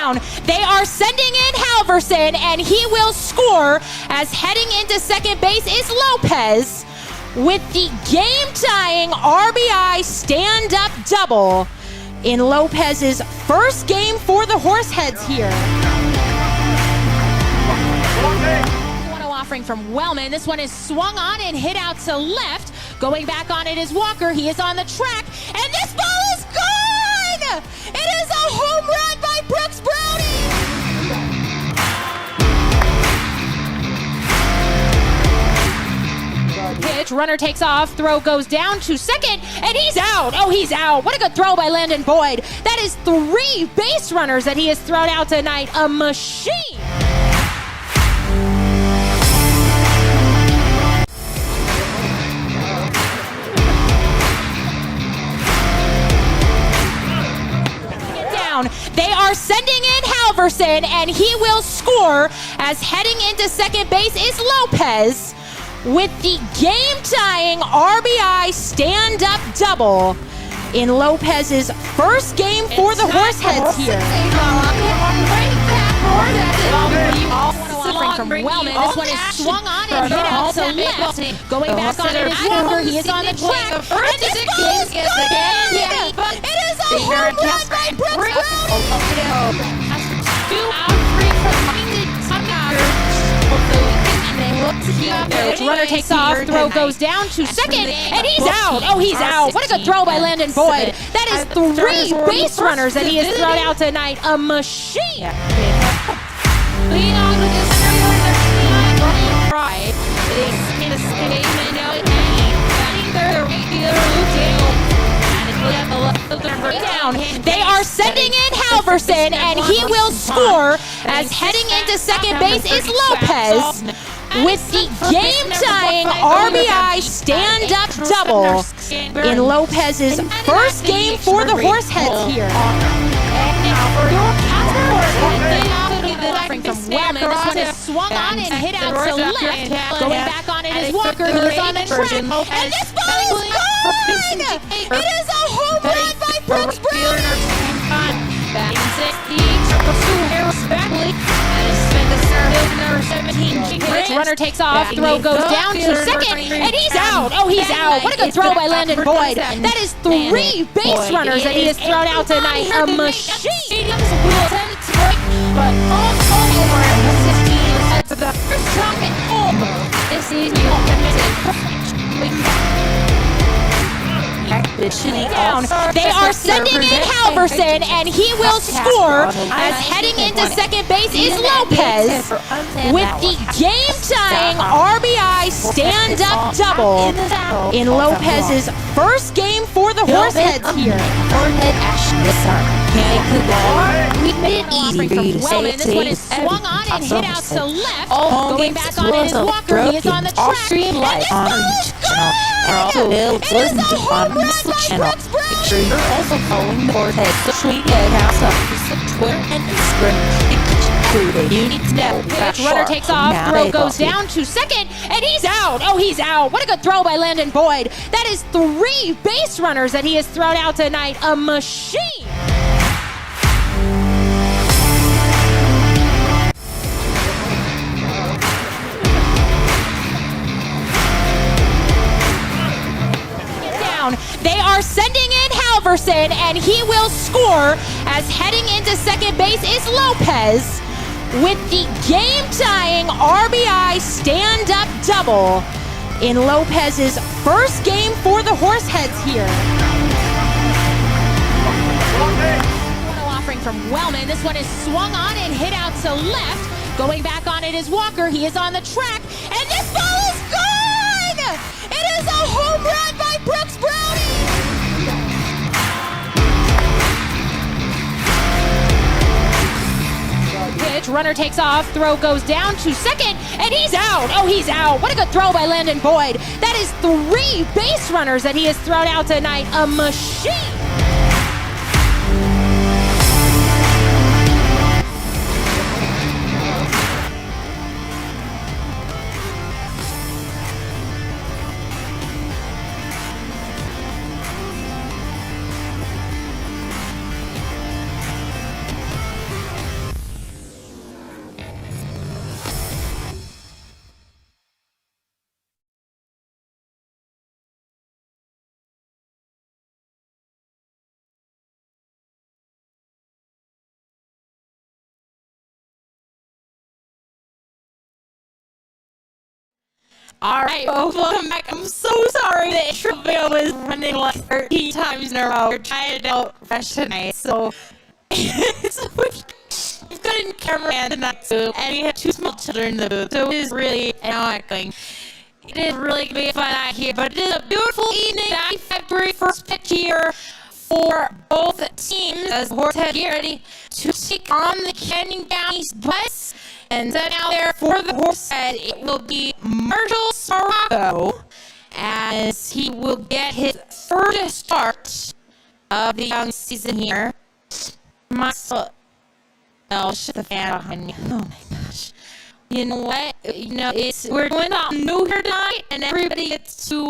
down. They are sending in Halverson, and he will score as heading into second base is Lopez with the game-tying RBI stand-up double in Lopez's first game for the Horseheads here. Offering from Wellman. This one is swung on and hit out to left. Going back on it is Walker. He is on the track, and this ball is gone! It is a home run by Brooks Browning! Pitch, runner takes off, throw goes down to second, and he's out! Oh, he's out! What a good throw by Landon Boyd. That is 3 base runners that he has thrown out tonight. A machine! They are sending in Halverson, and he will score as heading into second base is Lopez with the game-tying RBI stand-up double in Lopez's first game for the Horseheads here. From Wellman. This one is swung on and hit out to left. Going back on it is Walker. He is on the track. And this ball is gone! It is a home run by Brooks Browning! Runner takes off, throw goes down to second, and he's out! Oh, he's out! What a good throw by Landon Boyd. That is 3 base runners that he has thrown out tonight. A machine! They are sending in Halverson, and he will score as heading into second base is Lopez with the game-tying RBI stand-up double in Lopez's first game for the Horseheads here. From Wellman. This one is swung on and hit out to left. Going back on it is Walker. He is on the track. And this ball is gone! It is a home run by Brooks Browning! Runner takes off, throw goes down to second, and he's out! Oh, he's out! What a good throw by Landon Boyd. That is 3 base runners that he has thrown out tonight. A machine! But all over for the first time at home this season, they are sending in Halverson, and he will score as heading into second base is Lopez with the game-tying RBI stand-up double in Lopez's first game for the Horseheads here. We made it easy for you to say it. This one is swung on and hit out to left. Going back on it is Walker. He is on the track. And this ball is gone! It is a home run by Brooks Browning! Make sure you're also following the Horseheads social media accounts on Twitter and Instagram. You need to know. Runner takes off, throw goes down to second, and he's out! Oh, he's out! What a good throw by Landon Boyd. That is 3 base runners that he has thrown out tonight. A machine! They are sending in Halverson, and he will score as heading into second base is Lopez with the game-tying RBI stand-up double in Lopez's first game for the Horseheads here. Offering from Wellman. This one is swung on and hit out to left. Going back on it is Walker. He is on the track, and this ball is gone! It is a home run by Brooks Browning! Pitch, runner takes off, throw goes down to second, and he's out! Oh, he's out! What a good throw by Landon Boyd. That is 3 base runners that he has thrown out tonight. A machine! Alright, folks, welcome back. I'm so sorry the intro video was running like 13 times in a row. We're trying to out fresh tonight, so we've got a cameraman tonight too, and we have 2 small children in the booth, so it is really annoying. It is really going to be fun out here, but it is a beautiful evening. February 1st pitch here for both teams as the Horseheads get ready to take on the Canyon County Spuds. And then out there for the Horsehead, it will be Marshall Smarocco, as he will get his third start of the young season here. Oh, shut the fan behind me. Oh my gosh. You know what? We're going on new here tonight, and everybody gets to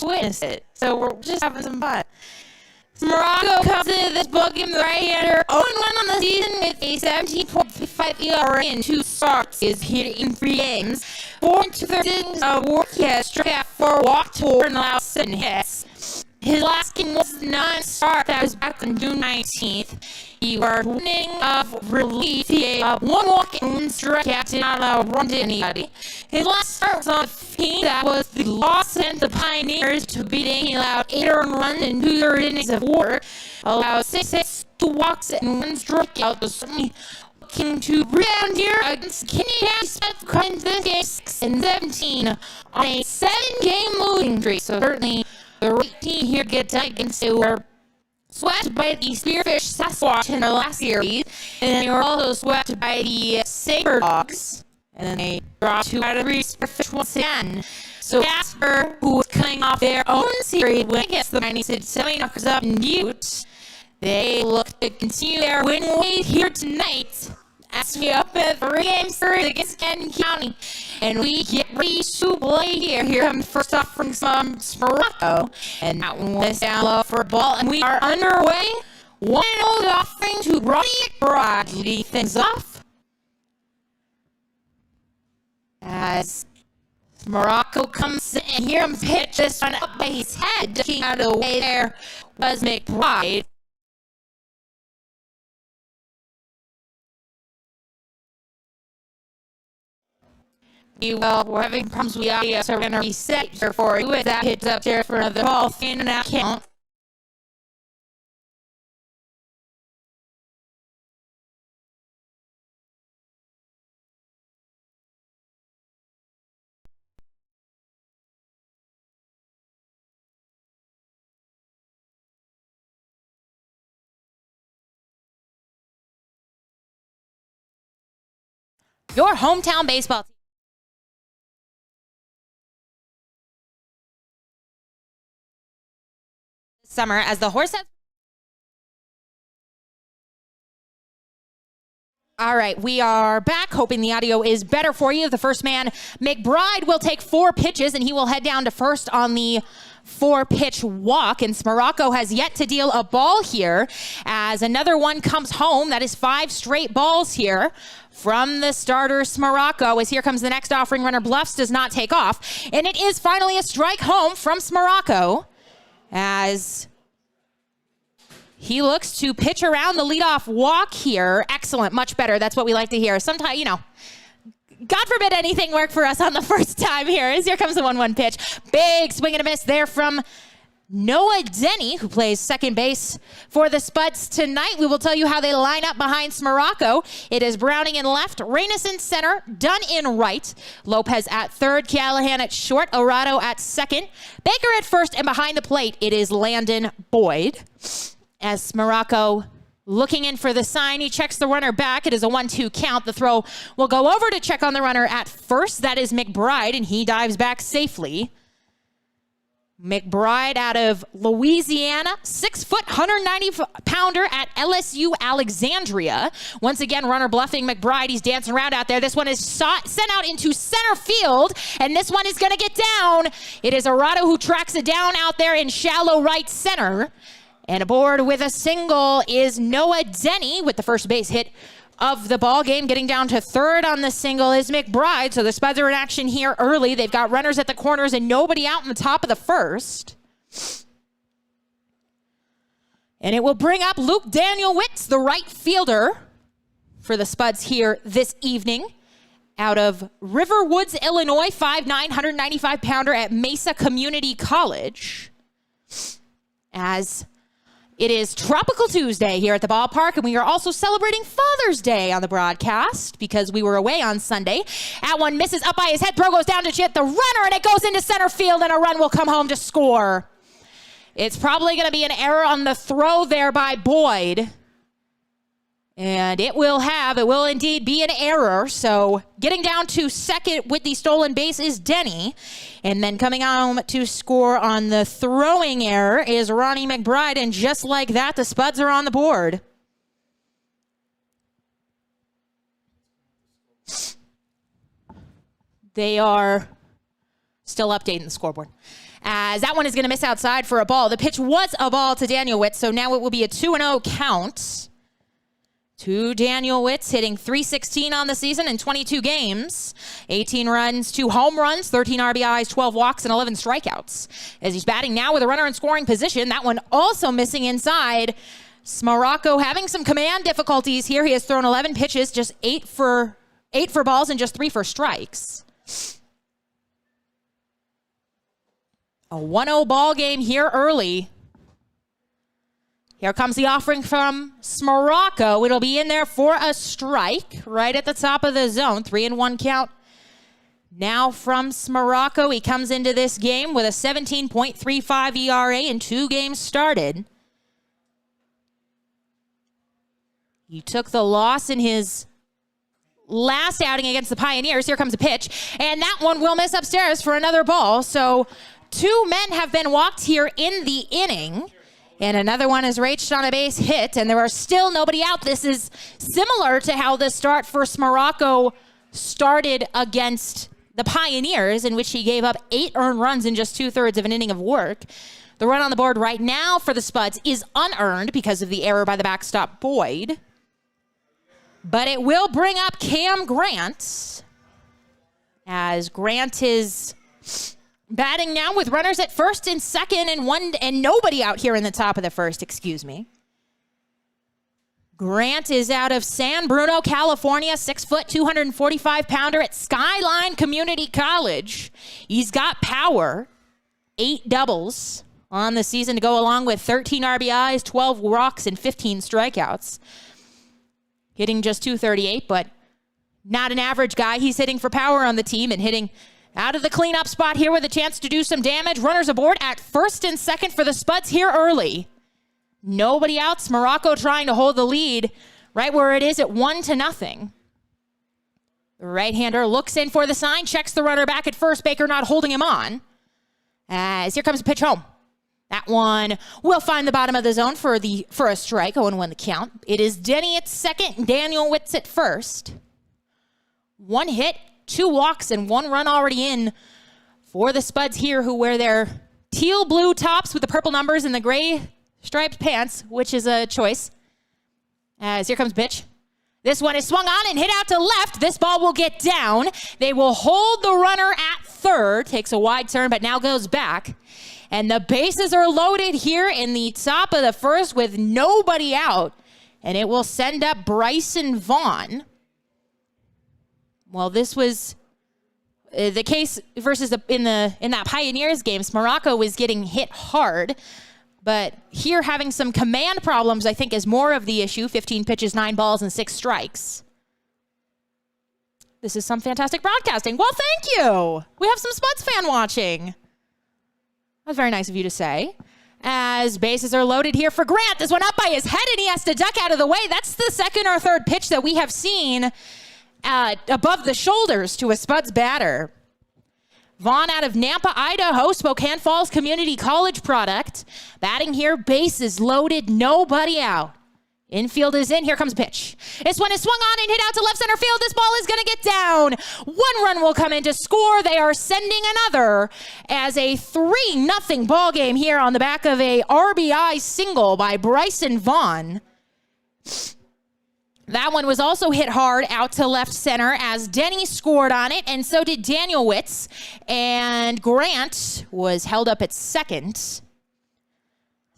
witness it. So we're just having some fun. Smarocco comes into this ball game, the right-hander, 0-1 on the season with a 17.55 ERA in 2 starts. He is hit in 3 games. 4 and 2/3 innings of work. He has struck out 4, walked 4, and allowed 7 hits. His last game was non-start. That was back on June 19th. He was winning of relief. He had 1 walk and 1 strikeout, did not allow a run to anybody. His last start was on the 15th. That was the loss against the Pioneers to beating. He allowed 8 earned runs and 2/3 innings of work. Allowed 6 hits, 2 walks, and 1 strikeout. Was certainly looking to rebound here against Canyon County Spuds, coming to this game 6-17 on a 7-game losing streak. So certainly the right team here gets done against they were swept by the Spearfish Sasquatch in the last series, and then they were also swept by the Saber Dogs, and then they dropped 2 out of 3 Spearfish once again. So Casper, who was coming off their own series win against the 97 Knockers up in Butte, they look to continue their win ways here tonight as we up at 3-game series against Canyon County, and we get ready to play here. Here comes first off from Smarocco, and that one was down low for a ball, and we are underway. 1-0 offering to Roddy McBride, leading things off as Smarocco comes in, and here him pitch this one up by his head. Ducking out of the way there was McBride. We're having problems with the audio, so we're going to reset here for you. With that hits up there for another ball, in and out count. Your hometown baseball team. Summer as the Horseheads. All right, we are back, hoping the audio is better for you. The first man, McBride, will take 4 pitches, and he will head down to first on the 4-pitch walk, and Smarocco has yet to deal a ball here as another one comes home. That is 5 straight balls here from the starter Smarocco, as here comes the next offering runner. Bluffs does not take off, and it is finally a strike home from Smarocco as he looks to pitch around the leadoff walk here. Excellent, much better. That's what we like to hear. Sometimes, God forbid anything work for us on the first time here. As here comes the 1-1 pitch. Big swing and a miss there from Noah Denny, who plays second base for the Spuds tonight. We will tell you how they line up behind Smarocco. It is Browning in left, Reynes in center, Dunn in right, Lopez at third, Callahan at short, Orado at second, Baker at first, and behind the plate, it is Landon Boyd. As Smarocco looking in for the sign, he checks the runner back. It is a 1-2 count. The throw will go over to check on the runner at first. That is McBride, and he dives back safely. McBride out of Louisiana, 6-foot, 190-pounder at LSU Alexandria. Once again, runner bluffing McBride. He's dancing around out there. This one is sent out into center field, and this one is going to get down. It is Orado who tracks it down out there in shallow right center. And aboard with a single is Noah Denny with the first base hit of the ball game. Getting down to third on the single is McBride. So the Spuds are in action here early. They've got runners at the corners and nobody out in the top of the first. And it will bring up Luke Daniel Witz, the right fielder for the Spuds here this evening. out of River Woods, Illinois, 5'9", 195-pounder at Mesa Community College. As it is Tropical Tuesday here at the ballpark, and we are also celebrating Father's Day on the broadcast because we were away on Sunday. That one misses up by his head. Throw goes down to hit the runner, and it goes into center field, and a run will come home to score. It's probably going to be an error on the throw there by Boyd. And it will indeed be an error. So getting down to second with the stolen base is Denny. And then coming home to score on the throwing error is Ronnie McBride. And just like that, the Spuds are on the board. They are still updating the scoreboard. As that one is going to miss outside for a ball. The pitch was a ball to Daniel Witz, so now it will be a 2-0 count to Daniel Witz, hitting .316 on the season in 22 games. 18 runs, 2 home runs, 13 RBIs, 12 walks, and 11 strikeouts. As he's batting now with a runner in scoring position, that one also missing inside. Smarocco having some command difficulties here. He has thrown 11 pitches, just 8 for balls and just 3 for strikes. A 1-0 ball game here early. Here comes the offering from Smarocco. It'll be in there for a strike right at the top of the zone. 3-1 count. Now from Smarocco, he comes into this game with a 17.35 ERA in 2 games started. He took the loss in his last outing against the Pioneers. Here comes a pitch, and that one will miss upstairs for another ball. So 2 men have been walked here in the inning. And another one is reached on a base hit, and there are still nobody out. This is similar to how the start for Smarocco started against the Pioneers, in which he gave up 8 earned runs in just 2/3 of an inning of work. The run on the board right now for the Spuds is unearned because of the error by the backstop Boyd. But it will bring up Cam Grant, as Grant is batting now with runners at first and second and nobody out here in the top of the first, excuse me. Grant is out of San Bruno, California, 6 foot, 245-pounder at Skyline Community College. He's got power, 8 doubles on the season to go along with 13 RBIs, 12 walks, and 15 strikeouts. Hitting just .238, but not an average guy. He's hitting for power on the team and hitting out of the cleanup spot here with a chance to do some damage. Runners aboard at first and second for the Spuds here early. Nobody out. Smarocco trying to hold the lead right where it is at 1-0. The right-hander looks in for the sign, checks the runner back at first. Baker not holding him on. As here comes a pitch home. That one will find the bottom of the zone for a strike. 0-1 the count. It is Denny at second, Daniel Witz at first. 1 hit, 2 walks, and 1 run already in for the Spuds here, who wear their teal blue tops with the purple numbers and the gray striped pants, which is a choice. As here comes pitch. This one is swung on and hit out to left. This ball will get down. They will hold the runner at third. Takes a wide turn, but now goes back. And the bases are loaded here in the top of the first with nobody out. And it will send up Bryson Vaughn. Well, this was the case versus in that Pioneers game. Smarocco was getting hit hard, but here having some command problems, I think, is more of the issue. 15 pitches, 9 balls, and 6 strikes. This is some fantastic broadcasting. Well, thank you. We have some Spuds fan watching. That's very nice of you to say. As bases are loaded here for Grant. This one up by his head, and he has to duck out of the way. That's the second or third pitch that we have seen above the shoulders to a Spuds batter. Vaughn out of Nampa, Idaho, Spokane Falls Community College product. Batting here, bases loaded, nobody out. Infield is in. Here comes a pitch. This one is swung on and hit out to left center field. This ball is going to get down. 1 run will come in to score. They are sending another as a 3-0 ball game here on the back of a RBI single by Bryson Vaughn. That one was also hit hard out to left center as Denny scored on it, and so did Daniel Witz. And Grant was held up at second.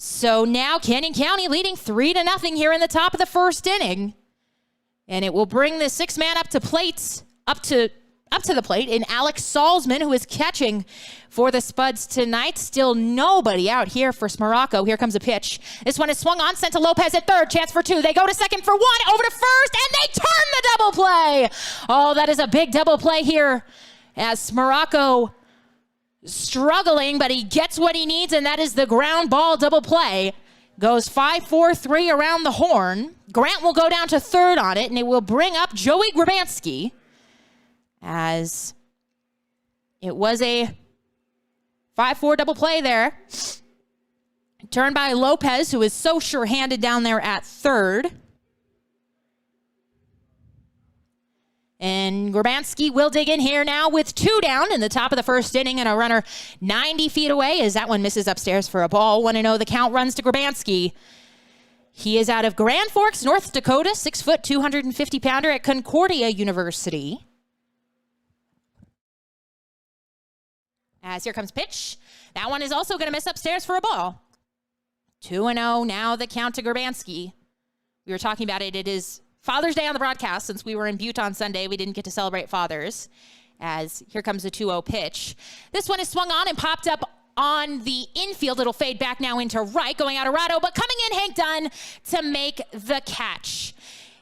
So now Canyon County leading 3-0 here in the top of the first inning. And it will bring the 6th man up to plate up to the plate in Alex Salzman, who is catching for the Spuds tonight. Still nobody out here for Morocco. Here comes a pitch. This one is swung on, sent to Lopez at third. Chance for two. They go to second for one, over to first, and they turn the double play. Oh, that is a big double play here as Morocco struggling, but he gets what he needs, and that is the ground ball double play. Goes 5-4-3 around the horn. Grant will go down to third on it, and it will bring up Joey Grabansky, as it was a 5-4 double play there. Turned by Lopez, who is so sure-handed down there at third. And Grabansky will dig in here now with two down in the top of the first inning, and a runner 90 feet away as that one misses upstairs for a ball. 1-0, the count runs to Grabansky. He is out of Grand Forks, North Dakota, 6 foot, 250-pounder at Concordia University. As here comes pitch. That one is also going to miss upstairs for a ball. 2-0, now the count to Grabansky. We were talking about it. It is Father's Day on the broadcast. Since we were in Butte on Sunday, we didn't get to celebrate fathers. As here comes the 2-0 pitch. This one is swung on and popped up on the infield. It'll fade back now into right, going out of Rado, but coming in, Hank Dunn to make the catch.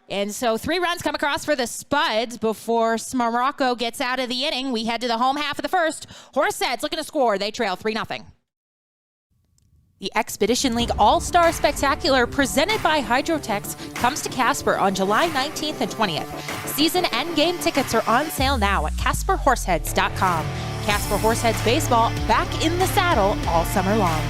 And so 3 runs come across for the Spuds before Morocco gets out of the inning. We head to the home half of the first. Horseheads looking to score. They trail 3-0. The Expedition League All-Star Spectacular, presented by Hydrotex, comes to Casper on July 19th and 20th. Season and game tickets are on sale now at CasperHorseheads.com. Casper Horseheads Baseball, back in the saddle all summer long.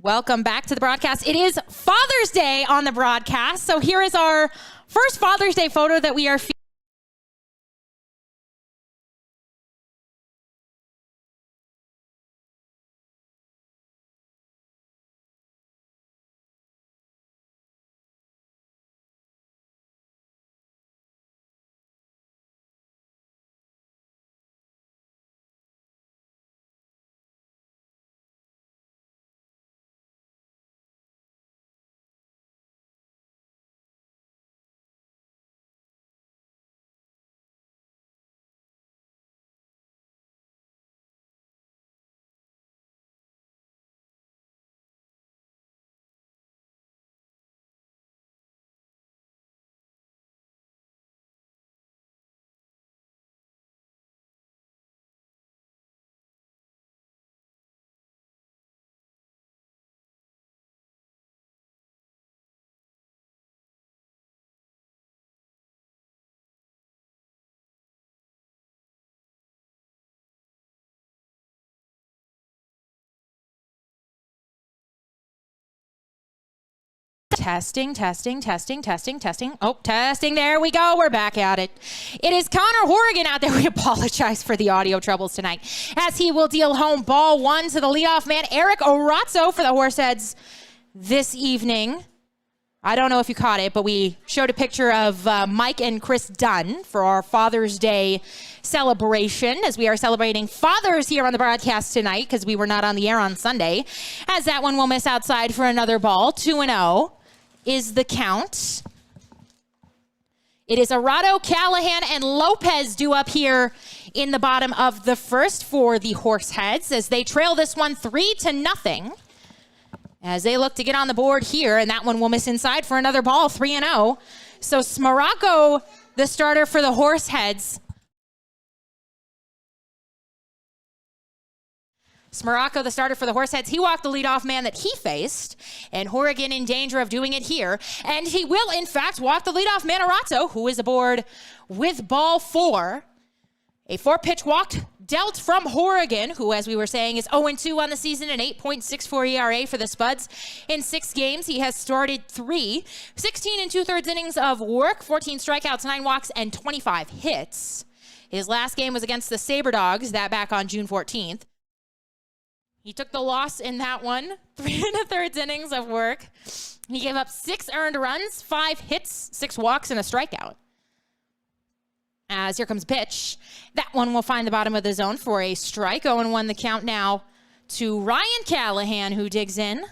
Welcome back to the broadcast. It is Father's Day on the broadcast. So here is our first Father's Day photo that we are Testing. Oh, testing. There we go. We're back at it. It is Connor Horrigan out there. We apologize for the audio troubles tonight, as he will deal home ball one to the leadoff man, Eric Orazzo, for the Horseheads. this evening. I don't know if you caught it, but we showed a picture of Mike and Chris Dunn for our Father's Day celebration, as we are celebrating fathers here on the broadcast tonight because we were not on the air on Sunday. As that one will miss outside for another ball. 2-0 is the count. It is Arado, Callahan, and Lopez due up here in the bottom of the first for the Horseheads as they trail this one 3-0. As they look to get on the board here, and that one will miss inside for another ball, 3-0. So Smaracco, the starter for the Horseheads. Smaracco, the starter for the Horseheads, he walked the leadoff man that he faced, and Horrigan in danger of doing it here. And he will, in fact, walk the leadoff man, Arato, who is aboard with ball 4. A 4-pitch walk dealt from Horrigan, who, as we were saying, is 0-2 on the season, an 8.64 ERA for the Spuds. In 6 games, he has started 3, 16 2/3 innings of work, 14 strikeouts, 9 walks, and 25 hits. His last game was against the Sabre Dogs, that back on June 14th. He took the loss in that one, 3 1/3 innings of work. He gave up 6 earned runs, 5 hits, 6 walks, and a strikeout. As here comes pitch. That one will find the bottom of the zone for a strike. 0-1 the count now to Ryan Callahan, who digs in.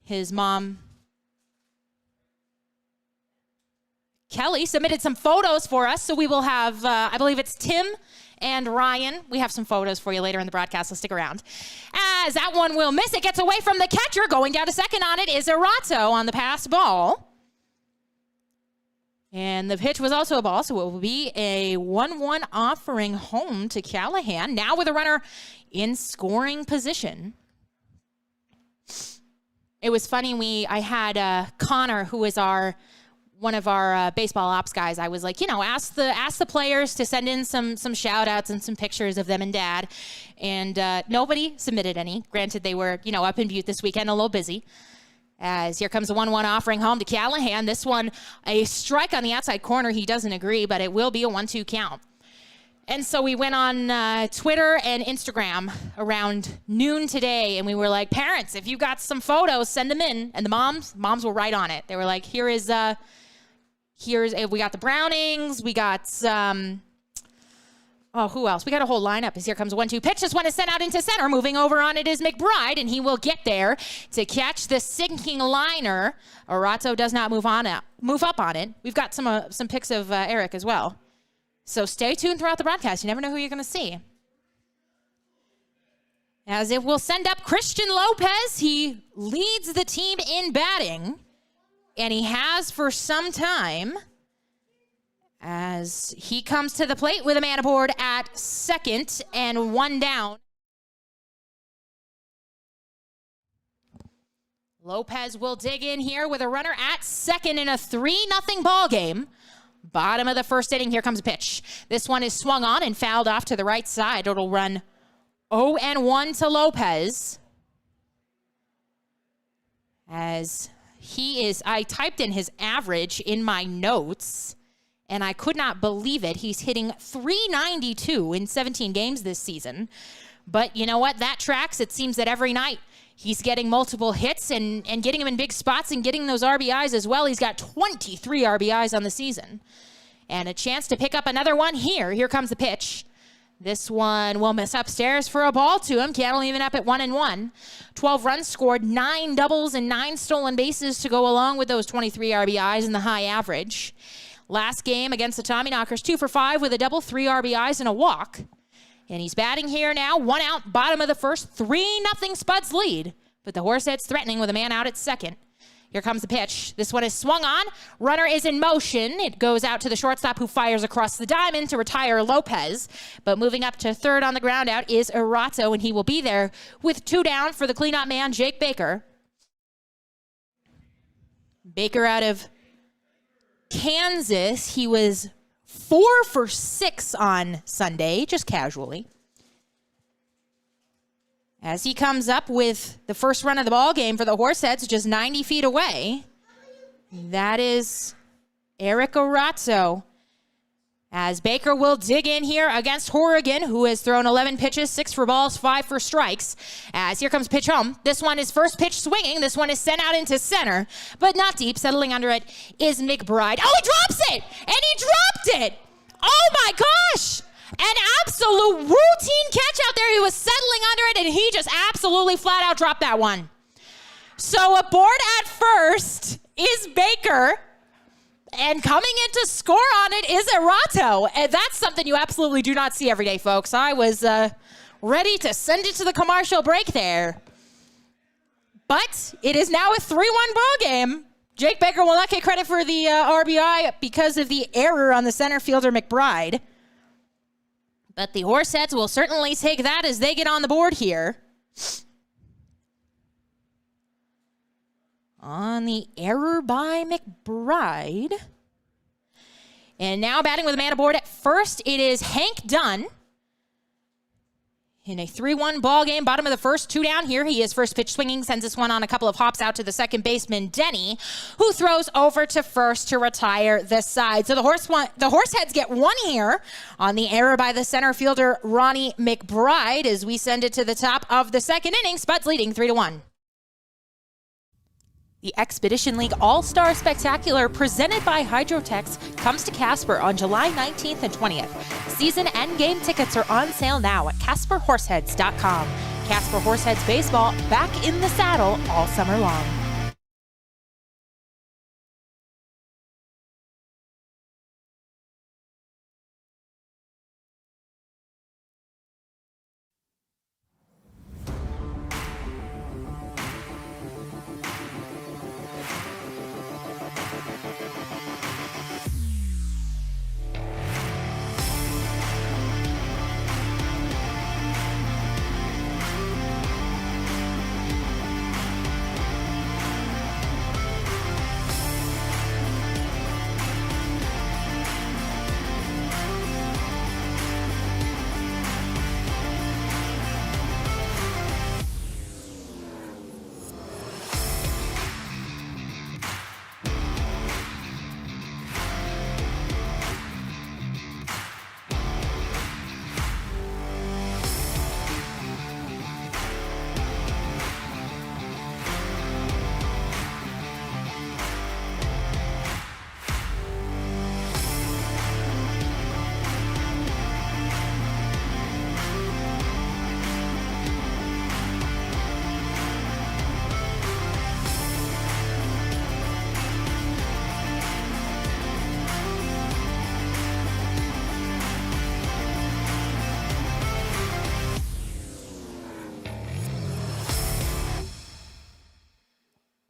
His mom, Kelly, submitted some photos for us, so we will have, I believe it's Tim and Ryan. We have some photos for you later in the broadcast, so stick around. As that one will miss, it gets away from the catcher. Going down to second on it is Arato on the pass ball. And the pitch was also a ball, so it will be a 1-1 offering home to Callahan. Now with a runner in scoring position. It was funny, I had Connor, who is one of our baseball ops guys. I was like, ask the players to send in some shout outs and some pictures of them and dad. And nobody submitted any. Granted, they were, up in Butte this weekend, a little busy. As here comes the 1-1 offering home to Callahan. This one, a strike on the outside corner. He doesn't agree, but it will be a 1-2 count. And so we went on Twitter and Instagram around noon today, and we were like, parents, if you got some photos, send them in. And the moms were right on it. They were like, here's we got the Brownings, we got who else? We got a whole lineup as here comes a 1-2 pitch. This one is sent out into center. Moving over on it is McBride, and he will get there to catch the sinking liner. Arato does not move up on it. We've got some pics of Eric as well. So stay tuned throughout the broadcast. You never know who you're going to see. As it will send up Christian Lopez. He leads the team in batting, and he has for some time. As he comes to the plate with a man aboard at second and 1 down. Lopez will dig in here with a runner at second in a 3-0 ball game. Bottom of the first inning, here comes a pitch. This one is swung on and fouled off to the right side. It'll run 0-1 to Lopez. As I typed in his average in my notes, and I could not believe it. He's hitting .392 in 17 games this season. But you know what? That tracks. It seems that every night he's getting multiple hits and getting them in big spots and getting those RBIs as well. He's got 23 RBIs on the season. And a chance to pick up another one here. Here comes the pitch. This one will miss upstairs for a ball to him. Can't even up at 1-1. 12 runs scored, 9 doubles and 9 stolen bases to go along with those 23 RBIs and the high average. Last game against the Tommyknockers, 2 for 5 with a double, 3 RBIs and a walk. And he's batting here now, 1 out, bottom of the first, 3-0 Spuds lead. But the Horseheads threatening with a man out at second. Here comes the pitch. This one is swung on. Runner is in motion. It goes out to the shortstop who fires across the diamond to retire Lopez. But moving up to third on the ground out is Arato, and he will be there with 2 down for the cleanup man, Jake Baker. Baker out of Kansas. He was 4 for 6 on Sunday, just casually. As he comes up with the first run of the ball game for the Horseheads, just 90 feet away. That is Eric Arato. as Baker will dig in here against Horrigan, who has thrown 11 pitches, 6 for balls, 5 for strikes. As here comes pitch home. This one is first pitch swinging. This one is sent out into center, but not deep. Settling under it is McBride. Oh, he drops it! And he dropped it! Oh my gosh! An absolute routine catch out there. He was settling under it, and he just absolutely flat out dropped that one. So aboard at first is Baker. And coming in to score on it is Erato. And that's something you absolutely do not see every day, folks. I was ready to send it to the commercial break there. But it is now a 3-1 ball game. Jake Baker will not get credit for the RBI because of the error on the center fielder McBride. But the Horseheads will certainly take that as they get on the board here. On the error by McBride. And now batting with a man aboard at first, it is Hank Dunn. In a 3-1 ball game, bottom of the first, 2 down here. He is first pitch swinging, sends this one on a couple of hops out to the second baseman, Denny, who throws over to first to retire this side. So the Horseheads get 1 here on the error by the center fielder, Ronnie McBride, as we send it to the top of the second inning. Spuds leading 3-1. The Expedition League All-Star Spectacular presented by Hydrotex comes to Casper on July 19th and 20th. Season and game tickets are on sale now at CasperHorseheads.com. Casper Horseheads Baseball back in the saddle all summer long.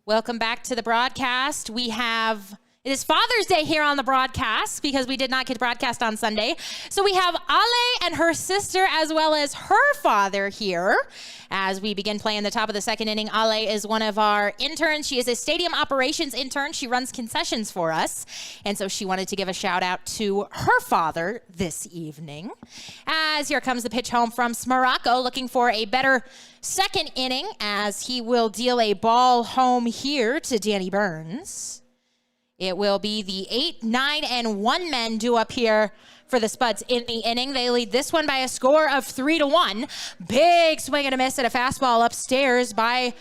Welcome back to the broadcast. It is Father's Day here on the broadcast because we did not get broadcast on Sunday. So we have Ale and her sister as well as her father here as we begin playing the top of the second inning. Ale is one of our interns. She is a stadium operations intern. She runs concessions for us. And so she wanted to give a shout out to her father this evening. As here comes the pitch home from Smaracco, looking for a better second inning as he will deal a ball home here to Danny Burns. It will be the 8, 9, and 1 men due up here for the Spuds in the inning. They lead this one by a score of 3-1. Big swing and a miss at a fastball upstairs by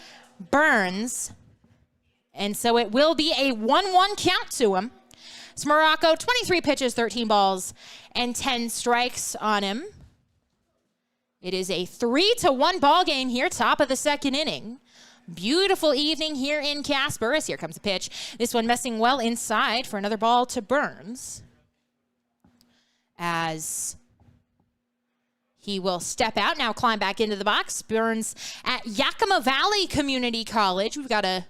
Burns. And so it will be a 1-1 count to him. Smaracco, 23 pitches, 13 balls, and 10 strikes on him. It is a 3-1 ball game here, top of the second inning. Beautiful evening here in Casper as here comes the pitch. This one messing well inside for another ball to Burns. As he will step out, now climb back into the box. Burns at Yakima Valley Community College. We've got a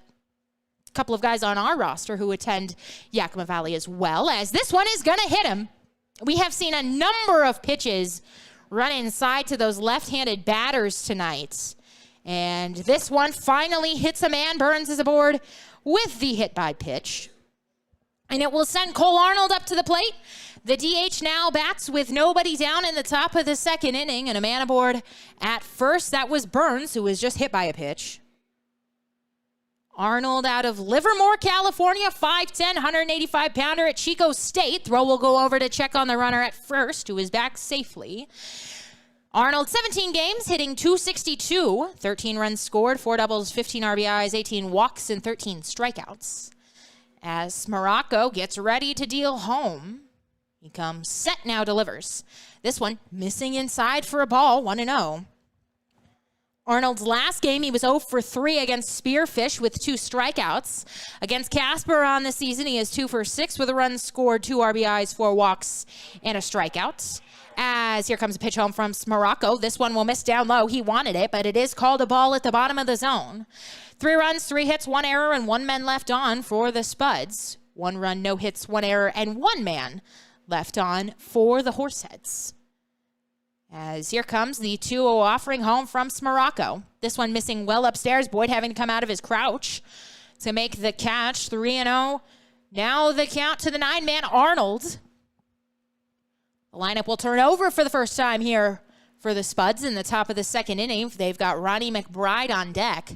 couple of guys on our roster who attend Yakima Valley as well, as this one is going to hit him. We have seen a number of pitches run inside to those left-handed batters tonight. And this one finally hits a man. Burns is aboard with the hit by pitch. And it will send Cole Arnold up to the plate. The DH now bats with nobody down in the top of the second inning and a man aboard at first. That was Burns, who was just hit by a pitch. Arnold out of Livermore, California, 5'10", 185-pounder at Chico State. Throw will go over to check on the runner at first, who is back safely. Arnold, 17 games, hitting .262, 13 runs scored, 4 doubles, 15 RBIs, 18 walks, and 13 strikeouts. As Morocco gets ready to deal home, he comes set now, delivers. This one missing inside for a ball, 1-0. Arnold's last game, he was 0 for 3 against Spearfish with 2 strikeouts. Against Casper on the season, he is 2 for 6 with a run scored, 2 RBIs, 4 walks, and a strikeout. As here comes a pitch home from Morocco. This one will miss down low. He wanted it, but it is called a ball at the bottom of the zone. 3 runs, 3 hits, 1 error, and 1 man left on for the Spuds. 1 run, no hits, 1 error, and 1 man left on for the Horseheads. As here comes the 2-0 offering home from Morocco. This one missing well upstairs. Boyd having to come out of his crouch to make the catch. 3-0. Now the count to the 9-man Arnold. The lineup will turn over for the first time here for the Spuds in the top of the second inning. They've got Ronnie McBride on deck.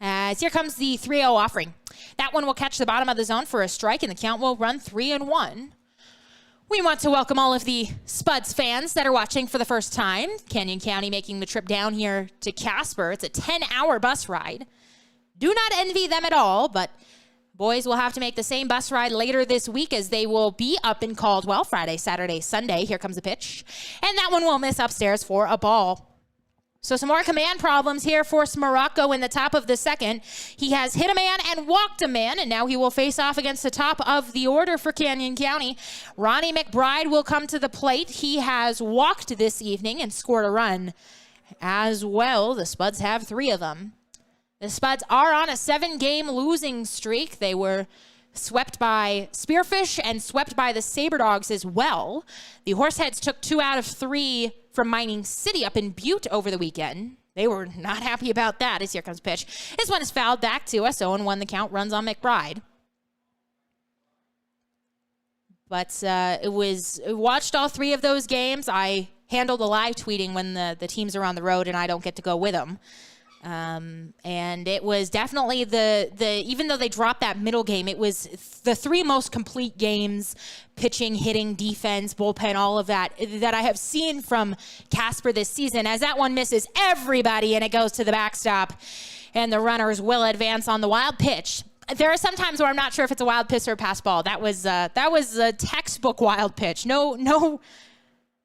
As here comes the 3-0 offering. That one will catch the bottom of the zone for a strike, and the count will run 3-1. We want to welcome all of the Spuds fans that are watching for the first time. Canyon County making the trip down here to Casper. It's a 10-hour bus ride. Do not envy them at all, but boys will have to make the same bus ride later this week as they will be up in Caldwell Friday, Saturday, Sunday. Here comes a pitch. And that one will miss upstairs for a ball. So some more command problems here for Morocco in the top of the second. He has hit a man and walked a man, and now he will face off against the top of the order for Canyon County. Ronnie McBride will come to the plate. He has walked this evening and scored a run as well. The Spuds have 3 of them. The Spuds are on a 7-game losing streak. They were swept by Spearfish and swept by the Saberdogs as well. The Horseheads took 2 out of 3 from Mining City up in Butte over the weekend. They were not happy about that as here comes a pitch. This one is fouled back to us. 0-1 the count, runs on McBride. But watched all 3 of those games. I handle the live tweeting when the teams are on the road and I don't get to go with them. And it was definitely even though they dropped that middle game, it was the 3 most complete games, pitching, hitting, defense, bullpen, all of that I have seen from Casper this season. As that one misses everybody and it goes to the backstop, and the runners will advance on the wild pitch. There are some times where I'm not sure if it's a wild pitch or a pass ball. That was a textbook wild pitch. No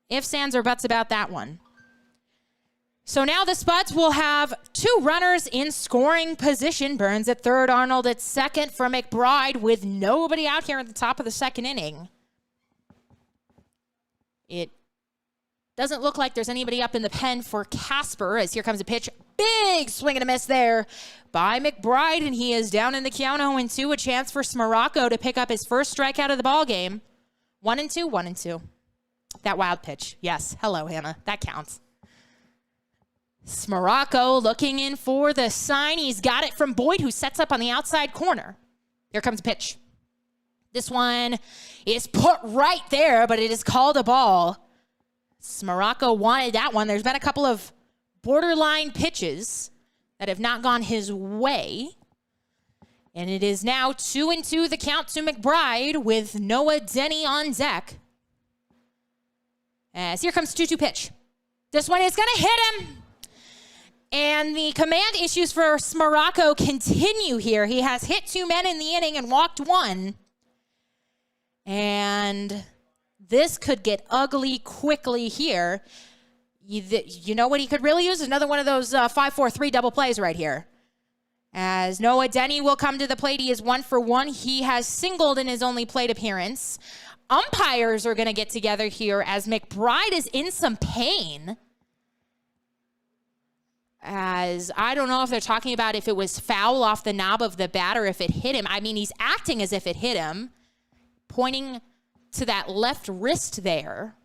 ifs, ands, or buts about that one. So now the Spuds will have 2 runners in scoring position. Burns at third, Arnold at second for McBride with nobody out here at the top of the second inning. It doesn't look like there's anybody up in the pen for Casper as here comes a pitch. Big swing and a miss there by McBride, and he is down in the count 0-2. A chance for Morocco to pick up his first strikeout of the ball game. 1-2, 1-2. That wild pitch. Yes. Hello, Hannah. That counts. Morocco looking in for the sign. He's got it from Boyd, who sets up on the outside corner. Here comes a pitch. This one is put right there, but it is called a ball. Morocco wanted that one. There's been a couple of borderline pitches that have not gone his way. And it is now 2-2 the count to McBride with Noah Denny on deck. As here comes 2-2 pitch. This one is going to hit him. And the command issues for Morocco continue here. He has hit 2 men in the inning and walked 1. And this could get ugly quickly here. You know what he could really use? Another one of those 5-4-3 double plays right here. As Noah Denny will come to the plate. He is 1 for 1. He has singled in his only plate appearance. Umpires are going to get together here as McBride is in some pain. As I don't know if they're talking about if it was foul off the knob of the bat or if it hit him. I mean, he's acting as if it hit him, pointing to that left wrist there.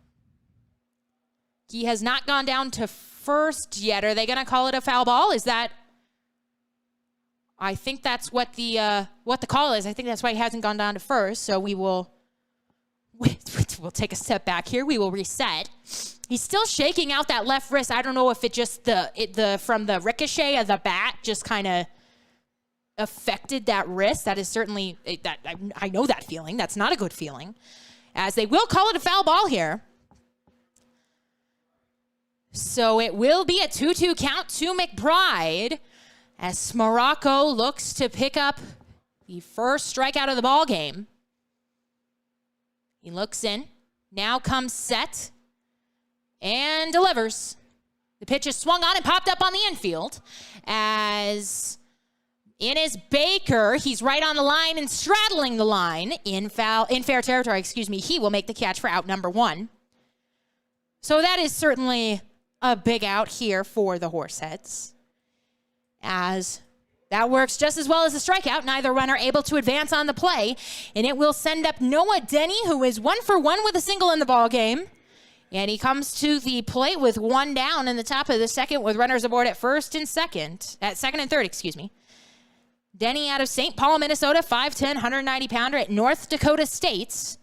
He has not gone down to first yet. Are they going to call it a foul ball? Is that? I think that's what the call is. I think that's why he hasn't gone down to first. So we'll take a step back here. We will reset. He's still shaking out that left wrist. I don't know if it just from the ricochet of the bat just kind of affected that wrist. That is certainly, I know that feeling. That's not a good feeling, as they will call it a foul ball here. So it will be a 2-2 count to McBride as Morocco looks to pick up the first strikeout of the ball game. He looks in, now comes set, and delivers. The pitch is swung on and popped up on the infield as in is Baker. He's right on the line and straddling the line in fair territory, He will make the catch for out number 1. So that is certainly a big out here for the Horseheads, as that works just as well as a strikeout. Neither runner able to advance on the play, and it will send up Noah Denny, who is 1 for 1 with a single in the ball game. And he comes to the plate with 1 down in the top of the second with runners aboard at second and third. Denny out of St. Paul, Minnesota, 5'10", 190-pounder at North Dakota State.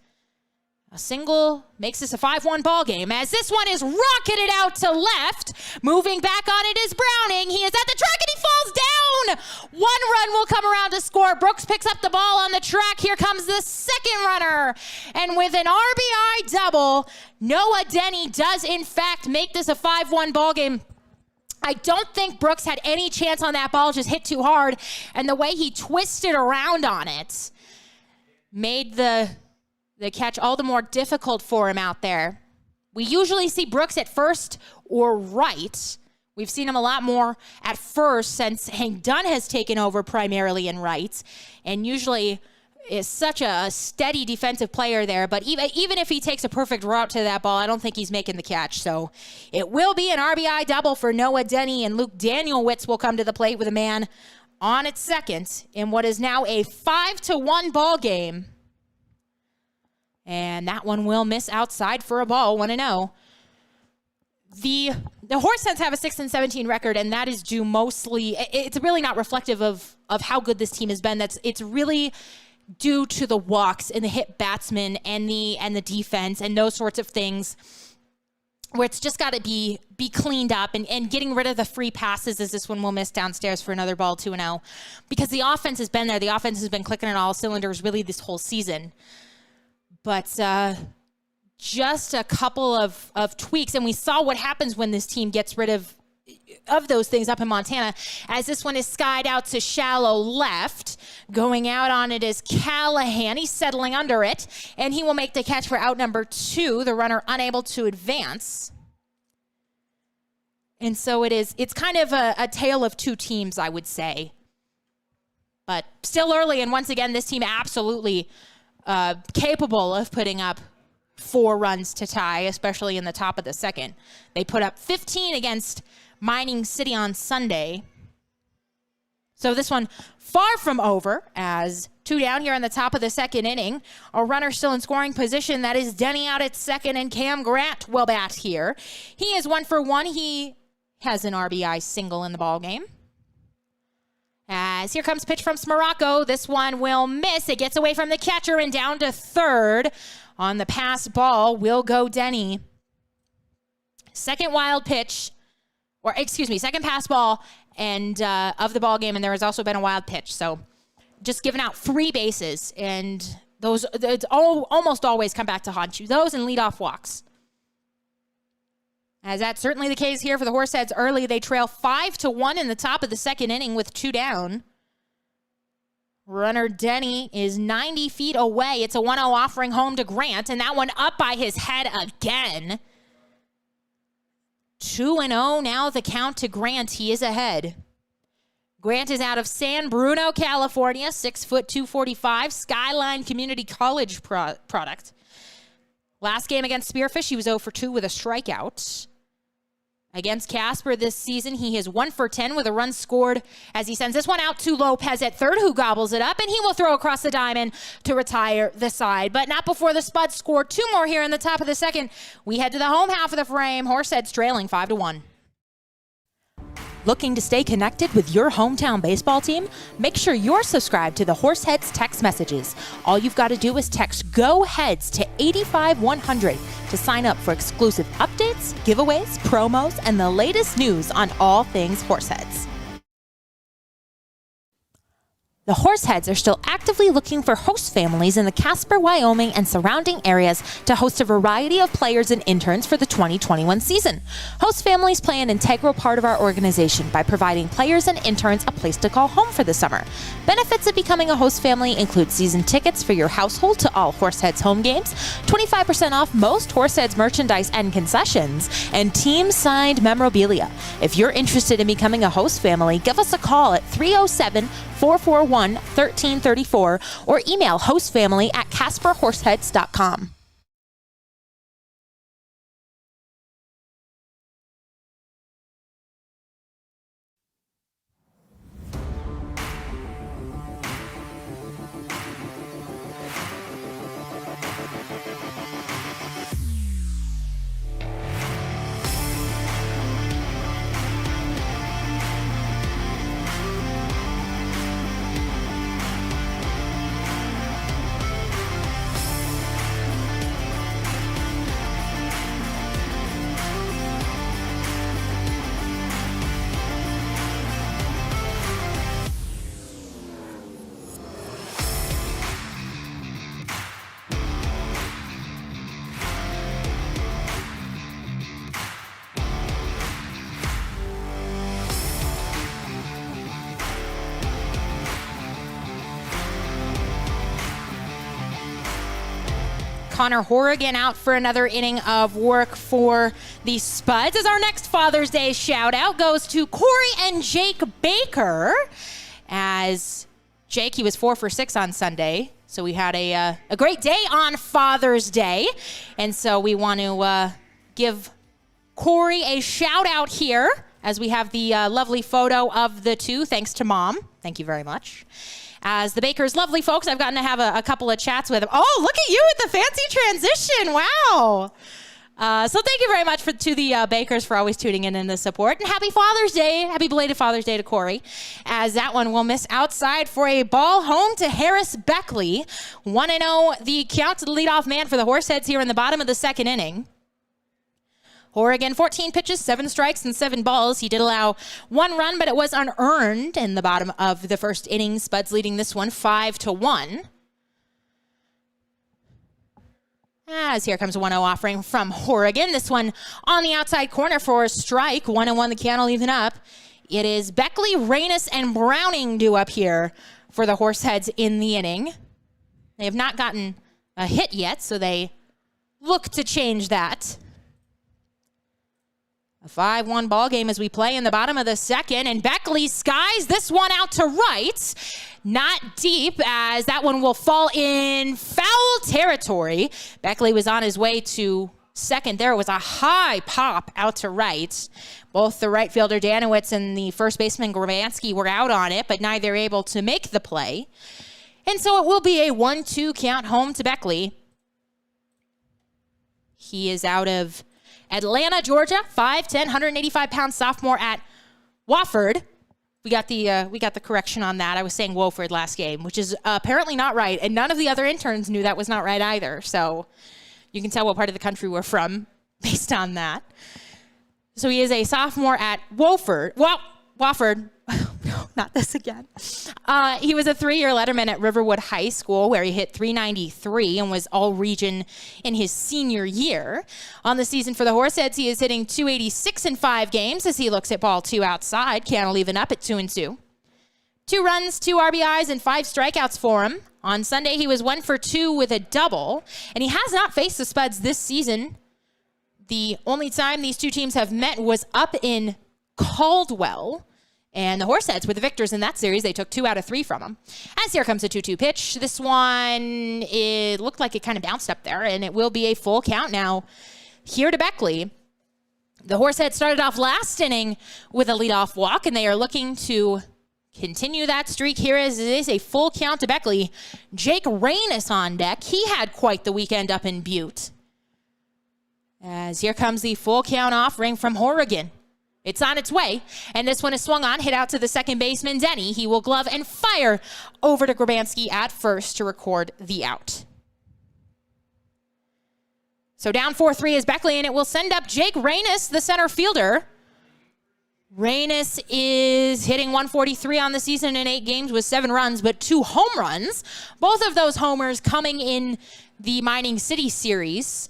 A single makes this a 5-1 ball game, as this one is rocketed out to left. Moving back on it is Browning. He is at the track and he falls down. 1 run will come around to score. Brooks picks up the ball on the track. Here comes the second runner. And with an RBI double, Noah Denny does in fact make this a 5-1 ball game. I don't think Brooks had any chance on that ball, just hit too hard. And the way he twisted around on it made the catch all the more difficult for him out there. We usually see Brooks at first or right. We've seen him a lot more at first since Hank Dunn has taken over primarily in right, and usually is such a steady defensive player there. But even if he takes a perfect route to that ball, I don't think he's making the catch. So it will be an RBI double for Noah Denny, and Luke Danielwitz will come to the plate with a man on at second in what is now a 5-1 ball game. And that one will miss outside for a ball, 1-0. The Horseheads have a 6-17 record, and that is due mostly, it's really not reflective of how good this team has been. It's really due to the walks and the hit batsmen and the defense and those sorts of things, where it's just got to be cleaned up, and getting rid of the free passes, as this one will miss downstairs for another ball, 2-0. Because the offense has been there. The offense has been clicking on all cylinders really this whole season. But just a couple of tweaks, and we saw what happens when this team gets rid of those things up in Montana, as this one is skied out to shallow left. Going out on it is Callahan. He's settling under it, and he will make the catch for out number 2, the runner unable to advance. And so it's kind of a tale of two teams, I would say. But still early, and once again, this team absolutely capable of putting up 4 runs to tie, especially in the top of the second. They put up 15 against Mining City on Sunday. So this one far from over, as 2 down here in the top of the second inning. A runner still in scoring position. That is Denny out at second, and Cam Grant will bat here. He is 1 for 1. He has an RBI single in the ball game. As here comes pitch from Morocco. This one will miss. It gets away from the catcher and down to third. On the pass ball will go Denny. Second pass ball and of the ball game, and there has also been a wild pitch. So just giving out 3 bases, and those almost always come back to haunt you. Those and leadoff walks. As that's certainly the case here for the Horseheads early. They trail 5-1 in the top of the second inning with 2 down. Runner Denny is 90 feet away. It's a 1-0 offering home to Grant, and that one up by his head again. 2-0 now the count to Grant. He is ahead. Grant is out of San Bruno, California, 6', 245, Skyline Community College product. Last game against Spearfish, he was 0 for 2 with a strikeout. Against Casper this season, he is 1 for 10 with a run scored as he sends this one out to Lopez at third, who gobbles it up, and he will throw across the diamond to retire the side. But not before the Spuds score 2 more here in the top of the second. We head to the home half of the frame. Horseheads trailing 5-1. Looking to stay connected with your hometown baseball team? Make sure you're subscribed to the Horseheads text messages. All you've got to do is text GO HEADS to 85100 to sign up for exclusive updates, giveaways, promos, and the latest news on all things Horseheads. The Horseheads are still actively looking for host families in the Casper, Wyoming, and surrounding areas to host a variety of players and interns for the 2021 season. Host families play an integral part of our organization by providing players and interns a place to call home for the summer. Benefits of becoming a host family include season tickets for your household to all Horseheads home games, 25% off most Horseheads merchandise and concessions, and team-signed memorabilia. If you're interested in becoming a host family, give us a call at 307-441-1334 or email hostfamily@casperhorseheads.com. Connor Horrigan out for another inning of work for the Spuds. As our next Father's Day shout out goes to Corey and Jake Baker. As Jake, he was 4 for 6 on Sunday. So we had a great day on Father's Day. And so we want to give Corey a shout out here as we have the lovely photo of the two. Thanks to Mom. Thank you very much. As the Bakers, lovely folks, I've gotten to have a couple of chats with them. Oh, look at you with the fancy transition. Wow. So thank you very much to the Bakers for always tuning in and the support. And happy Father's Day. Happy belated Father's Day to Corey. As that one will miss outside for a ball home to Harris Beckley. 1-0 the count to the leadoff man for the Horseheads here in the bottom of the second inning. Horrigan, 14 pitches, 7 strikes, and 7 balls. He did allow 1 run, but it was unearned in the bottom of the first inning. Spuds leading this one 5-1. As here comes a 1-0 offering from Horrigan. This one on the outside corner for a strike. 1-1 the count even up. It is Beckley, Reynes, and Browning due up here for the Horseheads in the inning. They have not gotten a hit yet, so they look to change that. A 5-1 ball game as we play in the bottom of the second, and Beckley skies this one out to right. Not deep, as that one will fall in foul territory. Beckley was on his way to second. There was a high pop out to right. Both the right fielder Danowitz and the first baseman Grabansky were out on it, but neither able to make the play. And so it will be a 1-2 count home to Beckley. He is out of Atlanta, Georgia, 5'10", 185-pound sophomore at Wofford. We got the correction on that. I was saying Wofford last game, which is apparently not right, and none of the other interns knew that was not right either. So you can tell what part of the country we're from based on that. So he is a sophomore at Wofford. Wofford. No, not this again. He was a 3-year letterman at Riverwood High School, where he hit .393 and was all-region in his senior year. On the season for the Horseheads, he is hitting .286 in 5 games as he looks at ball 2 outside. Cannell even up at 2-2. 2 runs, 2 RBIs, and 5 strikeouts for him. On Sunday, he was 1 for 2 with a double, and he has not faced the Spuds this season. The only time these two teams have met was up in Caldwell. And the Horseheads were the victors in that series. They took 2 out of 3 from them. As here comes a 2-2 pitch. This one, it looked like it kind of bounced up there, and it will be a full count now here to Beckley. The Horseheads started off last inning with a leadoff walk, and they are looking to continue that streak here as it is a full count to Beckley. Jake Reynes on deck. He had quite the weekend up in Butte. As here comes the full count offering from Horrigan. It's on its way, and this one is swung on, hit out to the second baseman, Denny. He will glove and fire over to Grabansky at first to record the out. So down 4-3 is Beckley, and it will send up Jake Reynes, the center fielder. Reynes is hitting 143 on the season in 8 games with 7 runs, but 2 home runs. Both of those homers coming in the Mining City series.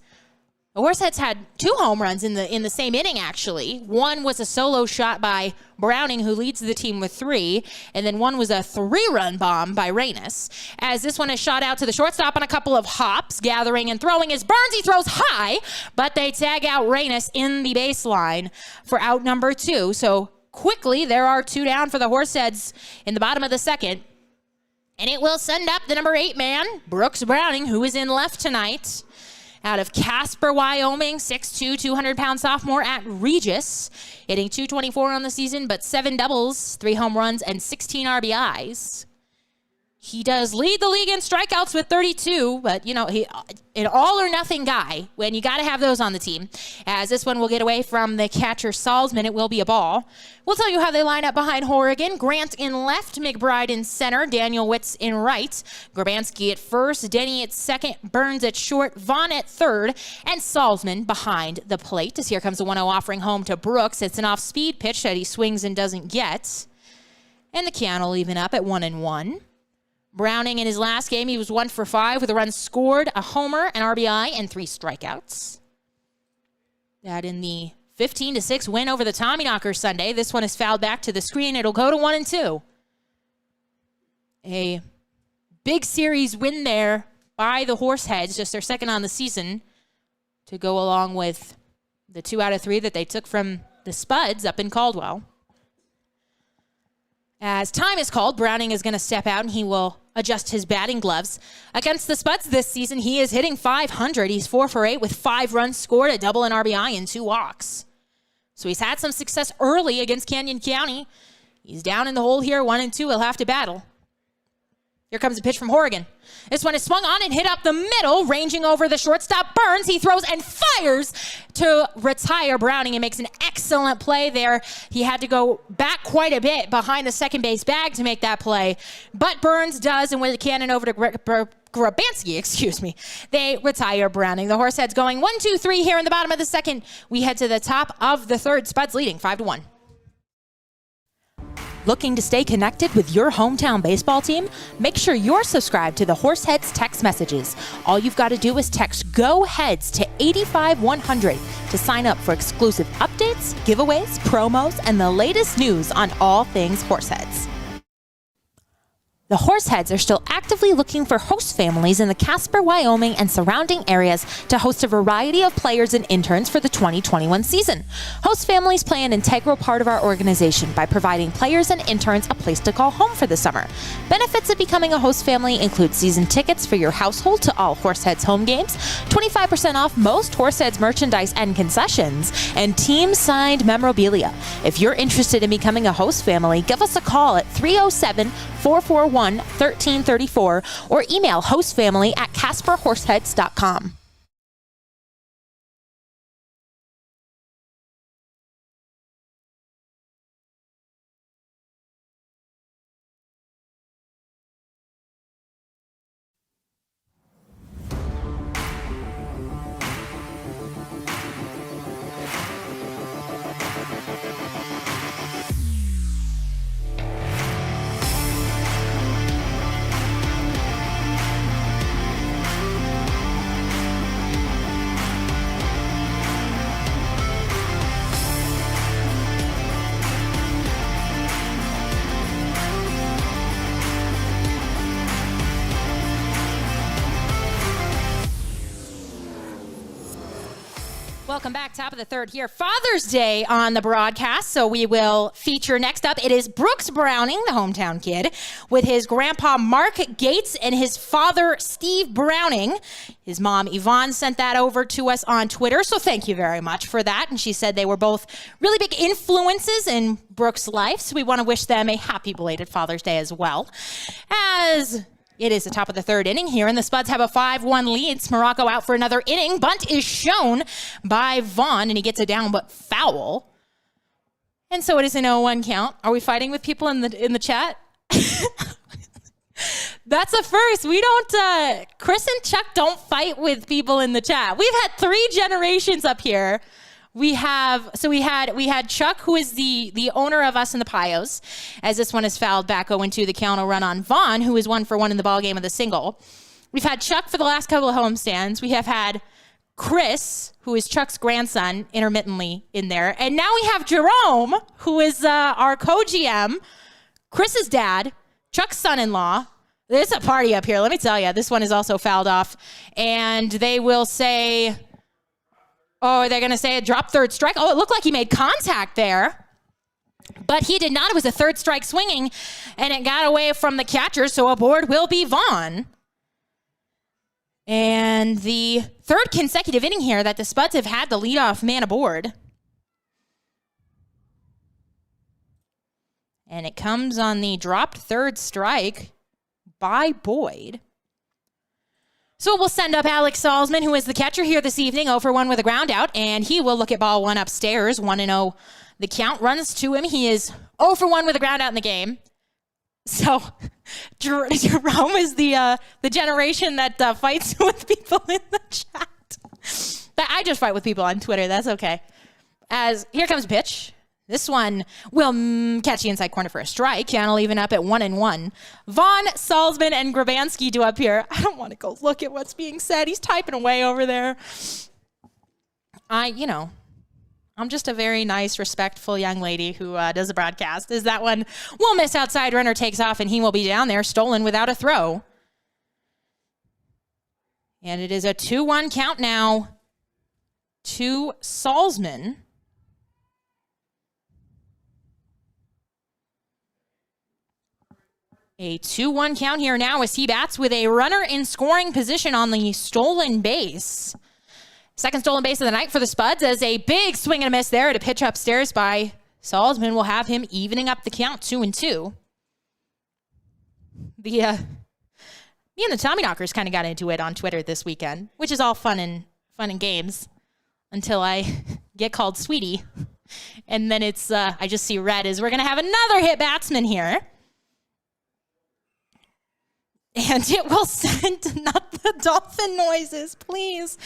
The Horseheads had 2 home runs in the same inning, actually. One was a solo shot by Browning, who leads the team with 3, and then one was a 3-run bomb by Reynes. As this one is shot out to the shortstop on a couple of hops, gathering and throwing is Burns. He throws high, but they tag out Reynes in the baseline for out number 2. So quickly, there are 2 down for the Horseheads in the bottom of the second. And it will send up the number 8 man, Brooks Browning, who is in left tonight. Out of Casper, Wyoming, 6'2", 200-pound sophomore at Regis, hitting .224 on the season, but 7 doubles, 3 home runs, and 16 RBIs. He does lead the league in strikeouts with 32, but, you know, he an all-or-nothing guy when you got to have those on the team. As this one will get away from the catcher Salzman, it will be a ball. We'll tell you how they line up behind Horrigan. Grant in left, McBride in center, Daniel Witz in right, Grabansky at first, Denny at second, Burns at short, Vaughn at third, and Salzman behind the plate. As here comes the 1-0 offering home to Brooks. It's an off-speed pitch that he swings and doesn't get. And the count will even up at 1-1. Browning in his last game, he was 1 for 5 with a run scored, a homer, an RBI, and 3 strikeouts. That in the 15-6 win over the Tommyknockers Sunday. This one is fouled back to the screen. It'll go to 1-2. A big series win there by the Horseheads, just their second on the season, to go along with the 2 out of 3 that they took from the Spuds up in Caldwell. As time is called, Browning is going to step out and he will adjust his batting gloves. Against the Spuds this season, he is hitting .500. He's 4 for 8 with 5 runs scored, a double, an RBI, and 2 walks. So he's had some success early against Canyon County. He's down in the hole here, 1-2. He'll have to battle. Here comes a pitch from Horrigan. This one is swung on and hit up the middle, ranging over the shortstop. Burns, he throws and fires to retire Browning and makes an excellent play there. He had to go back quite a bit behind the second base bag to make that play. But Burns does, and with the cannon over to Grabansky, they retire Browning. The Horseheads going 1-2-3 here in the bottom of the second. We head to the top of the third. Spuds leading 5-1. Looking to stay connected with your hometown baseball team? Make sure you're subscribed to the Horseheads text messages. All you've got to do is text GO HEADS to 85100 to sign up for exclusive updates, giveaways, promos, and the latest news on all things Horseheads. The Horseheads are still actively looking for host families in the Casper, Wyoming, and surrounding areas to host a variety of players and interns for the 2021 season. Host families play an integral part of our organization by providing players and interns a place to call home for the summer. Benefits of becoming a host family include season tickets for your household to all Horseheads home games, 25% off most Horseheads merchandise and concessions, and team-signed memorabilia. If you're interested in becoming a host family, give us a call at 307-441-1334 or email hostfamily@casperhorseheads.com. Welcome back. Top of the third here. Father's Day on the broadcast. So we will feature next up. It is Brooks Browning, the hometown kid, with his grandpa Mark Gates and his father Steve Browning. His mom Yvonne sent that over to us on Twitter. So thank you very much for that. And she said they were both really big influences in Brooks' life. So we want to wish them a happy belated Father's Day as well. As it is the top of the third inning here, and the Spuds have a 5-1 lead. Morocco out for another inning. Bunt is shown by Vaughn, and he gets it down, but foul. And so it is an 0-1 count. Are we fighting with people in the chat? That's a first. We don't, Chris and Chuck don't fight with people in the chat. We've had 3 generations up here we had Chuck, who is the owner of Us and the Pios, as this one is fouled back 0-2. The count will run on Vaughn, who is 1-for-1 in the ball game with a single. We've had Chuck for the last couple of homestands. We have had Chris, who is Chuck's grandson, intermittently in there. And now we have Jerome, who is our co-GM, Chris's dad, Chuck's son-in-law. There's a party up here, let me tell you. This one is also fouled off. And they will say, they're going to say a drop third strike. Oh, it looked like he made contact there. But he did not. It was a third strike swinging, and it got away from the catcher, so aboard will be Vaughn. And the third consecutive inning here that the Spuds have had the leadoff man aboard. And it comes on the dropped third strike by Boyd. So we'll send up Alex Salzman, who is the catcher here this evening, 0-for-1 with a ground out, and he will look at ball one upstairs, 1-0. The count runs to him. He is 0-for-1 with a ground out in the game. So Jerome is the generation that fights with people in the chat. I just fight with people on Twitter. That's okay. As here comes a pitch. This one will catch the inside corner for a strike. And I'll even up at 1-1. Vaughn, Salzman, and Grabansky do up here. I don't want to go look at what's being said. He's typing away over there. I'm just a very nice, respectful young lady who does a broadcast. Is that one will miss outside, runner takes off, and he will be down there, stolen without a throw. And it is a 2-1 count now to Salzman. A 2-1 count here now as he bats with a runner in scoring position on the stolen base. Second stolen base of the night for the Spuds as a big swing and a miss there at a pitch upstairs by Salzman will have him evening up the count 2-2. Me and the Tommyknockers kind of got into it on Twitter this weekend, which is all fun and games until I get called sweetie. And then it's, I just see red as we're going to have another hit batsman here. And it will send, not the dolphin noises, please.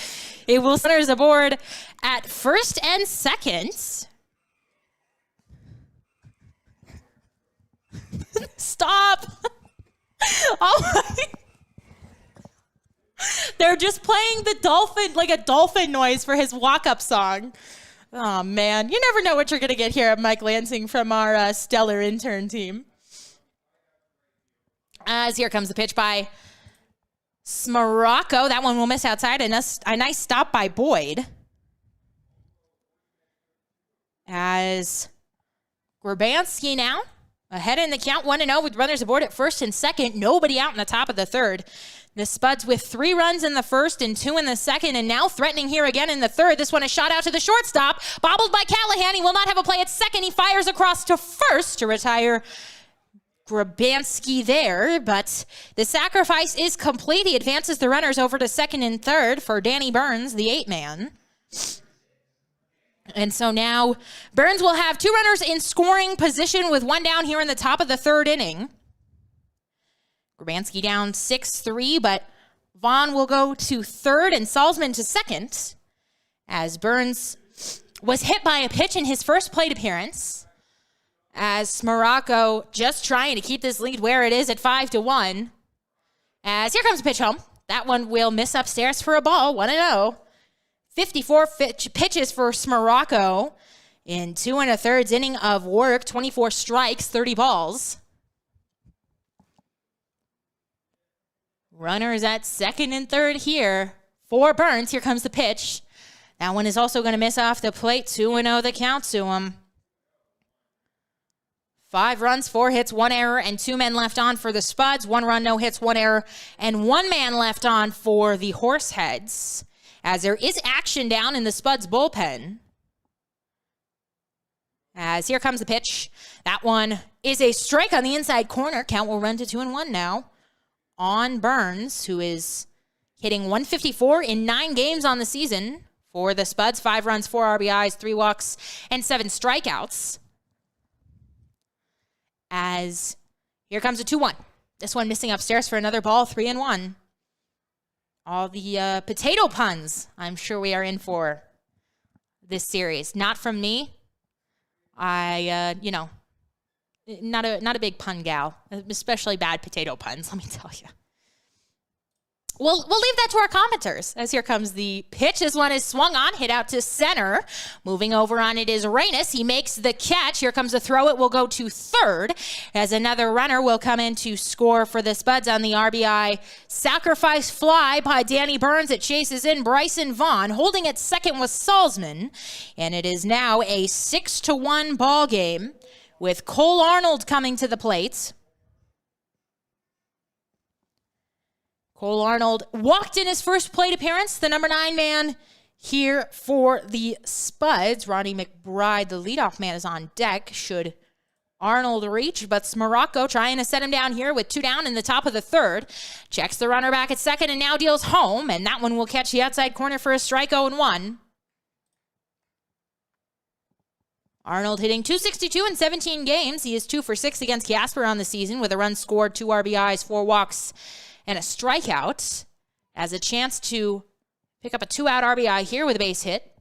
It will send us aboard at first and second. Stop. Oh my. They're just playing the dolphin, like a dolphin noise for his walk-up song. Oh, man. You never know what you're going to get here at Mike Lansing from our stellar intern team. As here comes the pitch by Smarocco. That one will miss outside. A nice stop by Boyd. As Grabansky now ahead in the count 1-0 with runners aboard at first and second. Nobody out in the top of the third. The Spuds with 3 runs in the first and 2 in the second, and now threatening here again in the third. This one is shot out to the shortstop. Bobbled by Callahan. He will not have a play at second. He fires across to first to retire Grabansky there, but the sacrifice is complete. He advances the runners over to second and third for Danny Burns, the 8-man. And so now Burns will have 2 runners in scoring position with 1 down here in the top of the third inning. Grabansky down 6-3, but Vaughn will go to third and Salzman to second as Burns was hit by a pitch in his first plate appearance. As Morocco just trying to keep this lead where it is at 5-1. As here comes a pitch home. That one will miss upstairs for a ball, 1-0. 54 pitches for Morocco in 2 1/3 inning of work, 24 strikes, 30 balls. Runners at second and third here for Burns. Here comes the pitch. That one is also going to miss off the plate, 2-0 the count to him. 5 runs, 4 hits, 1 error, and 2 men left on for the Spuds. 1 run, no hits, 1 error, and 1 man left on for the Horseheads. As there is action down in the Spuds bullpen. As here comes the pitch. That one is a strike on the inside corner. Count will run to 2-1 now on Burns, who is hitting .154 in 9 games on the season for the Spuds. 5 runs, 4 RBIs, 3 walks, and 7 strikeouts. As here comes a 2-1. This one missing upstairs for another ball, 3-1. All the potato puns I'm sure we are in for this series. Not from me. Not a big pun gal, especially bad potato puns, let me tell you. We'll leave that to our commenters, as here comes the pitch. This one is swung on, hit out to center. Moving over on it is Reynes. He makes the catch. Here comes the throw. It will go to third, as another runner will come in to score for the Spuds on the RBI sacrifice fly by Danny Burns. It chases in Bryson Vaughn. Holding at second was Salzman, and it is now a 6-1 ball game with Cole Arnold coming to the plate. Cole Arnold walked in his first plate appearance, the number 9 man here for the Spuds. Ronnie McBride, the leadoff man, is on deck. Should Arnold reach, but Smarocco trying to set him down here with 2 down in the top of the third. Checks the runner back at second and now deals home, and that one will catch the outside corner for a strike, 0-1. Arnold hitting .262 in 17 games. He is 2 for 6 against Casper on the season with a run scored, 2 RBIs, 4 walks, and a strikeout, as a chance to pick up a 2-out RBI here with a base hit.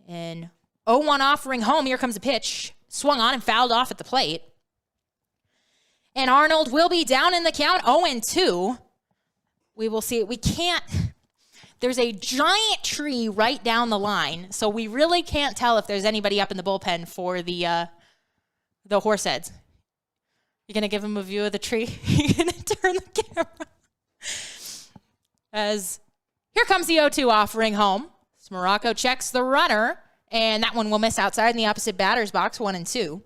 And 0-1 offering home. Here comes a pitch. Swung on and fouled off at the plate. And Arnold will be down in the count, 0-2. We will see it. We can't. There's a giant tree right down the line, so we really can't tell if there's anybody up in the bullpen for the Horseheads. You're going to give him a view of the tree? You're going to turn the camera. As here comes the 0-2 offering home. Smarocco checks the runner, and that one will miss outside in the opposite batter's box, 1-2.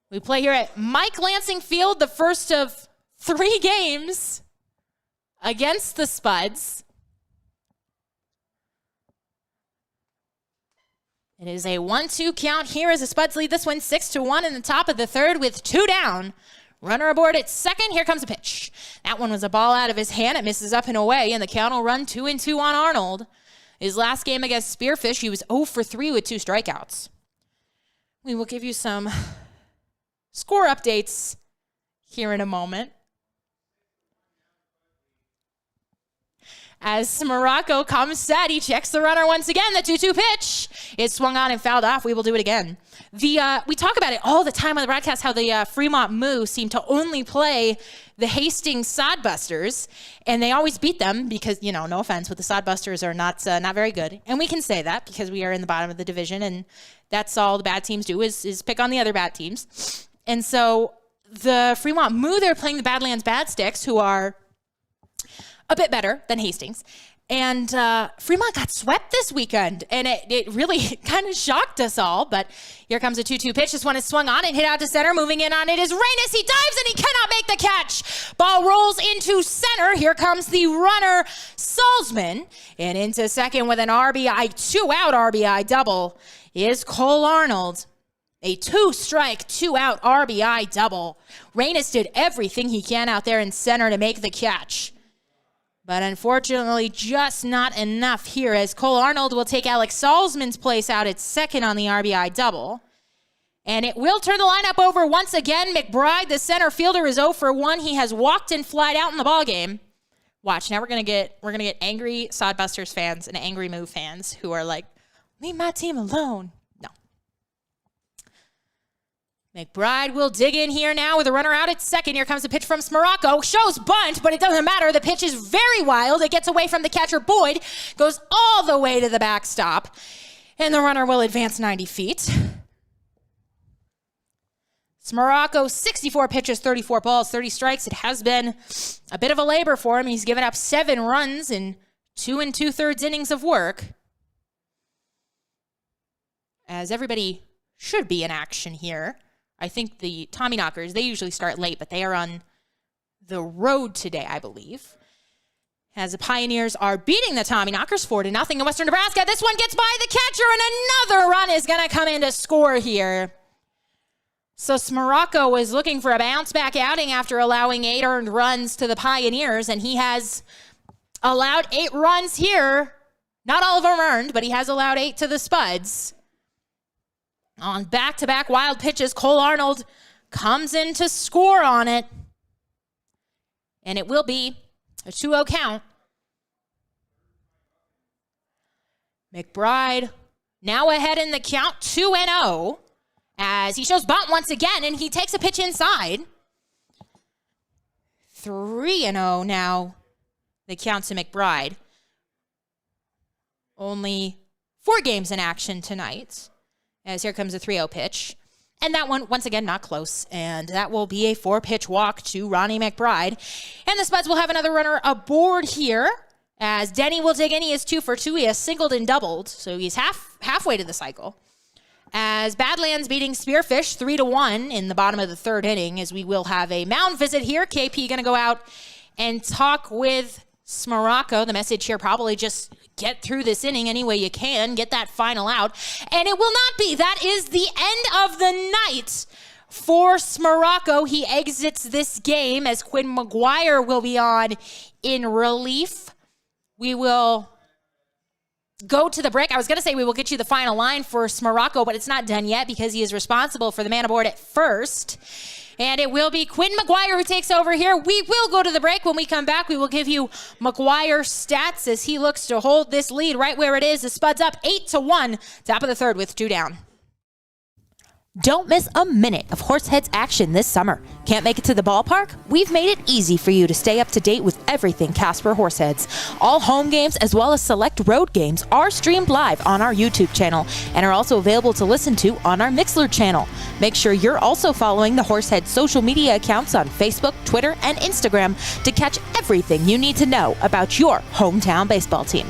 We play here at Mike Lansing Field, the first of 3 games against the Spuds. It is a 1-2 count here as the Spuds lead this one 6-1 in the top of the third with 2 down. Runner aboard at second. Here comes a pitch. That one was a ball out of his hand. It misses up and away, and the count will run 2-2 on Arnold. His last game against Spearfish, he was 0 for 3 with 2 strikeouts. We will give you some score updates here in a moment. As Smarocco comes set, he checks the runner once again. The 2-2 pitch is swung on and fouled off. We will do it again. We talk about it all the time on the broadcast, how the Fremont Moo seem to only play the Hastings Sodbusters, and they always beat them because, no offense, but the Sodbusters are not very good. And we can say that because we are in the bottom of the division, and that's all the bad teams do is pick on the other bad teams. And so the Fremont Moo, they're playing the Badlands Bad Sticks, who are a bit better than Hastings. And Fremont got swept this weekend, and it really kind of shocked us all. But here comes a 2-2 pitch. This one is swung on and hit out to center. Moving in on it is Reynes. He dives, and he cannot make the catch. Ball rolls into center. Here comes the runner, Salzman. And into second with an RBI, 2-out RBI double is Cole Arnold. A 2-strike, 2-out RBI double. Reynes did everything he can out there in center to make the catch. But unfortunately, just not enough here, as Cole Arnold will take Alex Salzman's place out at second on the RBI double. And it will turn the lineup over once again. McBride, the center fielder, is 0 for 1. He has walked and flied out in the ballgame. Watch, now we're gonna get angry Sodbusters fans and angry Moo fans who are like, leave my team alone. No. McBride will dig in here now with a runner out at second. Here comes a pitch from Smarocco. Shows bunt, but it doesn't matter. The pitch is very wild. It gets away from the catcher, Boyd. Goes all the way to the backstop. And the runner will advance 90 feet. Smarocco, 64 pitches, 34 balls, 30 strikes. It has been a bit of a labor for him. He's given up 7 runs in 2 2/3 innings of work. As everybody should be in action here. I think the Tommyknockers, they usually start late, but they are on the road today, I believe. As the Pioneers are beating the Tommyknockers 4-0 in Western Nebraska. This one gets by the catcher, and another run is going to come in to score here. So Smarocco was looking for a bounce-back outing after allowing 8 earned runs to the Pioneers, and he has allowed 8 runs here. Not all of them earned, but he has allowed 8 to the Spuds. On back-to-back wild pitches, Cole Arnold comes in to score on it. And it will be a 2-0 count. McBride now ahead in the count, 2-0, as he shows bunt once again, and he takes a pitch inside. 3-0 now, the count to McBride. Only 4 games in action tonight, as here comes a 3-0 pitch. And that one, once again, not close. And that will be a 4-pitch walk to Ronnie McBride. And the Spuds will have another runner aboard here, as Denny will dig in. He is 2 for 2. He has singled and doubled, so he's halfway to the cycle. As Badlands beating Spearfish 3-1 in the bottom of the 3rd inning, as we will have a mound visit here. KP going to go out and talk with Smarocco. The message here probably just get through this inning any way you can, get that final out. And it will not be. That is the end of the night for Smarocco. He exits this game as Quinn Maguire will be on in relief. We will go to the break. I was going to say we will get you the final line for Smarocco, but it's not done yet because he is responsible for the man aboard at first. And it will be Quinn Maguire who takes over here. We will go to the break. When we come back, we will give you Maguire's stats as he looks to hold this lead right where it is. The Spuds up 8-1, top of the 3rd with 2 down. Don't miss a minute of Horseheads action this summer. Can't make it to the ballpark? We've made it easy for you to stay up to date with everything Casper Horseheads. All home games as well as select road games are streamed live on our YouTube channel and are also available to listen to on our Mixlr channel. Make sure you're also following the Horseheads social media accounts on Facebook, Twitter, and Instagram to catch everything you need to know about your hometown baseball team.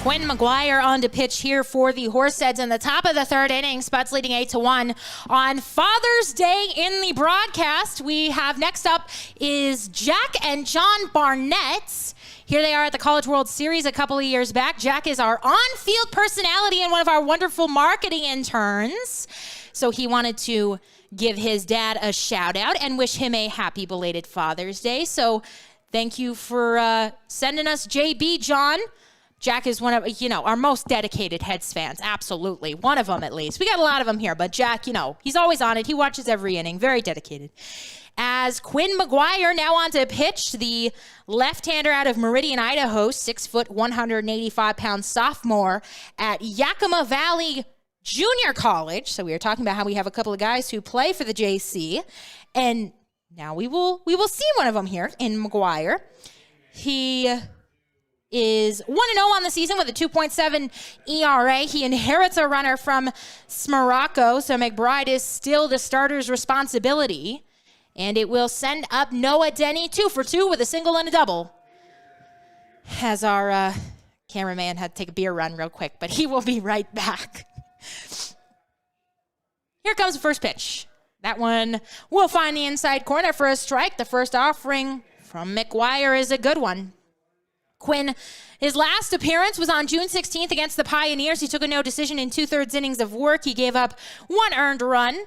Quinn Maguire on to pitch here for the Horseheads in the top of the 3rd inning. Spuds leading 8-1 on Father's Day in the broadcast. We have next up is Jack and John Barnett. Here they are at the College World Series a couple of years back. Jack is our on-field personality and one of our wonderful marketing interns. So he wanted to give his dad a shout out and wish him a happy belated Father's Day. So thank you for sending us JB, John. Jack is one of, our most dedicated Heads fans. Absolutely. One of them, at least. We got a lot of them here, but Jack, he's always on it. He watches every inning. Very dedicated. As Quinn Maguire now on to pitch, the left-hander out of Meridian, Idaho, 6 foot, 185-pound sophomore at Yakima Valley Junior College. So we were talking about how we have a couple of guys who play for the JC. And now we will see one of them here in Maguire. He is 1-0 on the season with a 2.7 ERA. He inherits a runner from Smarocco, so McBride is still the starter's responsibility. And it will send up Noah Denny, 2 for 2 with a single and a double. As our cameraman had to take a beer run real quick, but he will be right back. Here comes the first pitch. That one will find the inside corner for a strike. The first offering from McGuire is a good one. Quinn, his last appearance was on June 16th against the Pioneers. He took a no decision in 2/3 innings of work. He gave up 1 earned run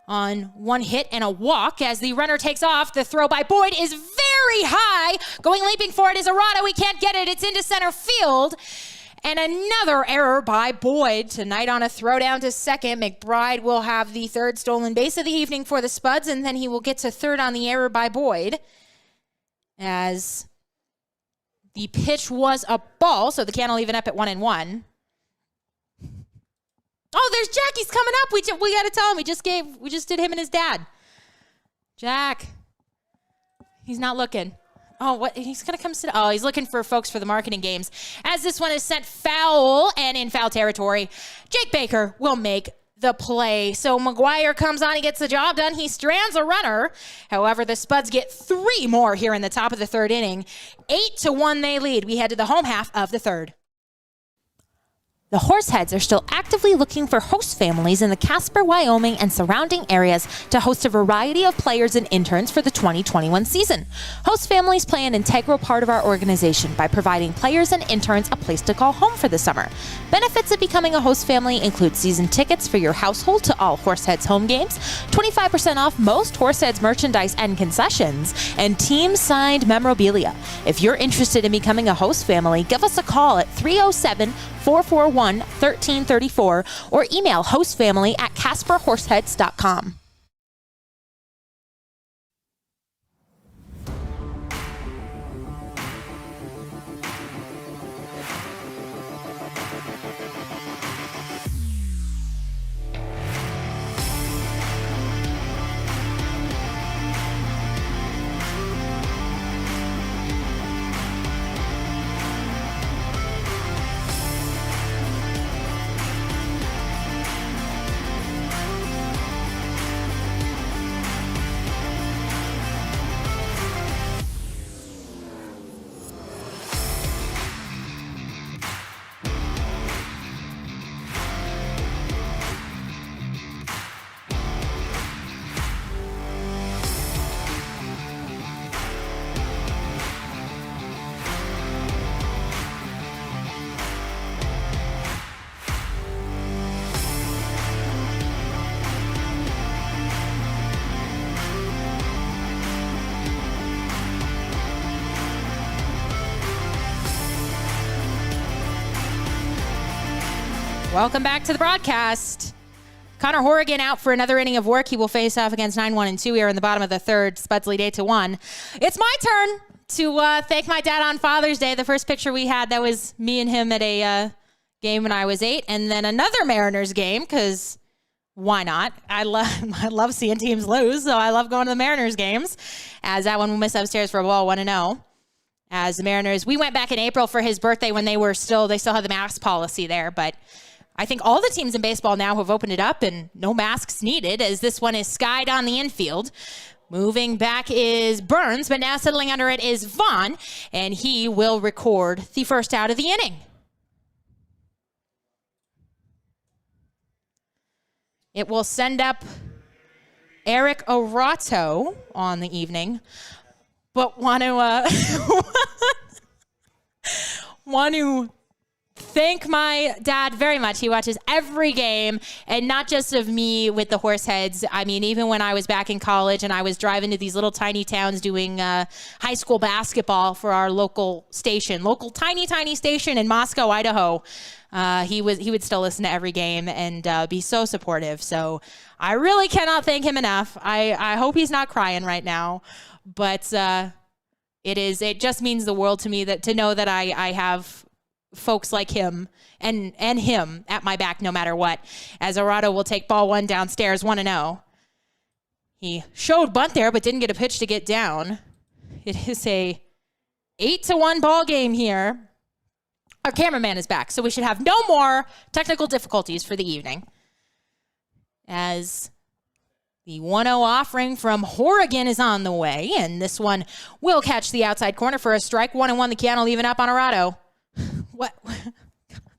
on 1 hit and a walk. As the runner takes off, the throw by Boyd is very high. Going leaping for it is Arado. He can't get it. It's into center field. And another error by Boyd tonight on a throw down to second. McBride will have the 3rd stolen base of the evening for the Spuds, and then he will get to 3rd on the error by Boyd. As the pitch was a ball, so the count will even up at 1-1. Oh, there's Jack. He's coming up. We got to tell him. We just did him and his dad. Jack. He's not looking. Oh, what? He's going to come sit. Oh, he's looking for folks for the marketing games. As this one is sent foul and in foul territory, Jake Baker will make the play. So Maguire comes on, he gets the job done. He strands a runner. However, the Spuds get 3 more here in the top of the third inning. 8-1 they lead. We head to the home half of the third. The Horseheads are still actively looking for host families in the Casper, Wyoming, and surrounding areas to host a variety of players and interns for the 2021 season. Host families play an integral part of our organization by providing players and interns a place to call home for the summer. Benefits of becoming a host family include season tickets for your household to all Horseheads home games, 25% off most Horseheads merchandise and concessions, and team-signed memorabilia. If you're interested in becoming a host family, give us a call at 307-441-1334 or email hostfamily@casperhorseheads.com. Welcome back to the broadcast. Connor Horrigan out for another inning of work. He will face off against 9-1-2 here in the bottom of the third. Spuds lead 8-1. It's my turn to thank my dad on Father's Day. The first picture we had, that was me and him at a game when I was 8, and then another Mariners game, because why not? I love seeing teams lose, so I love going to the Mariners games. As that one will miss upstairs for a ball, 1-0. As the Mariners, we went back in April for his birthday when they still had the mask policy there, but I think all the teams in baseball now have opened it up and no masks needed, as this one is skied on the infield. Moving back is Burns, but now settling under it is Vaughn, and he will record the first out of the inning. It will send up Eric Orato on the evening, but want to thank my dad very much. He watches every game, and not just of me with the Horseheads. I mean, even when I was back in college and I was driving to these little tiny towns doing high school basketball for our local tiny station in Moscow, Idaho, he would still listen to every game and be so supportive. So I really cannot thank him enough. I hope he's not crying right now, but it just means the world to me to know that I have folks like him and him at my back no matter what. As Arado will take ball 1 downstairs, 1-0. He showed bunt there, but didn't get a pitch to get down. It is a 8-1 ball game here. Our cameraman is back, so we should have no more technical difficulties for the evening. As the 1-0 offering from Horrigan is on the way, and this one will catch the outside corner for a strike. 1-1, the count will even up on Arado. What?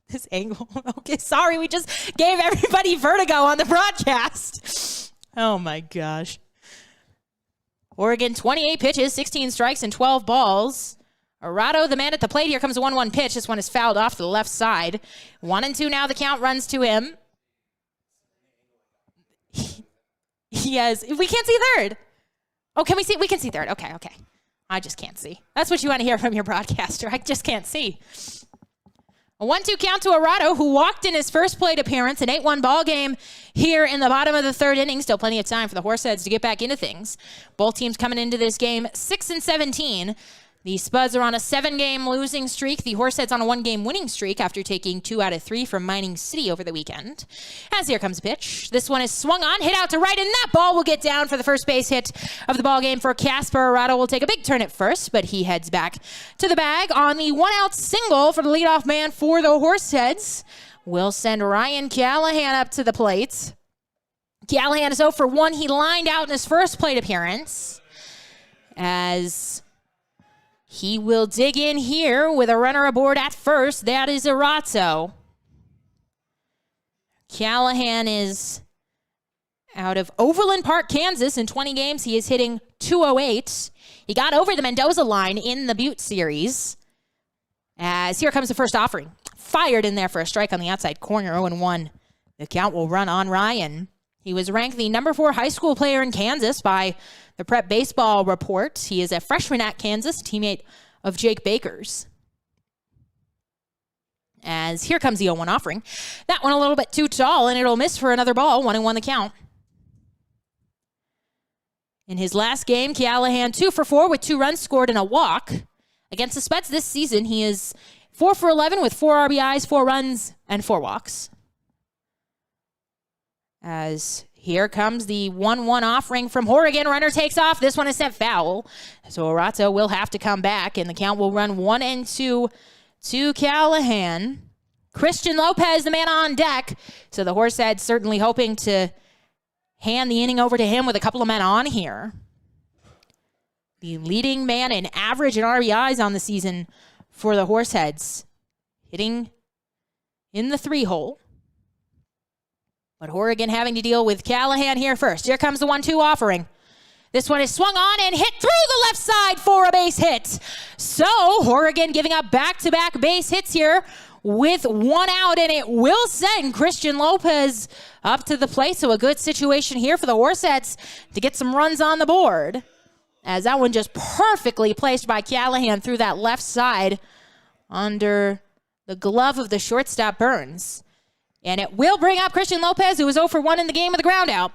This angle. Okay, sorry, we just gave everybody vertigo on the broadcast. Oh my gosh. Oregon, 28 pitches, 16 strikes, and 12 balls. Arado, the man at the plate. Here comes a 1-1 pitch. This one is fouled off to the left side. 1-2 now. The count runs to him. Yes, we can't see third. Oh, can we see? We can see third. Okay. I just can't see. That's what you want to hear from your broadcaster. I just can't see. A 1-2 count to Arado, who walked in his first plate appearance, an 8-1 ball game here in the bottom of the third inning. Still plenty of time for the Horseheads to get back into things. Both teams coming into this game 6-17. The Spuds are on a 7-game losing streak. The Horseheads on a 1-game winning streak after taking 2 out of 3 from Mining City over the weekend. As here comes a pitch. This one is swung on, hit out to right, and that ball will get down for the first base hit of the ball game for Casper. Arado will take a big turn at first, but he heads back to the bag on the 1-out single for the leadoff man for the Horseheads. We'll send Ryan Callahan up to the plate. Callahan is 0 for 1. He lined out in his first plate appearance as he will dig in here with a runner aboard at first. That is Arato. Callahan is out of Overland Park, Kansas. In 20 games, he is hitting .208. He got over the Mendoza line in the Butte series. As here comes the first offering. Fired in there for a strike on the outside corner, 0-1. The count will run on Ryan. He was ranked the number 4 high school player in Kansas by the Prep Baseball Report. He is a freshman at Kansas, teammate of Jake Baker's. As here comes the 0-1 offering. That one a little bit too tall, and it'll miss for another ball. 1-1 the count. In his last game, Callahan 2 for 4 with 2 runs scored and a walk. Against the Spuds this season, he is 4 for 11 with 4 RBIs, 4 runs, and 4 walks. As here comes the 1-1 offering from Horrigan. Runner takes off. This one is sent foul. So Arato will have to come back, and the count will run 1-2 to Callahan. Christian Lopez, the man on deck. So the Horseheads certainly hoping to hand the inning over to him with a couple of men on here. The leading man in average and RBIs on the season for the Horseheads. Hitting in the 3-hole. But Horrigan having to deal with Callahan here first. Here comes the 1-2 offering. This one is swung on and hit through the left side for a base hit. So Horrigan giving up back-to-back base hits here with 1 out, and it will send Christian Lopez up to the plate. So a good situation here for the Horseheads to get some runs on the board. As that one just perfectly placed by Callahan through that left side under the glove of the shortstop Burns. And it will bring up Christian Lopez, who was 0 for 1 in the game with a ground out.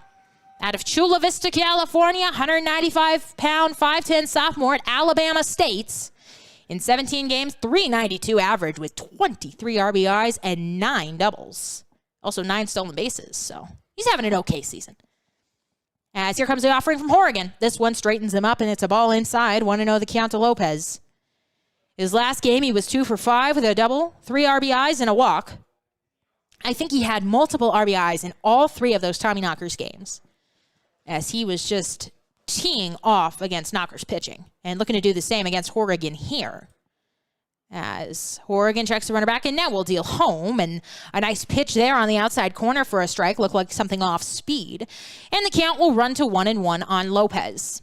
Out of Chula Vista, California, 195-pound, 5'10" sophomore at Alabama State. In 17 games, .392 average with 23 RBIs and 9 doubles. Also 9 stolen bases, so he's having an okay season. As here comes the offering from Horrigan. This one straightens him up, and it's a ball inside. 1-0 the count to Lopez. His last game, he was 2 for 5 with a double, 3 RBIs, and a walk. I think he had multiple RBIs in all 3 of those Tommy Knockers games, as he was just teeing off against Knockers pitching and looking to do the same against Horrigan here. As Horrigan checks the runner back, and now will deal home, and a nice pitch there on the outside corner for a strike. Looked like something off speed. And the count will run to 1-1 on Lopez.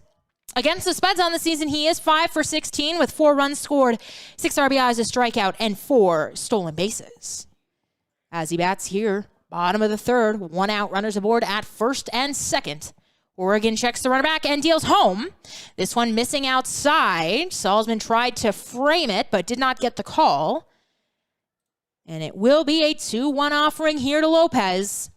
Against the Spuds on the season, he is 5 for 16 with 4 runs scored, 6 RBIs, a strikeout, and 4 stolen bases. As he bats here, bottom of the 3rd, 1 out, runners aboard at first and second. Horrigan checks the runner back and deals home. This one missing outside. Salzman tried to frame it, but did not get the call. And it will be a 2-1 offering here to Lopez.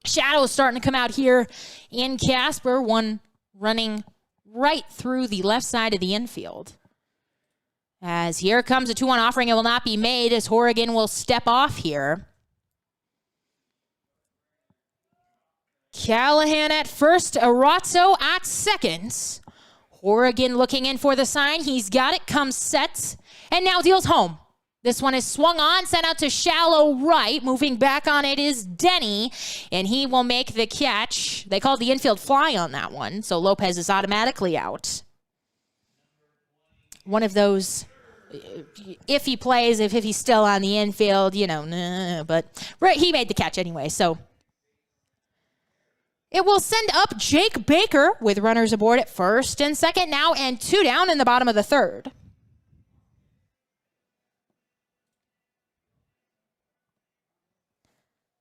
Shadows starting to come out here in Casper. One running right through the left side of the infield. As here comes a 2-1 offering. It will not be made as Horrigan will step off here. Callahan at first, Arato at second. Horrigan looking in for the sign. He's got it, comes set, and now deals home. This one is swung on, sent out to shallow right. Moving back on it is Denny, and he will make the catch. They called the infield fly on that one, so Lopez is automatically out. One of those, if he plays, if he's still on the infield, but right, he made the catch anyway, so it will send up Jake Baker with runners aboard at first and second now, and 2 down in the bottom of the 3rd.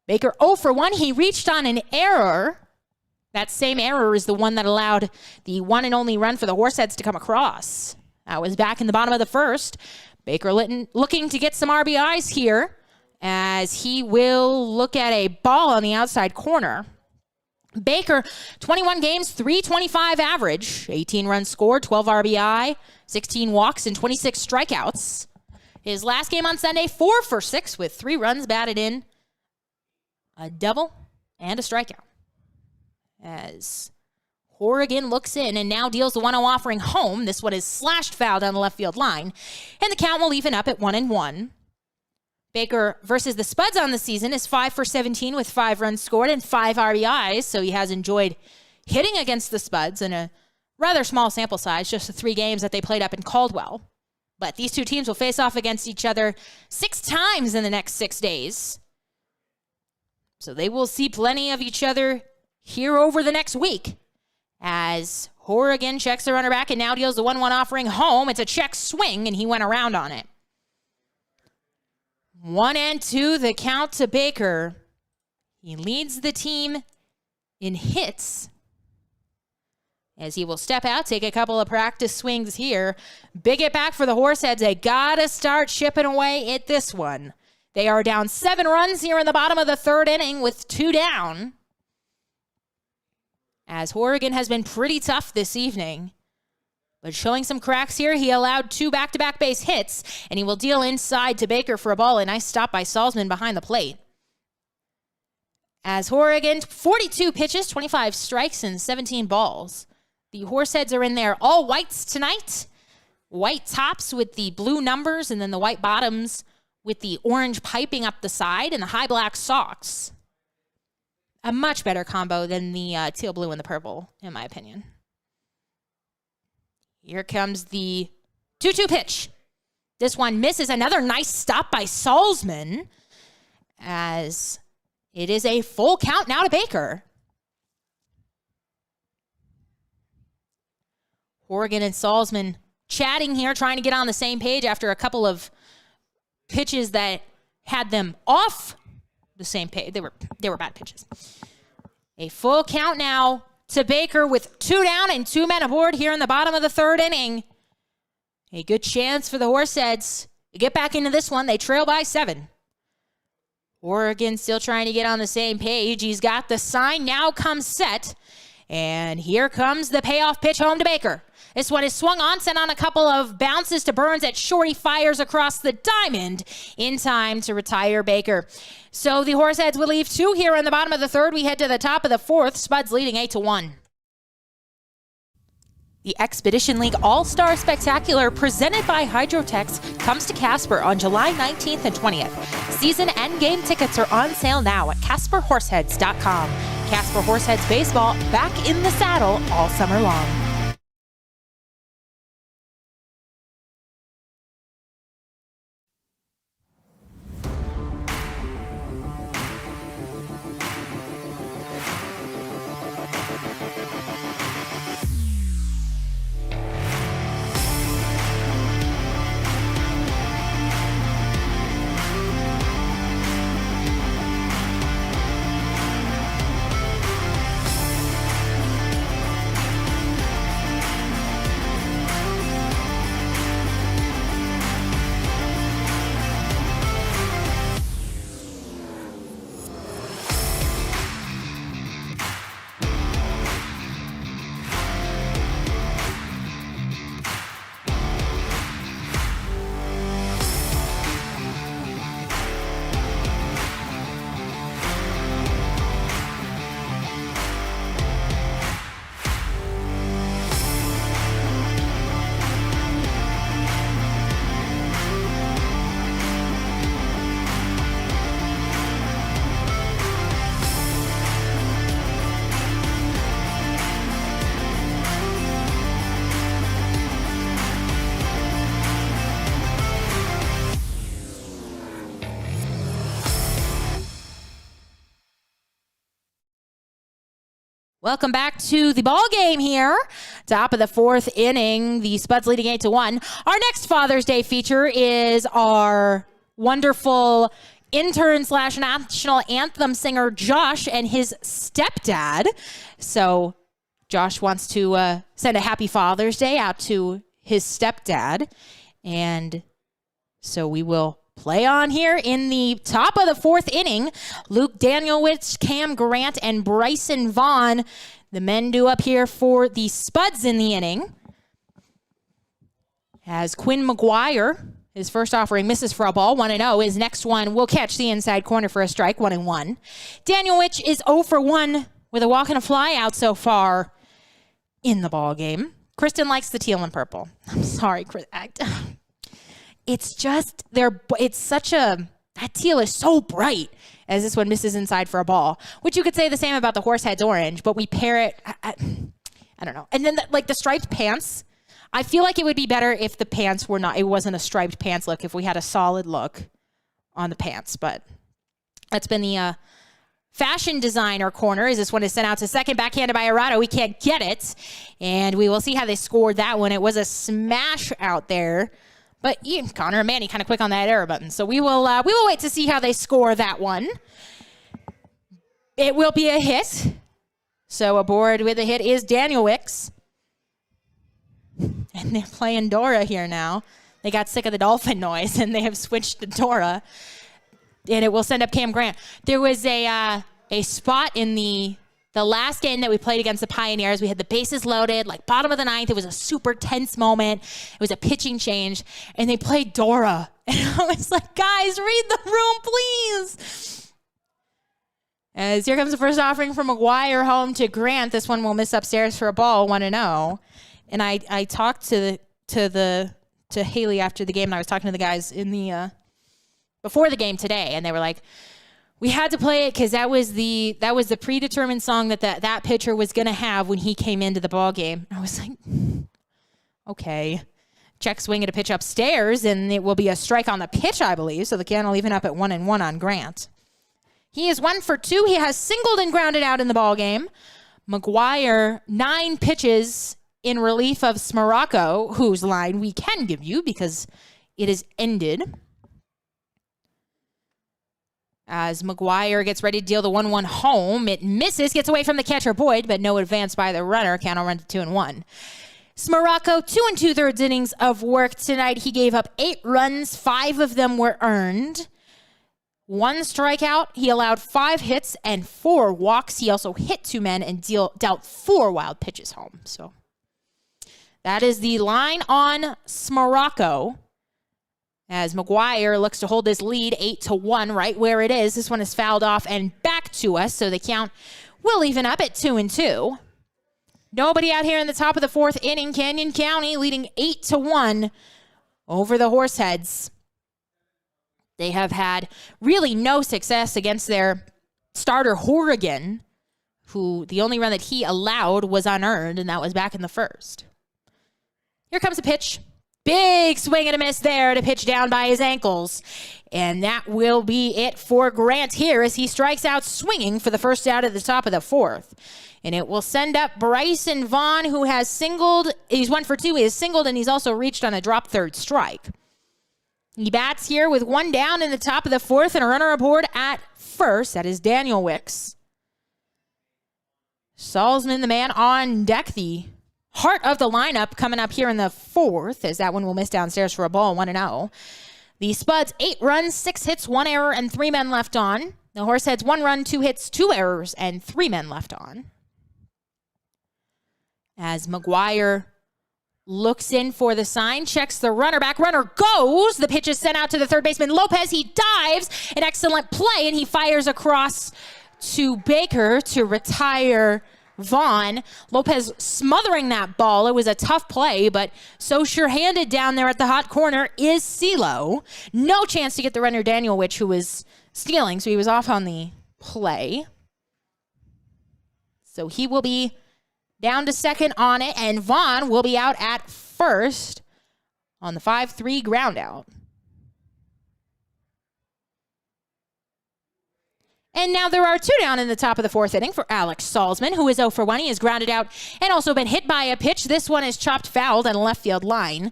Baker 0 for 1. He reached on an error. That same error is the one that allowed the one and only run for the Horseheads to come across. That was back in the bottom of the 1st. Baker looking to get some RBIs here as he will look at a ball on the outside corner. Baker, 21 games, 325 average, 18 runs scored, 12 RBI, 16 walks, and 26 strikeouts. His last game on Sunday, 4 for 6 with 3 runs batted in, a double, and a strikeout. As Horrigan looks in and now deals the 1-0 offering home. This one is slashed foul down the left field line, and the count will even up at 1-1. Baker versus the Spuds on the season is 5 for 17 with 5 runs scored and 5 RBIs, so he has enjoyed hitting against the Spuds in a rather small sample size, just the 3 games that they played up in Caldwell. But these two teams will face off against each other 6 times in the next 6 days. So they will see plenty of each other here over the next week. As Horrigan checks the runner back and now deals the 1-1 offering home. It's a check swing, and he went around on it. 1-2, the count to Baker. He leads the team in hits as he will step out, take a couple of practice swings here. Big it back for the Horseheads. They got to start chipping away at this one. They are down 7 runs here in the bottom of the 3rd inning with 2 down. As Horrigan has been pretty tough this evening, but showing some cracks here. He allowed 2 back-to-back base hits, and he will deal inside to Baker for a ball. A nice stop by Salzman behind the plate. As Horrigan, 42 pitches, 25 strikes, and 17 balls. The Horseheads are in there all whites tonight. White tops with the blue numbers, and then the white bottoms with the orange piping up the side, and the high black socks. A much better combo than the teal blue and the purple, in my opinion. Here comes the 2-2 pitch. This one misses. Another nice stop by Salzman, as it is a full count now to Baker. Horrigan and Salzman chatting here, trying to get on the same page after a couple of pitches that had them off the same page. They were bad pitches. A full count now to Baker with 2 down and 2 men aboard here in the bottom of the 3rd inning. A good chance for the Horseheads to get back into this one. They trail by 7. Horrigan still trying to get on the same page. He's got the sign. Now comes set. And here comes the payoff pitch home to Baker. This one is swung on, sent on a couple of bounces to Burns at short. He fires across the diamond in time to retire Baker. So the Horseheads will leave 2 here in the bottom of the 3rd. We head to the top of the 4th. Spuds leading 8-1. The Expedition League All-Star Spectacular presented by Hydrotex comes to Casper on July 19th and 20th. Season and game tickets are on sale now at CasperHorseheads.com. Casper Horseheads Baseball back in the saddle all summer long. Welcome back to the ball game here. Top of the 4th inning, the Spuds leading 8-1. Our next Father's Day feature is our wonderful intern / national anthem singer Josh and his stepdad. So Josh wants to send a happy Father's Day out to his stepdad. And so we will play on here in the top of the fourth inning. Luke Danielwicz, Cam Grant, and Bryson Vaughn. The men do up here for the Spuds in the inning. As Quinn Maguire, his first offering misses for a ball, 1-0. His next one will catch the inside corner for a strike, 1-1. Danielwicz is 0 for 1 with a walk and a fly out so far in the ball game. Kristen likes the teal and purple. I'm sorry, it's just, that teal is so bright as this one misses inside for a ball, which you could say the same about the Horseheads orange, but we pair it, I don't know. And then the striped pants, I feel like it would be better if the pants it wasn't a striped pants look, if we had a solid look on the pants, but that's been the fashion designer corner as this one is sent out to second, backhanded by Arado. We can't get it, and we will see how they scored that one. It was a smash out there, but Connor and Manny kind of quick on that error button, so we will wait to see how they score that one. It will be a hit, so aboard with a hit is Danielwicz. And they're playing Dora here now. They got sick of the dolphin noise, and they have switched to Dora. And it will send up Cam Grant. There was a spot in the last game that we played against the Pioneers. We had the bases loaded, like bottom of the ninth. It was a super tense moment. It was a pitching change, and they played Dora. And I was like, guys, read the room, please. As here comes the first offering from Maguire home to Grant. This one will miss upstairs for a ball, 1-0. And I talked to Haley after the game, and I was talking to the guys in the before the game today, and they were like, we had to play it because that was the predetermined song that pitcher was going to have when he came into the ball game. I was like, okay. Check swing at a pitch upstairs, and it will be a strike on the pitch, I believe. So the count will even up at 1-1 on Grant. He is 1 for 2. He has singled and grounded out in the ball game. Maguire, 9 pitches in relief of Smaracco, whose line we can give you because it is ended. As Maguire gets ready to deal the 1-1 home, it misses, gets away from the catcher Boyd, but no advance by the runner. Count will run to 2-1. Smaracco, 2 2/3 innings of work tonight. He gave up 8 runs, 5 of them were earned. 1 strikeout. He allowed 5 hits and 4 walks. He also hit 2 men and dealt 4 wild pitches home. So that is the line on Smaracco. As Maguire looks to hold his lead 8-1 right where it is. This one is fouled off and back to us, so the count will even up at 2-2. Nobody out here in the top of the 4th inning. Canyon County leading 8-1 over the Horseheads. They have had really no success against their starter Horrigan, who the only run that he allowed was unearned, and that was back in the first. Here comes a pitch. Big swing and a miss there to pitch down by his ankles. And that will be it for Grant here as he strikes out swinging for the first out at the top of the 4th. And it will send up Bryson Vaughn, who has singled. He's 1 for 2. He has singled, and he's also reached on a drop third strike. He bats here with 1 down in the top of the 4th and a runner aboard at first. That is Danielwicz. Salzman, the man on deck, the heart of the lineup coming up here in the 4th, as that one will miss downstairs for a ball, 1-0. The Spuds, 8 runs, 6 hits, 1 error, and 3 men left on. The Horseheads, 1 run, 2 hits, 2 errors, and 3 men left on. As Maguire looks in for the sign, checks the runner, back runner goes. The pitch is sent out to the third baseman, Lopez. He dives, an excellent play, and he fires across to Baker to retire Vaughn. Lopez smothering that ball. It was a tough play, but so sure-handed down there at the hot corner is CeeLo. No chance to get the runner Danielwicz, who was stealing, so he was off on the play. So he will be down to second on it, and Vaughn will be out at first on the 5-3 ground out. And now there are 2 down in the top of the 4th inning for Alex Salzman, who is 0 for 1. He has grounded out and also been hit by a pitch. This one is chopped fouled on a left field line.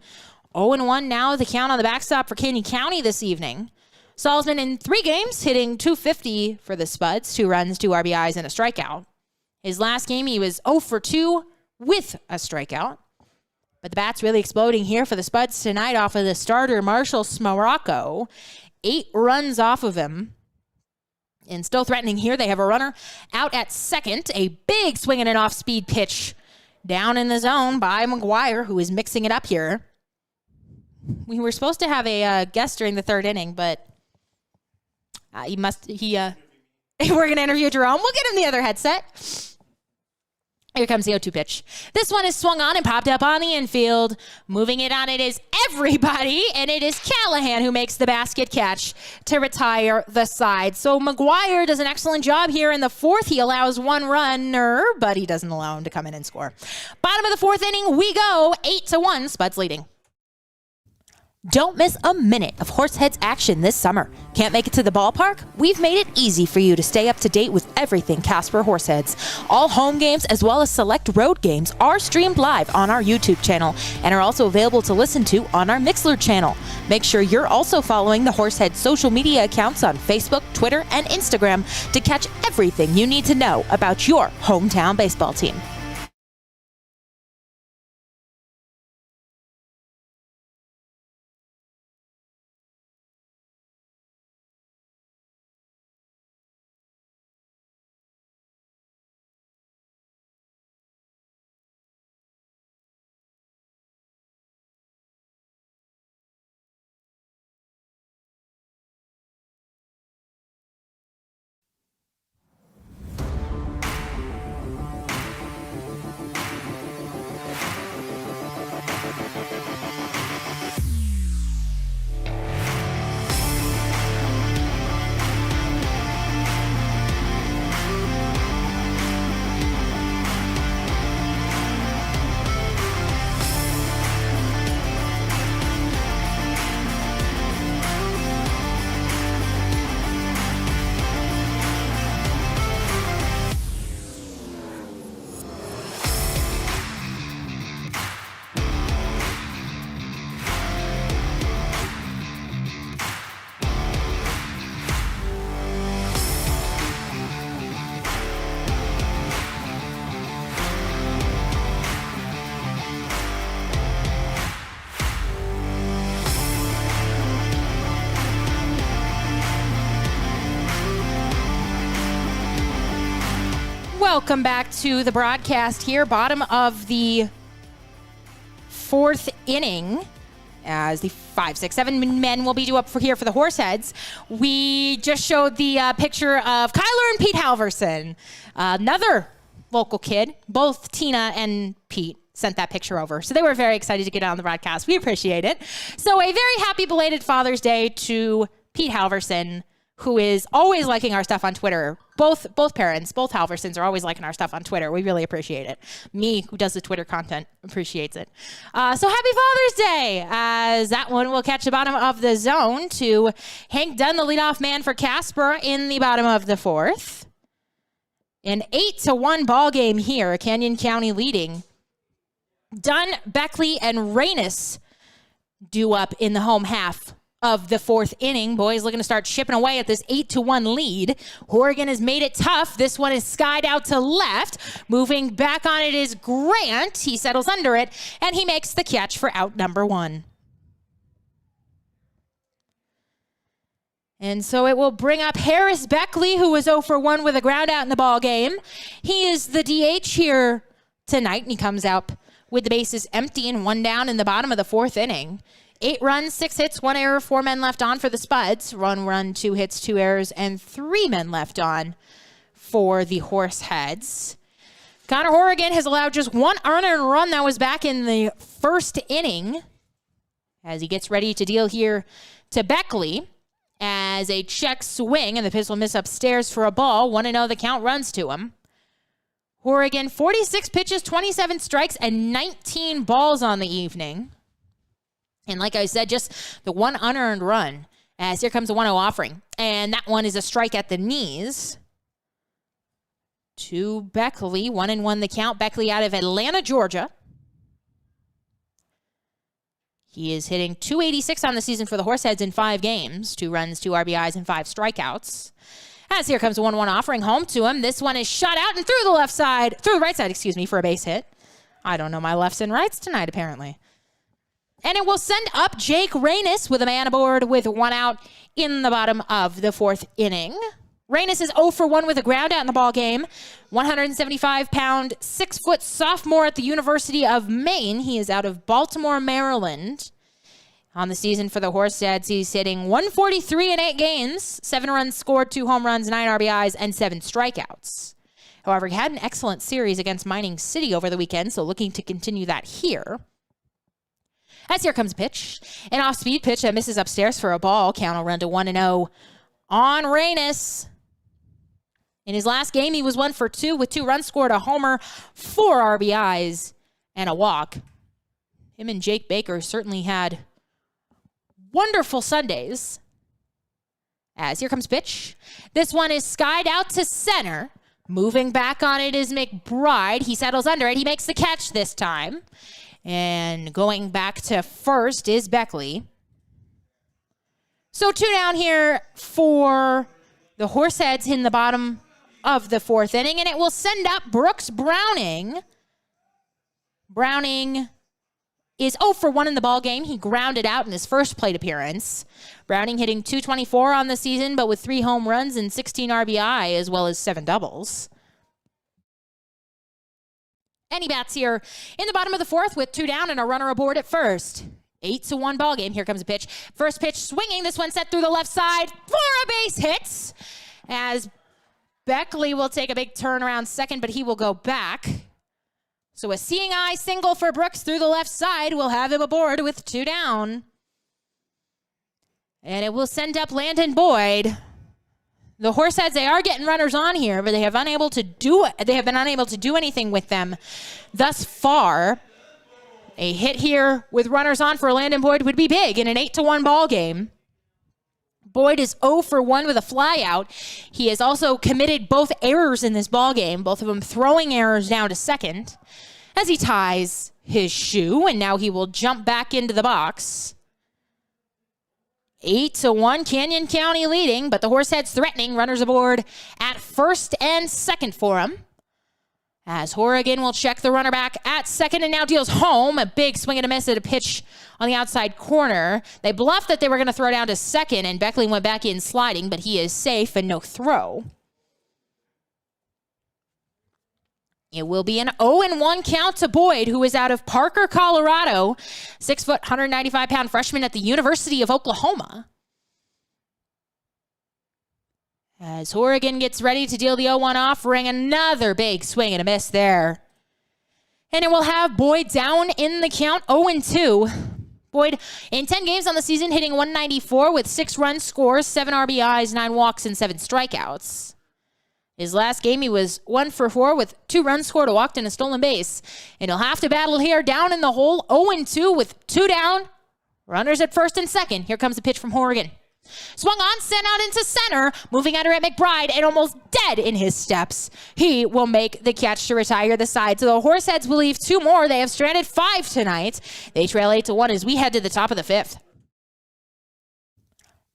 0-1 now the count on the backstop for Canyon County this evening. Salzman in 3 games hitting .250 for the Spuds, 2 runs, 2 RBIs, and a strikeout. His last game he was 0 for 2 with a strikeout. But the bat's really exploding here for the Spuds tonight off of the starter Marshall Smaracco. 8 runs off of him. And still threatening here, they have a runner out at second. A big swing and an off-speed pitch down in the zone by Maguire, who is mixing it up here. We were supposed to have a guest during the third inning, but we're going to interview Jerome. We'll get him the other headset. Here comes the 0-2 pitch. This one is swung on and popped up on the infield. Moving it on, it is everybody, and it is Callahan who makes the basket catch to retire the side. So Maguire does an excellent job here in the fourth. He allows 1 runner, but he doesn't allow him to come in and score. Bottom of the fourth inning, we go 8-1, Spuds leading. Don't miss a minute of Horseheads action this summer. Can't make it to the ballpark? We've made it easy for you to stay up to date with everything Casper Horseheads. All home games as well as select road games are streamed live on our YouTube channel and are also available to listen to on our Mixlr channel. Make sure you're also following the Horseheads social media accounts on Facebook, Twitter, and Instagram to catch everything you need to know about your hometown baseball team. Welcome back to the broadcast here, bottom of the fourth inning, as the 5, 6, 7 men will be due up for here for the Horseheads. We just showed the picture of Kyler and Pete Halverson, another local kid. Both Tina and Pete sent that picture over, so they were very excited to get on the broadcast. We appreciate it. So a very happy belated Father's Day to Pete Halverson, who is always liking our stuff on Twitter. Both parents, both Halversons are always liking our stuff on Twitter. We really appreciate it. Me, who does the Twitter content, appreciates it. So happy Father's Day, as that one will catch the bottom of the zone to Hank Dunn, the leadoff man for Casper in the bottom of the fourth. An 8-1 ball game here, Canyon County leading. Dunn, Beckley, and Reynes due up in the home half of the fourth inning. Boys looking to start chipping away at this 8-1 lead. Horrigan has made it tough. This one is skied out to left. Moving back on it is Grant. He settles under it, and he makes the catch for out number 1. And so it will bring up Harris Beckley, who was 0 for 1 with a ground out in the ball game. He is the DH here tonight, and he comes out with the bases empty and 1 down in the bottom of the fourth inning. 8 runs, 6 hits, 1 error, 4 men left on for the Spuds. 1 run, 2 hits, 2 errors, and 3 men left on for the Horseheads. Connor Horrigan has allowed just 1 unearned run. That was back in the first inning, as he gets ready to deal here to Beckley. As a check swing, and the pitch will miss upstairs for a ball. 1-0, the count runs to him. Horrigan, 46 pitches, 27 strikes, and 19 balls on the evening. And like I said, just the 1 unearned run, as here comes a 1-0 offering. And that one is a strike at the knees to Beckley. 1-1 the count. Beckley out of Atlanta, Georgia. He is hitting .286 on the season for the Horseheads in 5 games. 2 runs, 2 RBIs, and 5 strikeouts. As here comes a 1-1 offering home to him. This one is shot out and through the right side, for a base hit. I don't know my lefts and rights tonight, apparently. And it will send up Jake Reynes with a man aboard with 1 out in the bottom of the 4th inning. Reynes is 0 for 1 with a ground out in the ball game. 175-pound, 6-foot sophomore at the University of Maine. He is out of Baltimore, Maryland. On the season for the Horseheads, he's hitting 143 in 8 games, 7 runs scored, 2 home runs, 9 RBIs, and 7 strikeouts. However, he had an excellent series against Mining City over the weekend, so looking to continue that here. As here comes a pitch. An off-speed pitch that misses upstairs for a ball. Count will run to 1-0 on Reynes. In his last game, he was 1 for 2 with 2 runs scored, a homer, 4 RBIs, and a walk. Him and Jake Baker certainly had wonderful Sundays. As here comes pitch. This one is skied out to center. Moving back on it is McBride. He settles under it. He makes the catch this time. And going back to first is Beckley. So 2 down here for the Horseheads in the bottom of the 4th inning. And it will send up Brooks Browning. Browning is 0 for 1 in the ball game. He grounded out in his first plate appearance. Browning hitting .224 on the season, but with 3 home runs and 16 RBI, as well as 7 doubles. And he bats here in the bottom of the 4th with 2 down and a runner aboard at first. 8-1 ball game. Here comes a pitch. First pitch swinging. This one set through the left side for a base hit. As Beckley will take a big turn around second, but he will go back. So a seeing eye single for Brooks through the left side will have him aboard with 2 down. And it will send up Landon Boyd. The Horseheads, they are getting runners on here, but they have been unable to do anything with them thus far. A hit here with runners on for Landon Boyd would be big in an 8-1 ball game. Boyd is 0 for 1 with a flyout. He has also committed both errors in this ball game, both of them throwing errors down to second, as he ties his shoe, and now he will jump back into the box. 8-1, Canyon County leading, but the Horseheads threatening, runners aboard at first and second for him. As Horrigan will check the runner back at second and now deals home. A big swing and a miss at a pitch on the outside corner. They bluffed that they were going to throw down to second, and Beckley went back in sliding, but he is safe and no throw. It will be an 0-1 count to Boyd, who is out of Parker, Colorado. 6-foot, 195-pound freshman at the University of Oklahoma. As Horrigan gets ready to deal the 0-1 offering, another big swing and a miss there. And it will have Boyd down in the count, 0-2. Boyd, in 10 games on the season, hitting 194 with 6 runs scores, 7 RBIs, 9 walks, and 7 strikeouts. His last game, he was 1 for 4 with 2 runs scored, a walk, and a stolen base. And he'll have to battle here down in the hole, 0-2 with 2 down. Runners at first and second. Here comes the pitch from Horrigan. Swung on, sent out into center, moving under at McBride, and almost dead in his steps. He will make the catch to retire the side. So the Horseheads will leave 2 more. They have stranded 5 tonight. They trail 8-1 as we head to the top of the 5th.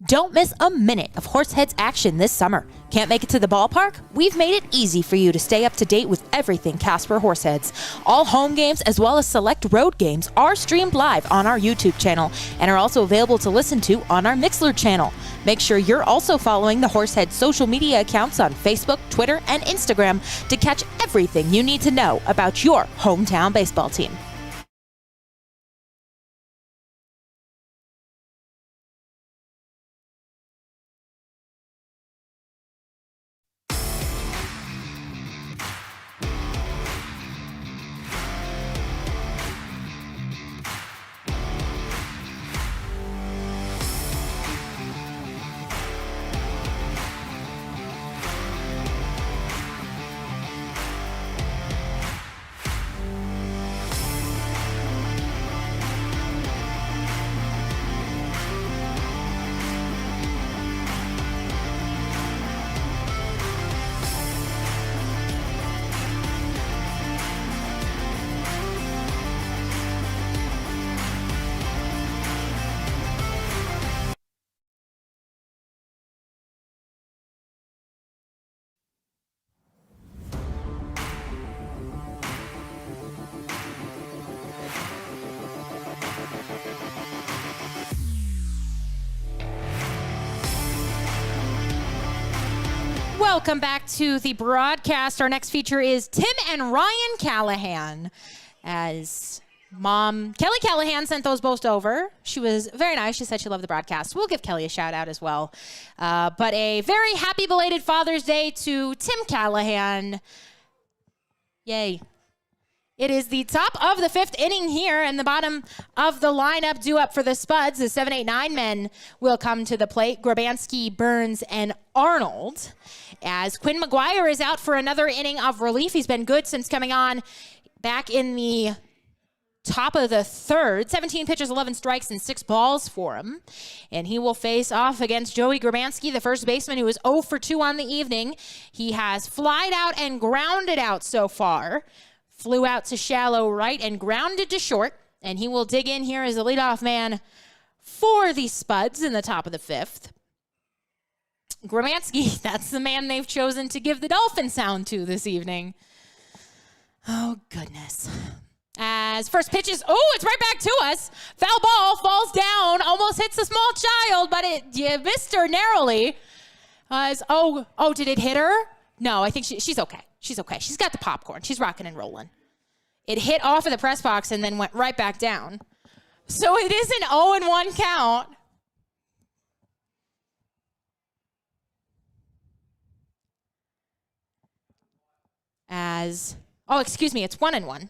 Don't miss a minute of Horseheads action this summer. Can't make it to the ballpark? We've made it easy for you to stay up to date with everything Casper Horseheads. All home games as well as select road games are streamed live on our YouTube channel and are also available to listen to on our Mixlr channel. Make sure you're also following the Horseheads social media accounts on Facebook, Twitter, and Instagram to catch everything you need to know about your hometown baseball team. Welcome back to the broadcast. Our next feature is Tim and Ryan Callahan. As Mom, Kelly Callahan, sent those both over. She was very nice. She said she loved the broadcast. We'll give Kelly a shout out as well. But a very happy belated Father's Day to Tim Callahan. Yay. It is the top of the fifth inning here, and the bottom of the lineup due up for the Spuds. The 7, 8, 9 men will come to the plate. Grabanski, Burns, and Arnold. As Quinn Maguire is out for another inning of relief. He's been good since coming on back in the top of the third. 17 pitches, 11 strikes, and 6 balls for him. And he will face off against Joey Grabanski, the first baseman, who is 0 for 2 on the evening. He has flied out and grounded out so far. Flew out to shallow right and grounded to short. And he will dig in here as the leadoff man for the Spuds in the top of the fifth. Grabanski, that's the man they've chosen to give the dolphin sound to this evening. Oh, goodness. As first pitch is, it's right back to us. Foul ball, falls down, almost hits a small child, but you missed her narrowly. Did it hit her? No, I think she's okay. She's okay. She's got the popcorn. She's rocking and rolling. It hit off of the press box and then went right back down. So it is an 0-1 count. It's 1-1.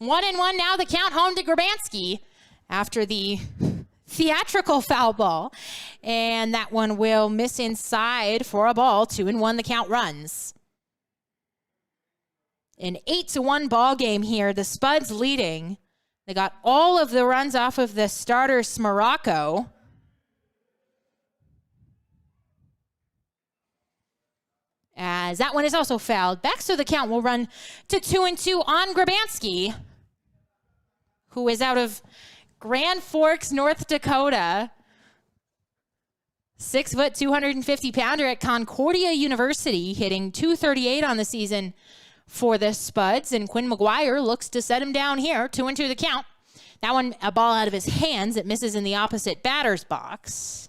1-1 now, the count home to Grabanski after the theatrical foul ball. And that one will miss inside for a ball. 2-1 the count runs. An 8-1 ball game here. The Spuds leading. They got all of the runs off of the starter Smaracco. As that one is also fouled back, so the count will run to 2-2 on Grabanski, who is out of Grand Forks, North Dakota. 6 foot, 250-pounder at Concordia University, hitting .238 on the season for the Spuds. And Quinn Maguire looks to set him down here. 2-2 the count. That one, a ball out of his hands. It misses in the opposite batter's box.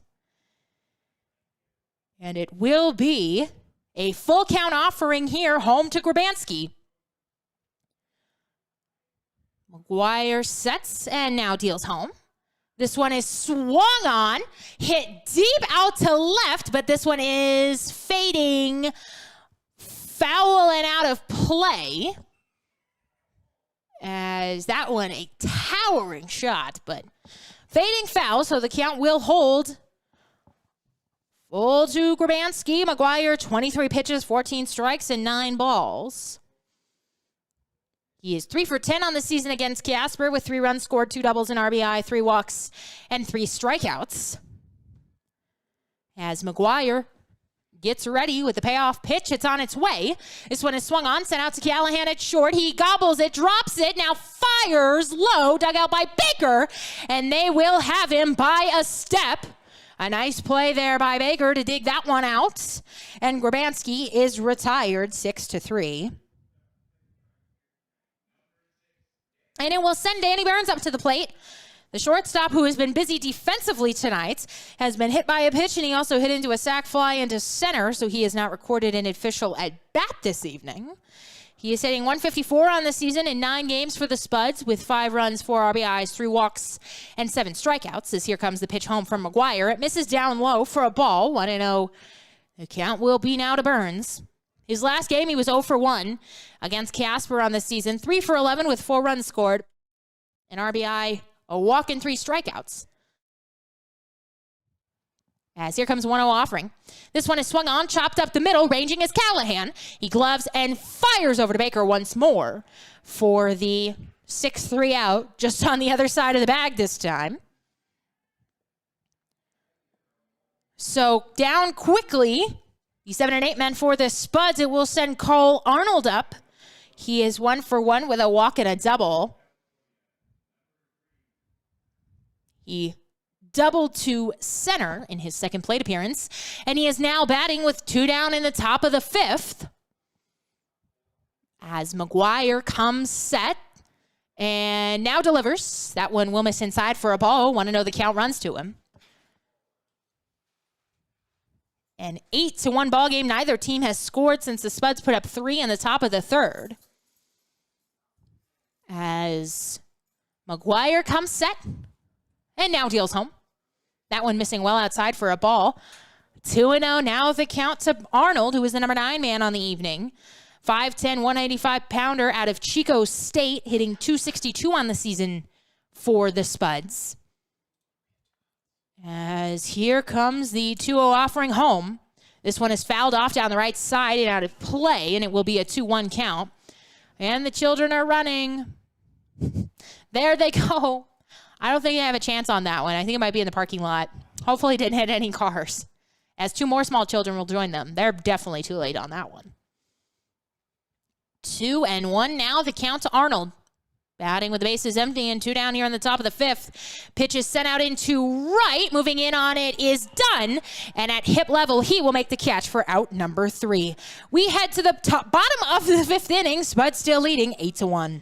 And it will be a full count offering here, home to Grabanski. Maguire sets and now deals home. This one is swung on, hit deep out to left, but this one is fading, foul and out of play. As that one, a towering shot, but fading foul, so the count will hold. Full to Grabanski. Maguire, 23 pitches, 14 strikes, and 9 balls. He is 3 for 10 on the season against Casper with 3 runs scored, 2 doubles, an RBI, 3 walks, and 3 strikeouts. As Maguire gets ready with the payoff pitch, it's on its way. This one is swung on, sent out to Callahan at short. He gobbles it, drops it, now fires low, dug out by Baker, and they will have him by a step. A nice play there by Baker to dig that one out. And Grabanski is retired 6-3. And it will send Danny Burns up to the plate. The shortstop, who has been busy defensively tonight, has been hit by a pitch, and he also hit into a sac fly into center, so he has not recorded an official at-bat this evening. He is hitting .154 on the season in 9 games for the Spuds with 5 runs, 4 RBIs, 3 walks, and 7 strikeouts. As here comes the pitch home from Maguire. It misses down low for a ball. 1-0. The count will be now to Burns. His last game, he was 0 for 1 against Casper on the season. 3 for 11 with 4 runs scored. An RBI, a walk, and 3 strikeouts. As here comes 1-0 offering. This one is swung on, chopped up the middle, ranging is Callahan. He gloves and fires over to Baker once more for the 6-3 out, just on the other side of the bag this time. So down quickly, the 7 and 8 men for the Spuds. It will send Cole Arnold up. He is 1 for 1 with a walk and a double. He doubled to center in his second plate appearance, and he is now batting with 2 down in the top of the 5th. As Maguire comes set and now delivers. That one will miss inside for a ball. 1-0 the count runs to him. An 8-1 ball game. Neither team has scored since the Spuds put up 3 in the top of the third. As Maguire comes set and now deals home. That one missing well outside for a ball. 2-0 now the count to Arnold, who is the number 9 man on the evening. 5'10", 185-pounder out of Chico State, hitting .262 on the season for the Spuds. As here comes the 2-0 offering home. This one is fouled off down the right side and out of play, and it will be a 2-1 count. And the children are running. There they go. I don't think they have a chance on that one. I think it might be in the parking lot. Hopefully it didn't hit any cars, as 2 more small children will join them. They're definitely too late on that one. 2-1 now the count to Arnold. Batting with the bases empty and 2 down here on the top of the 5th. Pitch is sent out into right. Moving in on it is done. And at hip level, he will make the catch for out number 3. We head to the bottom of the 5th inning. Spuds still leading 8-1.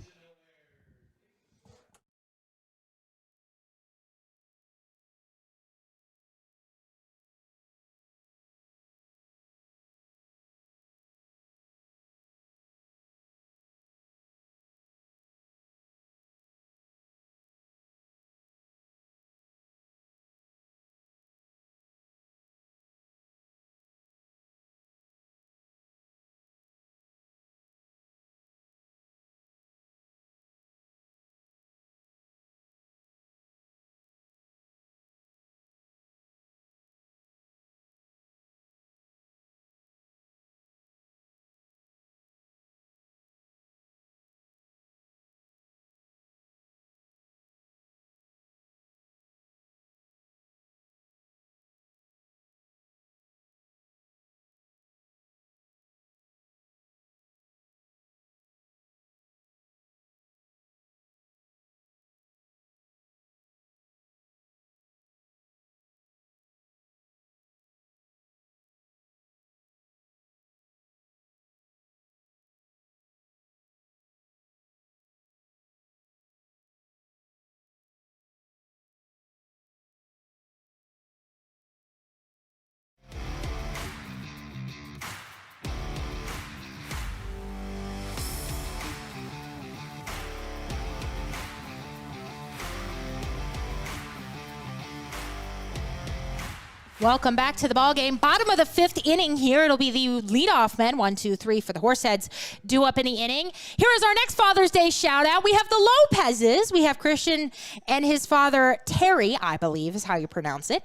Welcome back to the ball game. Bottom of the 5th inning here. It'll be the leadoff men, 1, 2, 3 for the Horseheads, due up in the inning. Here is our next Father's Day shout out. We have the Lopez's. We have Christian and his father, Terry, I believe is how you pronounce it.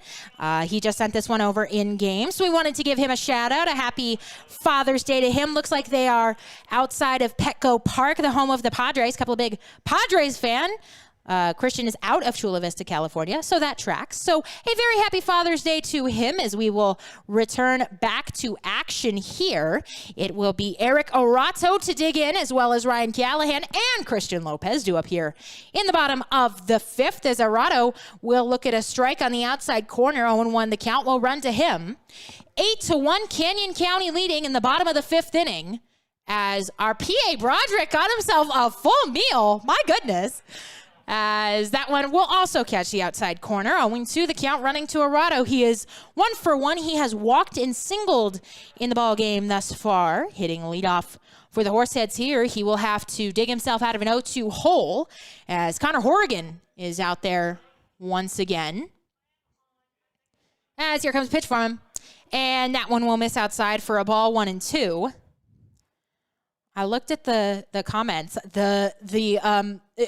He just sent this one over in game. So we wanted to give him a shout out, a happy Father's Day to him. Looks like they are outside of Petco Park, the home of the Padres. A couple of big Padres fan. Christian is out of Chula Vista, California, so that tracks. So a very happy Father's Day to him as we will return back to action here. It will be Eric Orato to dig in, as well as Ryan Callahan and Christian Lopez due up here in the bottom of the 5th, as Orato will look at a strike on the outside corner. 0-1, the count will run to him. 8-1, Canyon County leading in the bottom of the 5th inning, as our PA Broderick got himself a full meal. My goodness. As that one will also catch the outside corner. 0-2, the count running to Arato. He is 1 for 1. He has walked and singled in the ball game thus far, hitting leadoff for the Horseheads here. He will have to dig himself out of an 0-2 hole as Connor Horrigan is out there once again. As here comes a pitch from him. And that one will miss outside for a ball, 1-2. I looked at the comments.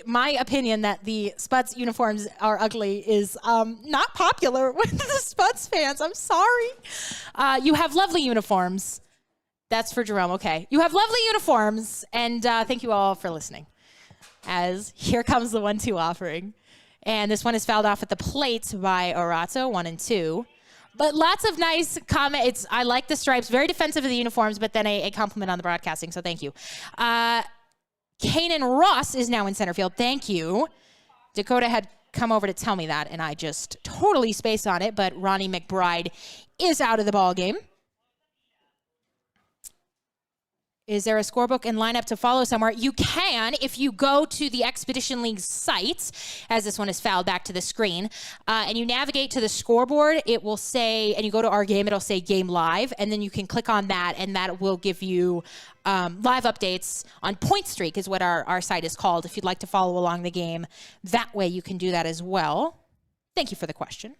My opinion that the Spuds uniforms are ugly is not popular with the Spuds fans. I'm sorry. You have lovely uniforms. That's for Jerome. Okay. You have lovely uniforms, and thank you all for listening. As here comes the 1-2 offering. And this one is fouled off at the plate by Orato, 1-2. But lots of nice comments. I like the stripes. Very defensive of the uniforms, but then a compliment on the broadcasting, so thank you. Kanan Ross is now in center field. Thank you. Dakota had come over to tell me that, and I just totally spaced on it, but Ronnie McBride is out of the ball game. Is there a scorebook and lineup to follow somewhere? You can if you go to the Expedition League site, as this one is fouled back to the screen, and you navigate to the scoreboard. It will say, and you go to our game, it'll say Game Live, and then you can click on that, and that will give you live updates on Point Streak is what our site is called. If you'd like to follow along the game, that way you can do that as well. Thank you for the question.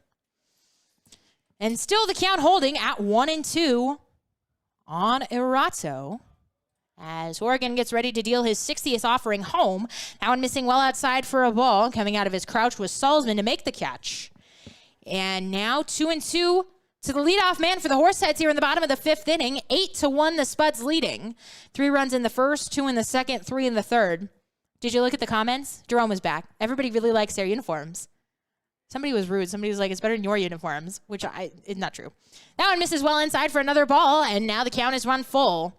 And still the count holding at 1-2 on Erato, as Horrigan gets ready to deal his 60th offering home. That one missing well outside for a ball. Coming out of his crouch was Salzman to make the catch. And now 2-2 to the leadoff man for the Horseheads here in the bottom of the fifth inning. 8-1 the Spuds leading. 3 runs in the first, 2 in the second, 3 in the third. Did you look at the comments? Jerome was back. Everybody really likes their uniforms. Somebody was rude. Somebody was like, it's better than your uniforms, which is not true. That one misses well inside for another ball, and now the count is run full.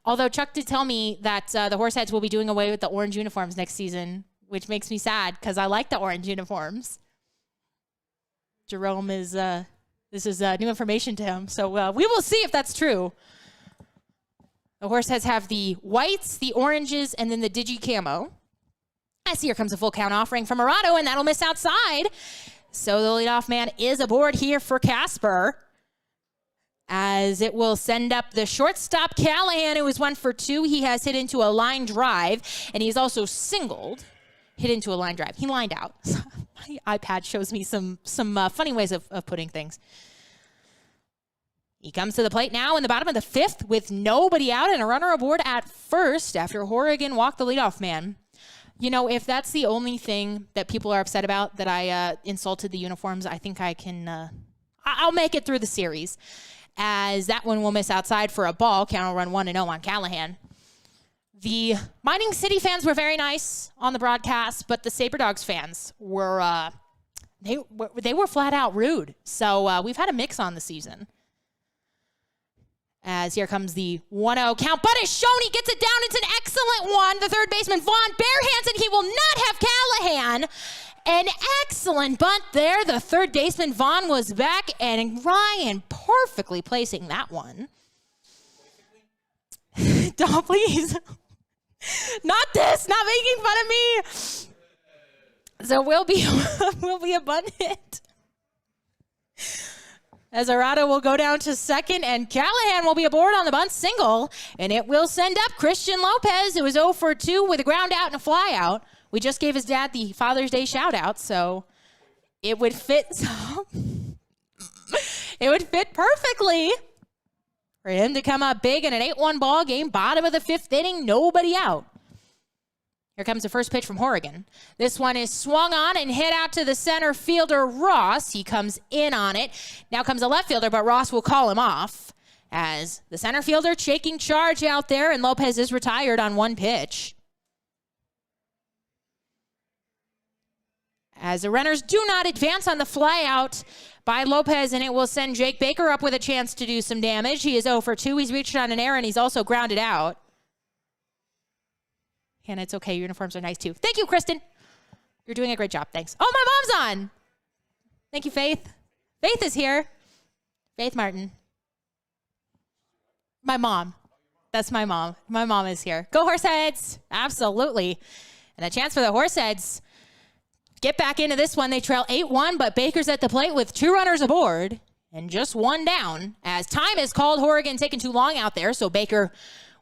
Although Chuck did tell me that the Horseheads will be doing away with the orange uniforms next season, which makes me sad because I like the orange uniforms. Jerome is, this is new information to him, so we will see if that's true. The Horseheads have the whites, the oranges, and then the digi camo. As here comes a full count offering from Murado, and that'll miss outside. So the leadoff man is aboard here for Casper, as it will send up the shortstop Callahan, who is 1 for 2. He has hit into a line drive, and he's also singled, hit into a line drive. He lined out. My iPad shows me some funny ways of putting things. He comes to the plate now in the bottom of the fifth with nobody out and a runner aboard at first after Horrigan walked the leadoff man. You know, if that's the only thing that people are upset about, that I insulted the uniforms, I think I can, I'll make it through the series. As that one will miss outside for a ball. Count will run 1-0 on Callahan. The Mining City fans were very nice on the broadcast, but the Sabre Dogs fans were, they were flat out rude. So we've had a mix on the season. As here comes the 1-0 count, but it's shown. He gets it down. It's an excellent one. The third baseman, Vaughn, barehands, and he will not have Callahan. An excellent bunt there. The third baseman, Vaughn, was back, and Ryan perfectly placing that one. Don't, please. Not this. Not making fun of me. So we'll be a bunt hit. As Arado will go down to second, and Callahan will be aboard on the bunt single, and it will send up Christian Lopez, who is 0 for 2 with a ground out and a fly out. We just gave his dad the Father's Day shout out, so it would fit. It would fit perfectly for him to come up big in an 8-1 ball game, bottom of the fifth inning, nobody out. Here comes the first pitch from Horrigan. This one is swung on and hit out to the center fielder, Ross. He comes in on it. Now comes the left fielder, but Ross will call him off as the center fielder taking charge out there, and Lopez is retired on one pitch. As the runners do not advance on the fly out by Lopez, and it will send Jake Baker up with a chance to do some damage. He is 0 for 2. He's reached on an error, and he's also grounded out. And it's okay. Your uniforms are nice, too. Thank you, Kristen. You're doing a great job. Thanks. Oh, my mom's on. Thank you, Faith. Faith is here. Faith Martin. My mom. That's my mom. My mom is here. Go Horseheads. Absolutely. And a chance for the Horseheads. Get back into this one. They trail 8-1, but Baker's at the plate with 2 runners aboard and just 1 down. As time is called, Horrigan taking too long out there, so Baker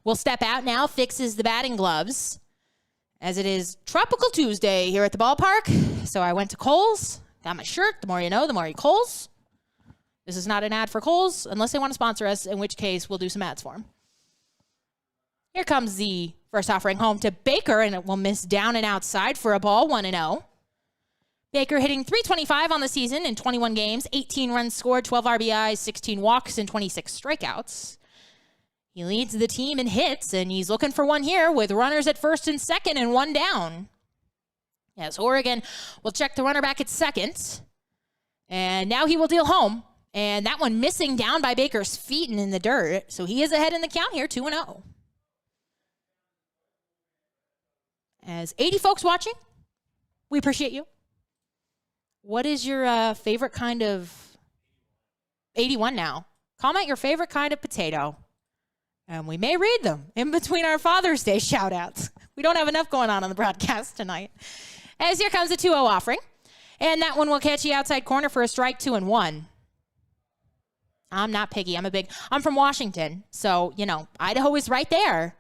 will step out now, fixes the batting gloves. As it is Tropical Tuesday here at the ballpark. So I went to Kohl's, got my shirt. The more you know, the more you Kohl's. This is not an ad for Kohl's, unless they want to sponsor us, in which case we'll do some ads for them. Here comes the first offering home to Baker, and it will miss down and outside for a ball, 1-0. Baker hitting .325 on the season in 21 games, 18 runs scored, 12 RBIs, 16 walks, and 26 strikeouts. He leads the team in hits, and he's looking for one here with runners at first and second and 1 down. Yes, Horrigan will check the runner back at second. And now he will deal home. And that one missing down by Baker's feet and in the dirt. So he is ahead in the count here, 2-0. As 80 folks watching, we appreciate you. What is your favorite kind of 81 now? Comment your favorite kind of potato. And we may read them in between our Father's Day shout-outs. We don't have enough going on the broadcast tonight. As here comes a 2-0 offering. And that one will catch you outside corner for a strike, 2-1. I'm not picky. I'm from Washington. So, Idaho is right there.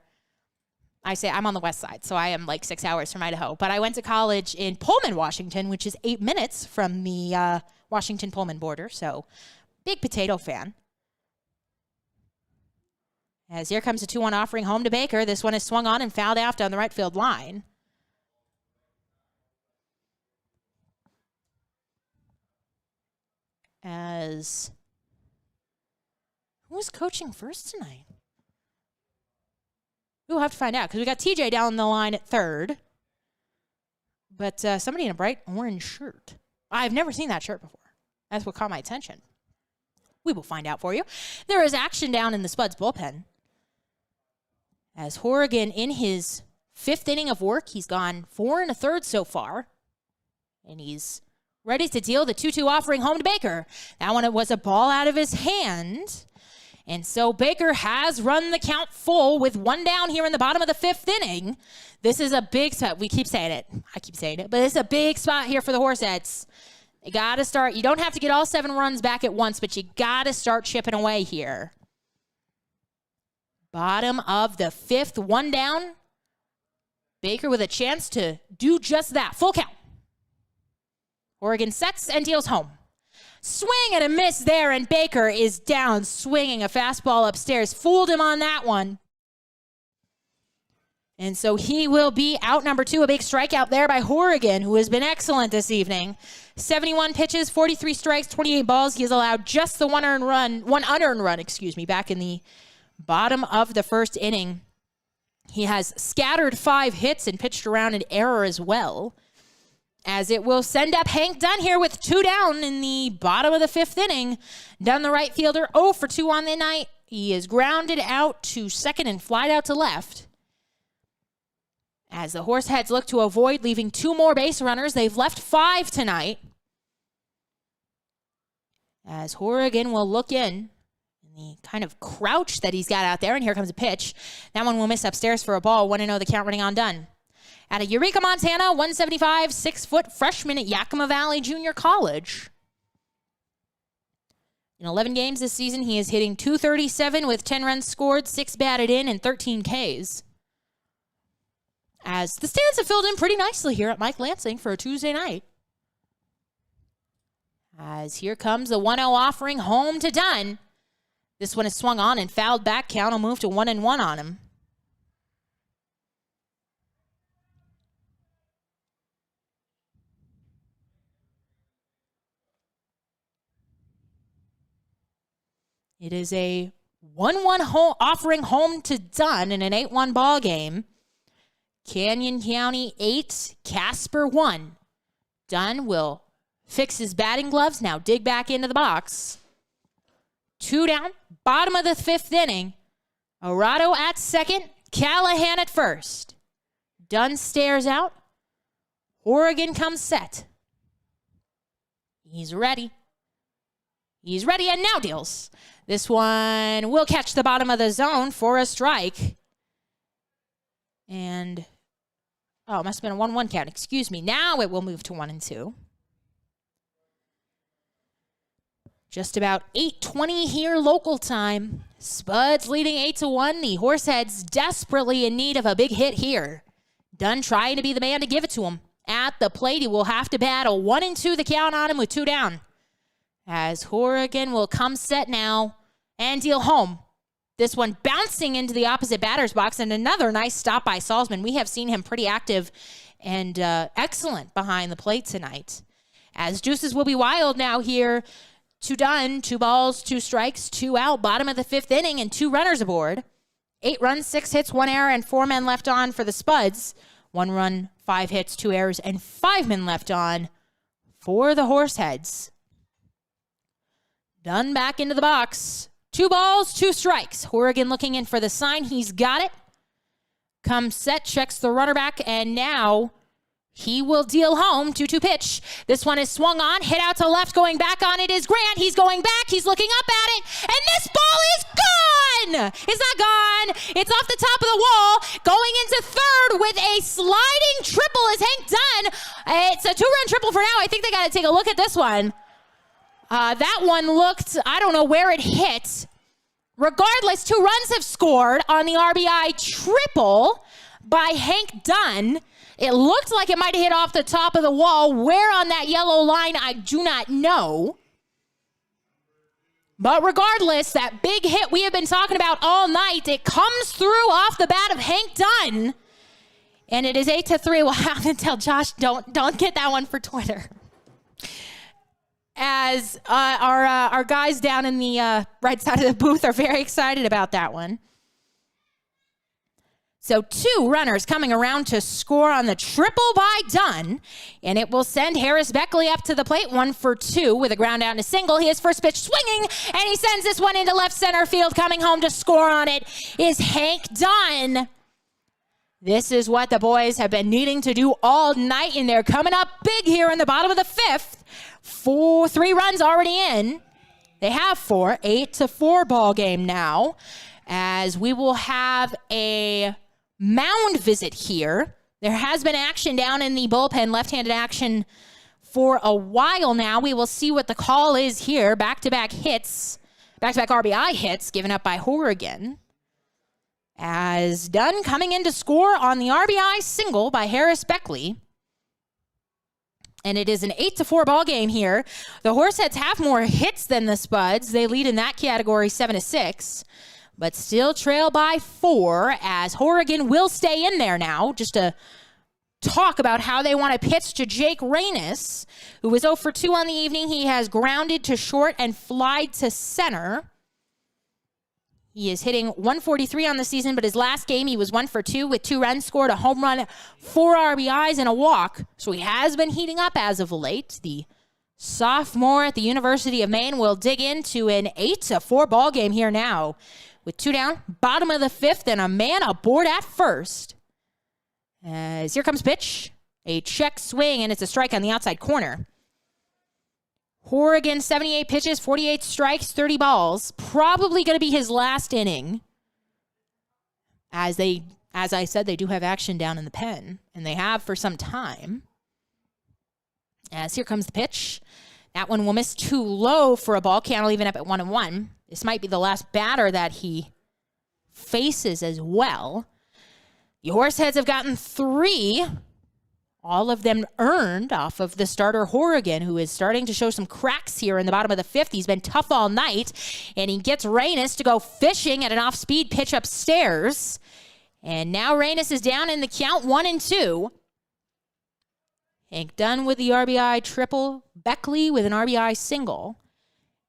I say I'm on the west side, so I am like 6 hours from Idaho. But I went to college in Pullman, Washington, which is 8 minutes from the Washington-Pullman border. So, big potato fan. As here comes a 2-1 offering home to Baker. This one is swung on and fouled out down the right field line. As who's coaching first tonight? We'll have to find out because we got TJ down the line at third. But somebody in a bright orange shirt. I've never seen that shirt before. That's what caught my attention. We will find out for you. There is action down in the Spuds bullpen. As Horrigan, in his 5th inning of work, he's gone 4 1/3 so far. And he's ready to deal the 2-2 offering home to Baker. That one, it was a ball out of his hand. And so Baker has run the count full with 1 down here in the bottom of the 5th inning. This is a big spot. We keep saying it. I keep saying it. But it's a big spot here for the Horseheads. You got to start. You don't have to get all 7 runs back at once, but you got to start chipping away here. Bottom of the 5th, 1 down. Baker with a chance to do just that. Full count. Oregon sets and deals home. Swing and a miss there, and Baker is down swinging a fastball upstairs. Fooled him on that one. And so he will be out number 2. A big strikeout there by Horrigan, who has been excellent this evening. 71 pitches, 43 strikes, 28 balls. He has allowed just the one unearned run, back in the bottom of the 1st inning. He has scattered 5 hits and pitched around an error as well. As it will send up Hank Dunn here with 2 down in the bottom of the 5th inning. Dunn, the right fielder, 0 for 2 on the night. He is grounded out to second and flied out to left. As the Horseheads look to avoid leaving 2 more base runners, they've left 5 tonight. As Horrigan will look in the kind of crouch that he's got out there, and here comes a pitch. That one will miss upstairs for a ball. 1-0 the count running on Dunn. Out of Eureka, Montana, 175, 6-foot freshman at Yakima Valley Junior College. In 11 games this season, he is hitting .237 with 10 runs scored, 6 batted in, and 13 Ks. As the stands have filled in pretty nicely here at Mike Lansing for a Tuesday night. As here comes the 1-0 offering home to Dunn. This one is swung on and fouled back. Count will move to 1-1 on him. It is a 1-1 offering home to Dunn in an 8-1 ball game. Canyon County 8, Casper 1. Dunn will fix his batting gloves, now dig back into the box. 2 down, bottom of the 5th inning. Arado at second, Callahan at first. Dunn stares out. Horrigan comes set. He's ready. He's ready and now deals. This one will catch the bottom of the zone for a strike. And, it must have been a 1-1 count. Excuse me. Now it will move to 1-2. Just about 8:20 here local time. Spuds leading 8-1. The Horseheads desperately in need of a big hit here. Dunn trying to be the man to give it to him. At the plate, he will have to battle 1-2 the count on him with 2 down. As Horrigan will come set now and deal home. This one bouncing into the opposite batter's box, and another nice stop by Salzman. We have seen him pretty active and excellent behind the plate tonight. As Juices will be wild now here to Dunn. 2 balls, 2 strikes, 2 out. Bottom of the 5th inning and 2 runners aboard. 8 runs, 6 hits, 1 error, and 4 men left on for the Spuds. 1 run, 5 hits, 2 errors, and 5 men left on for the Horseheads. Dunn back into the box. 2 balls, 2 strikes. Horrigan looking in for the sign. He's got it. Comes set, checks the runner back, and now He will deal home. 2-2 pitch. This one is swung on, hit out to left, going back on it is Grant. He's going back. He's looking up at it, and this ball is gone. It's not gone. It's off the top of the wall, going into third with a sliding triple is Hank Dunn. It's a 2-run triple for now. I think they got to take a look at this one. That one looked, I don't know where it hit. Regardless, 2 runs have scored on the RBI triple by Hank Dunn. It looked like it might have hit off the top of the wall. Where on that yellow line, I do not know. But regardless, that big hit we have been talking about all night, it comes through off the bat of Hank Dunn. And it is 8-3. We'll have to tell Josh, don't get that one for Twitter. As our guys down in the right side of the booth are very excited about that one. So 2 runners coming around to score on the triple by Dunn, and it will send Harris Beckley up to the plate, 1 for 2 with a ground out and a single. He has first pitch swinging, and he sends this one into left center field. Coming home to score on it is Hank Dunn. This is what the boys have been needing to do all night, and they're coming up big here in the bottom of the 5th. 3 runs already in. They have 4, 8-4 ball game now, as we will have a mound visit here. There has been action down in the bullpen, left-handed action for a while now. We will see what the call is here. Back-to-back hits, back-to-back RBI hits given up by Horrigan. As Dunn coming in to score on the RBI single by Harris Beckley. And it is an 8-4 ball game here. The Horseheads have more hits than the Spuds. They lead in that category 7-6. But still trail by 4 as Horrigan will stay in there now just to talk about how they want to pitch to Jake Reynes, who was 0 for 2 on the evening. He has grounded to short and flied to center. He is hitting 143 on the season, but his last game he was 1 for 2 with 2 runs scored, a home run, 4 RBIs, and a walk. So he has been heating up as of late. The sophomore at the University of Maine will dig into an 8-4 ball game here now. With 2 down, bottom of the 5th, and a man aboard at first. As here comes pitch. A check swing, and it's a strike on the outside corner. Horrigan, 78 pitches, 48 strikes, 30 balls. Probably going to be his last inning. As I said, they do have action down in the pen, and they have for some time. As here comes the pitch. That one will miss too low for a ball. Can't even up at 1-1. This might be the last batter that he faces as well. The Horseheads have gotten 3, all of them earned off of the starter Horrigan, who is starting to show some cracks here in the bottom of the 5th. He's been tough all night, and he gets Reynes to go fishing at an off-speed pitch upstairs. And now Reynes is down in the count, 1-2. Hank Dunn with the RBI triple, Beckley with an RBI single.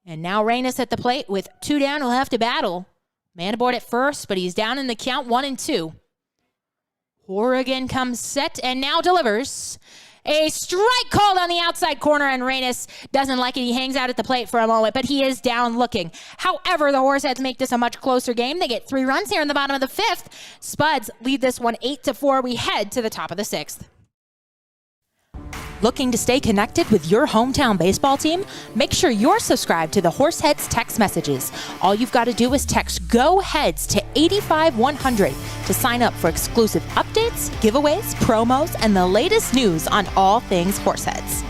And now Reynes at the plate with 2 down. He'll have to battle. Man aboard at first, but he's down in the count, 1-2. Horrigan comes set and now delivers. A strike called on the outside corner, and Reynes doesn't like it. He hangs out at the plate for a moment, but he is down looking. However, the Horseheads make this a much closer game. They get 3 runs here in the bottom of the 5th. Spuds lead this one 8-4. We head to the top of the 6th. Looking to stay connected with your hometown baseball team? Make sure you're subscribed to the Horseheads text messages. All you've got to do is text Go Heads to 85100 to sign up for exclusive updates, giveaways, promos, and the latest news on all things Horseheads.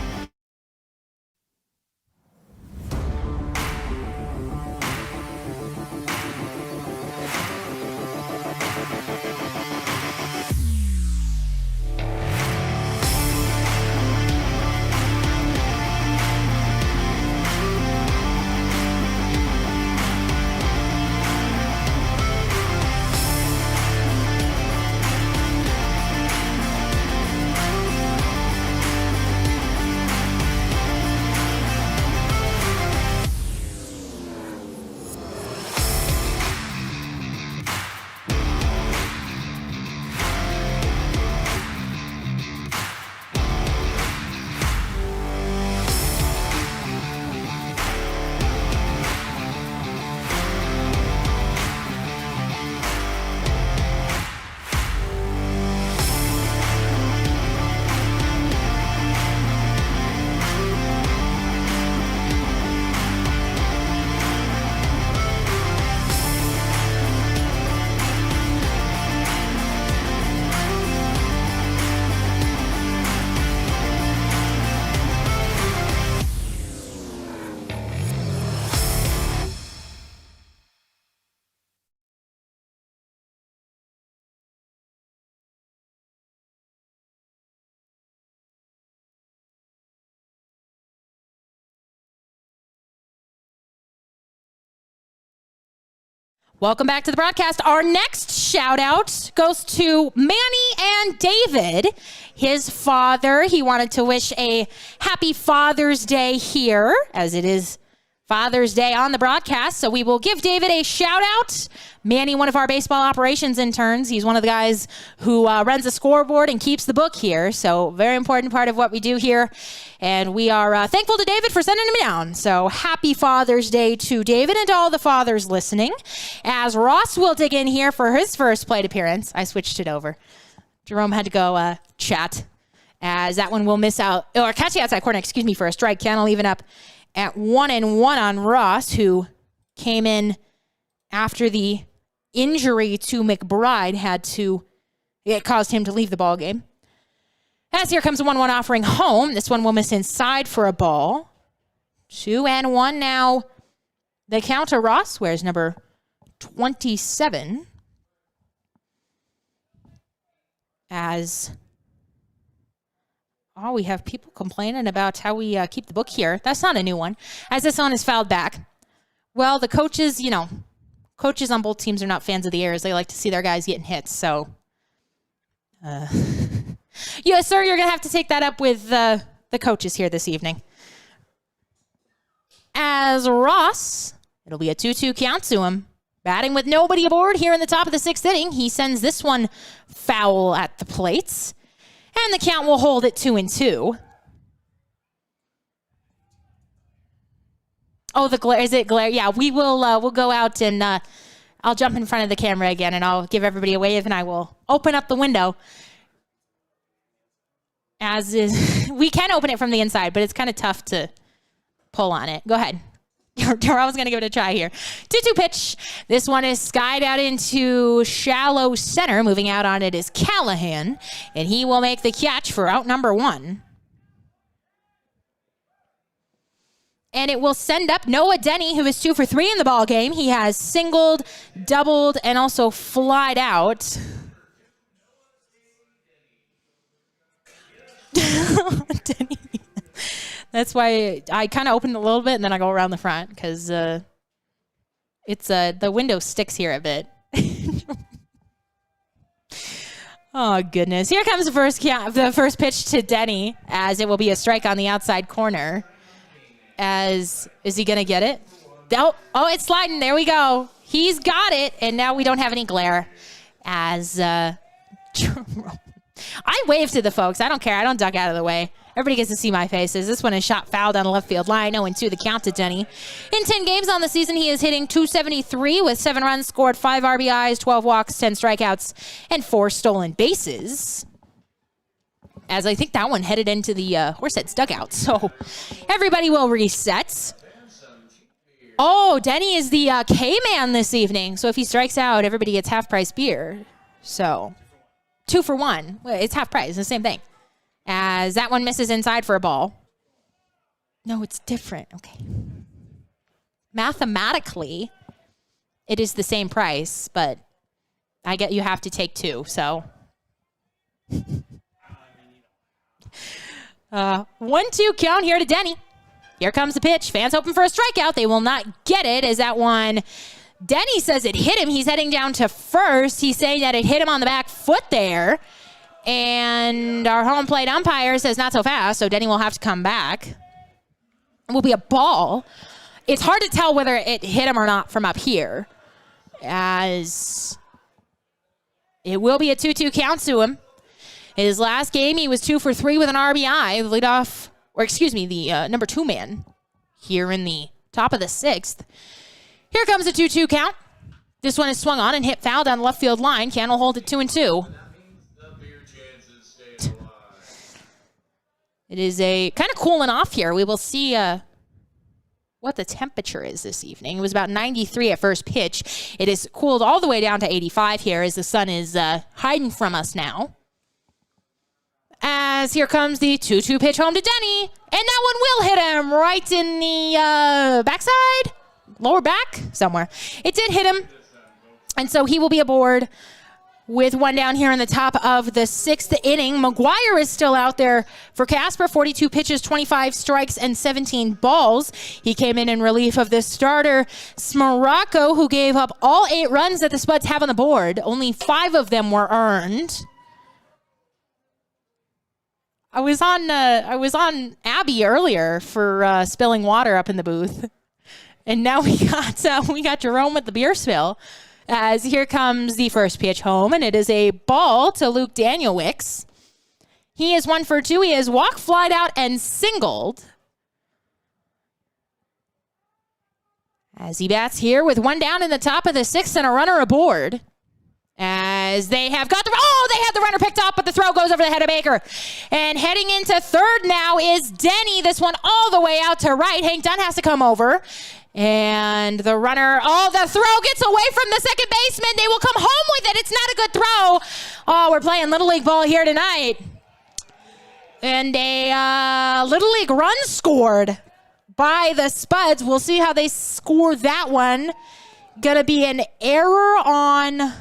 Welcome back to the broadcast. Our next shout out goes to Manny and David. His father, he wanted to wish a happy Father's Day here, as it is Father's Day on the broadcast. So we will give David a shout out. Manny, one of our baseball operations interns. He's one of the guys who runs the scoreboard and keeps the book here. So very important part of what we do here. And we are thankful to David for sending him down. So happy Father's Day to David and to all the fathers listening. As Ross will dig in here for his first plate appearance. I switched it over. Jerome had to go chat, as that one will miss out, or catch the outside corner, for a strike. Cannell even up at 1-1 on Ross, who came in after the injury to McBride it caused him to leave the ball game. As here comes a 1-1 offering home. This one will miss inside for a ball. 2-1 now. The count to Ross, where's number 27. We have people complaining about how we keep the book here. That's not a new one. As this one is fouled back. Well, the coaches, coaches on both teams are not fans of the errors. They like to see their guys getting hits. So, yes, sir, you're going to have to take that up with the coaches here this evening. As Ross, it'll be a 2-2 count to him. Batting with nobody aboard here in the top of the 6th inning. He sends this one foul at the plates. And the count will hold at 2-2. Oh, the glare. Is it glare? Yeah, we will we'll go out and I'll jump in front of the camera again and I'll give everybody a wave and I will open up the window. We can open it from the inside, but it's kind of tough to pull on it. Go ahead. I was going to give it a try here. 2-2 pitch. This one is skied out into shallow center. Moving out on it is Callahan, and he will make the catch for out number 1. And it will send up Noah Denny, who is 2 for 3 in the ball game. He has singled, doubled, and also flied out. Denny. That's why I kind of open a little bit and then I go around the front because the window sticks here a bit. Oh, goodness. Here comes the first pitch to Denny, as it will be a strike on the outside corner. Is he going to get it? Oh, it's sliding. There we go. He's got it. And now we don't have any glare. I wave to the folks. I don't care. I don't duck out of the way. Everybody gets to see my faces. This one is shot foul down the left field line. 0-2 the count to Denny. In 10 games on the season, he is hitting .273 with 7 runs, scored 5 RBIs, 12 walks, 10 strikeouts, and 4 stolen bases. As I think that one headed into the Horseheads dugout. So everybody will reset. Oh, Denny is the K-man this evening. So if he strikes out, everybody gets half-price beer. So 2 for 1. It's half price. It's the same thing. As that one misses inside for a ball. No, it's different. Okay. Mathematically, it is the same price, but I get you have to take 2, so. 1-2 count here to Denny. Here comes the pitch. Fans hoping for a strikeout. They will not get it, as that one, Denny says it hit him. He's heading down to first. He's saying that it hit him on the back foot there. And our home plate umpire says not so fast, so Denny will have to come back. It will be a ball. It's hard to tell whether it hit him or not from up here, as it will be a 2-2 count to him. His last game, he was 2 for 3 with an RBI. The number 2 man here in the top of the 6th. Here comes a 2-2 count. This one is swung on and hit foul down the left field line. Cannell hold it 2-2. It is a kind of cooling off here. We will see what the temperature is this evening. It was about 93 at first pitch. It is cooled all the way down to 85 here as the sun is hiding from us now. As here comes the 2-2 pitch home to Denny. And that one will hit him right in the backside, lower back, somewhere. It did hit him. And so he will be aboard with one down here in the top of the 6th inning. Maguire is still out there for Casper. 42 pitches, 25 strikes, and 17 balls. He came in relief of the starter, Smaracco, who gave up all 8 runs that the Spuds have on the board. Only 5 of them were earned. I was on Abby earlier for spilling water up in the booth, and now we got Jerome with the beer spill. As here comes the first pitch home, and it is a ball to Luke Danielwicks. He is 1 for 2. He has walked, flied out, and singled. As he bats here with one down in the top of the 6th and a runner aboard. As they have got they had the runner picked up, but the throw goes over the head of Baker. And heading into 3rd now is Denny. This one all the way out to right. Hank Dunn has to come over. And the runner, the throw gets away from the second baseman. They will come home with it. It's not a good throw. Oh, we're playing Little League ball here tonight. And a Little League run scored by the Spuds. We'll see how they score that one. Gonna be an error on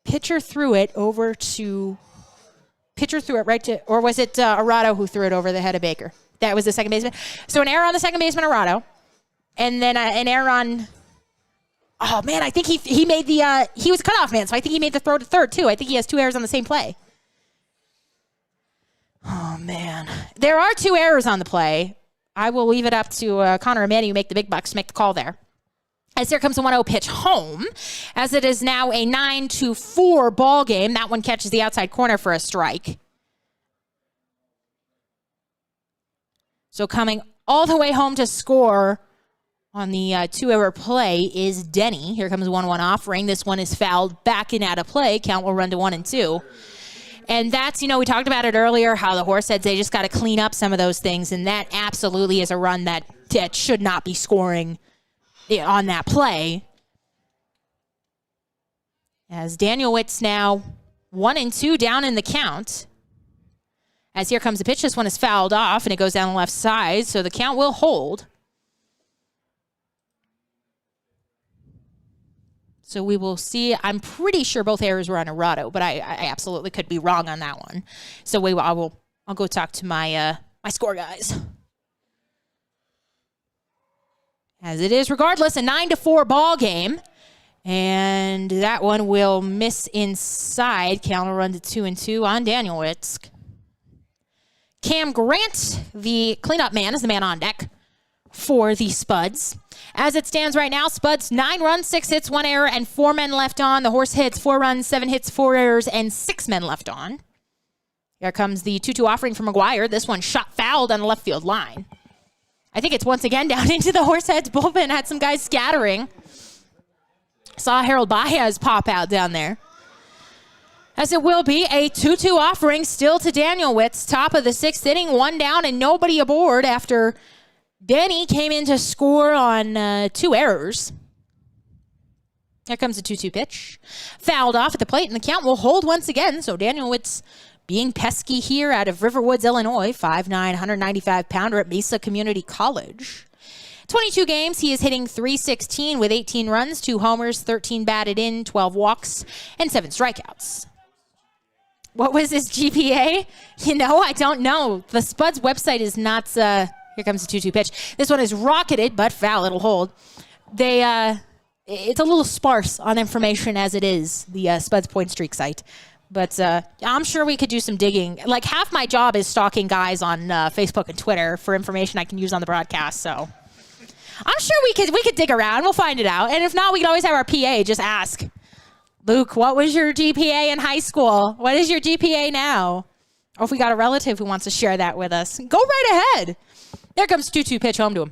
pitcher threw it right to, or was it Arado who threw it over the head of Baker? That was the second baseman. So an error on the second baseman, Arado. And then an error on, I think he made he was cutoff man, so I think he made the throw to 3rd too. I think he has 2 errors on the same play. Oh, man. There are 2 errors on the play. I will leave it up to Connor and Manny, who make the big bucks, to make the call there. As here comes a 1-0 pitch home, as it is now a 9-4 ball game. That one catches the outside corner for a strike. So coming all the way home to score on the 2-error play is Denny. Here comes 1-1 offering. This one is fouled back and out of play. Count will run to 1-2. And that's, we talked about it earlier, how the Horseheads, they just got to clean up some of those things. And that absolutely is a run that should not be scoring on that play. As Danielwicks now 1-2 down in the count. As here comes the pitch, this one is fouled off, and it goes down the left side, so the count will hold. So we will see. I'm pretty sure both errors were on Arado, but I absolutely could be wrong on that one. So I'll go talk to my score guys. As it is, regardless, a 9-4 ball game. And that one will miss inside. Count will run to 2-2 on Danielwicks. Cam Grant, the cleanup man, is the man on deck for the Spuds. As it stands right now, Spuds 9 runs, 6 hits, 1 error, and 4 men left on. The Horseheads 4 runs, 7 hits, 4 errors, and 6 men left on. Here comes the 2-2 offering from Maguire. This one shot fouled on the left field line. I think it's once again down into the Horseheads bullpen. Had some guys scattering. Saw Harold Baez pop out down there. As it will be a 2-2 offering still to Danielwicks. Top of the 6th inning, 1 down and nobody aboard after Denny came in to score on 2 errors. Here comes the 2-2 pitch. Fouled off at the plate, and the count will hold once again. So Danielwicks being pesky here out of Riverwoods, Illinois. 5'9", 195-pounder at Mesa Community College. 22 games, he is hitting .316 with 18 runs, 2 homers, 13 batted in, 12 walks, and 7 strikeouts. What was his GPA? I don't know. The Spuds website is not... here comes the 2-2 pitch. This one is rocketed, but foul. It'll hold. It's a little sparse on information as it is, the Spuds Point Streak site. But I'm sure we could do some digging. Like, half my job is stalking guys on Facebook and Twitter for information I can use on the broadcast, so... I'm sure we could dig around. We'll find it out. And if not, we can always have our PA just ask. Luke, what was your GPA in high school? What is your GPA now? Or if we got a relative who wants to share that with us, go right ahead. There comes 2-2 pitch home to him.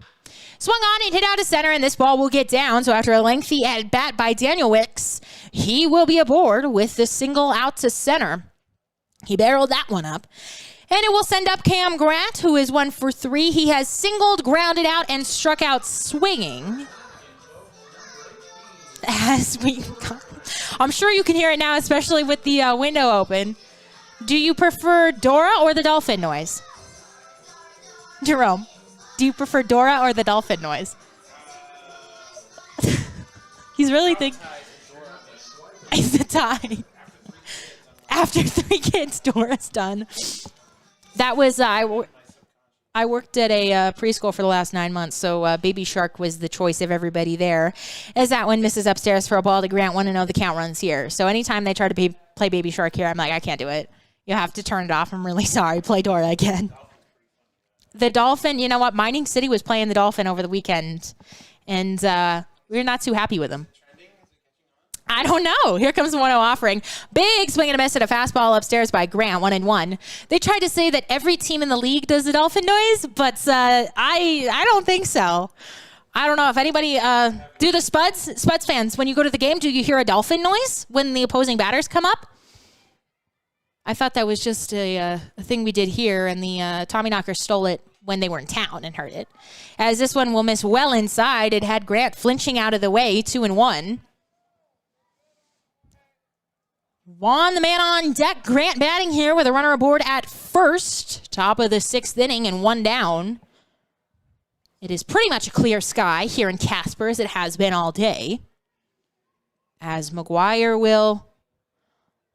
Swung on and hit out to center, and this ball will get down. So after a lengthy at-bat by Danielwicks, he will be aboard with the single out to center. He barreled that one up. And it will send up Cam Grant, who is 1 for 3. He has singled, grounded out, and struck out swinging. I'm sure you can hear it now, especially with the window open. Do you prefer Dora or the dolphin noise? Jerome, do you prefer Dora or the dolphin noise? He's really thinking. is the tie. After 3 kids, Dora's done. That was, I worked at a preschool for the last 9 months, so Baby Shark was the choice of everybody there. As that one misses upstairs for a ball to Grant, want to know the count runs here. So anytime they try to play Baby Shark here, I'm like, I can't do it. You have to turn it off. I'm really sorry. Play Dora again. The Dolphin, you know what? Mining City was playing the Dolphin over the weekend, and we're not too happy with them. I don't know. Here comes the 1-0 offering. Big swing and a miss at a fastball upstairs by Grant, 1-1. They tried to say that every team in the league does the Dolphin noise, but I don't think so. I don't know if anybody do the Spuds fans, when you go to the game, do you hear a Dolphin noise when the opposing batters come up? I thought that was just a thing we did here, and the Tommy Knockers stole it when they were in town and heard it. As this one will miss well inside, it had Grant flinching out of the way, 2-1. Vaughn, the man on deck. Grant batting here with a runner aboard at first. Top of the 6th inning and 1 down. It is pretty much a clear sky here in Casper, as it has been all day. As Maguire will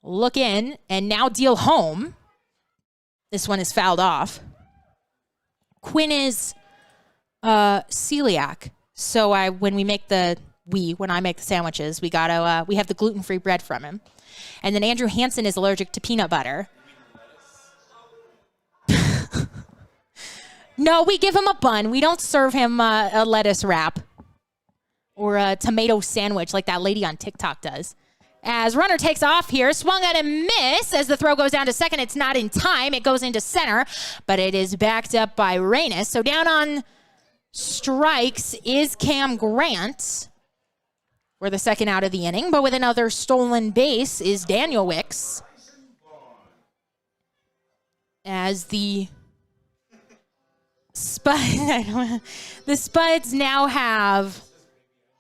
look in and now deal home. This one is fouled off. Quinn is celiac. So when I make the sandwiches, we have the gluten-free bread from him. And then Andrew Hansen is allergic to peanut butter. No, we give him a bun. We don't serve him a lettuce wrap or a tomato sandwich like that lady on TikTok does. As runner takes off here, swung at a miss. As the throw goes down to second, it's not in time. It goes into center, but it is backed up by Reynes. So down on strikes is Cam Grant for the second out of the inning, but with another stolen base is Daniel Wicks. As the Spuds now have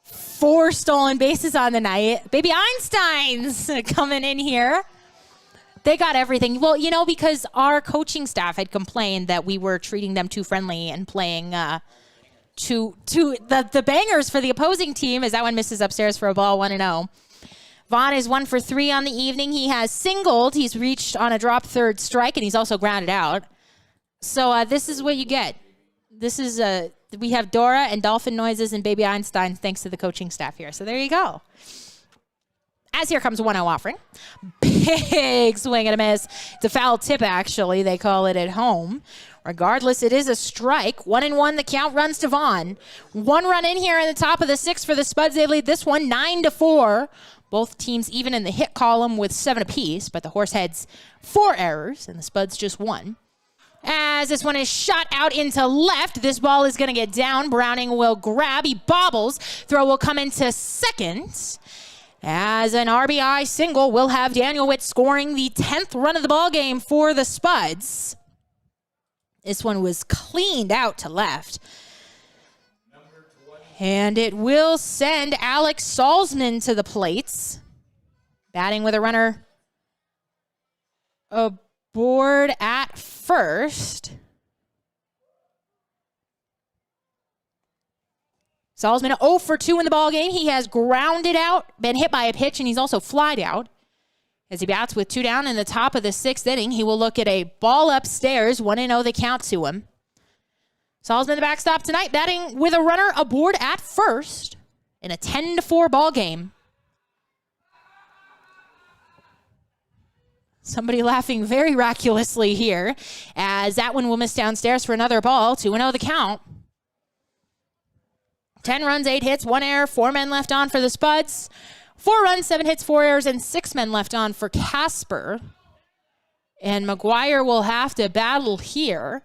4 stolen bases on the night. Baby Einstein's coming in here. They got everything. Well, because our coaching staff had complained that we were treating them too friendly and playing to the bangers for the opposing team, as that one misses upstairs for a ball, 1-0. Vaughn is 1 for 3 on the evening. He has singled. He's reached on a drop third strike, and he's also grounded out. So this is what you get. This is we have Dora and Dolphin noises and Baby Einstein thanks to the coaching staff here. So there you go. As here comes 1-0 offering. Big swing and a miss. It's a foul tip, actually. They call it at home. Regardless, it is a strike. 1-1, the count runs to Vaughn. 1 run in here in the top of the 6th for the Spuds. They lead this one 9-4. Both teams even in the hit column with 7 apiece, but the Horseheads 4 errors and the Spuds just 1. As this one is shot out into left, this ball is going to get down. Browning will grab. He bobbles. Throw will come into second. As an RBI single, we'll have Daniel Witt scoring the 10th run of the ball game for the Spuds. This one was cleaned out to left. And it will send Alex Salzman to the plates. Batting with a runner aboard at first. Salzman 0 for 2 in the ballgame. He has grounded out, been hit by a pitch, and he's also flied out. As he bats with 2 down in the top of the 6th inning, he will look at a ball upstairs, 1-0 the count to him. Salzman the backstop tonight, batting with a runner aboard at first in a 10-4 ball game. Somebody laughing very miraculously here, as that one will miss downstairs for another ball, 2-0 the count. 10 runs, 8 hits, 1 error, 4 men left on for the Spuds. 4 runs, 7 hits, 4 errors, and 6 men left on for Casper. And Maguire will have to battle here.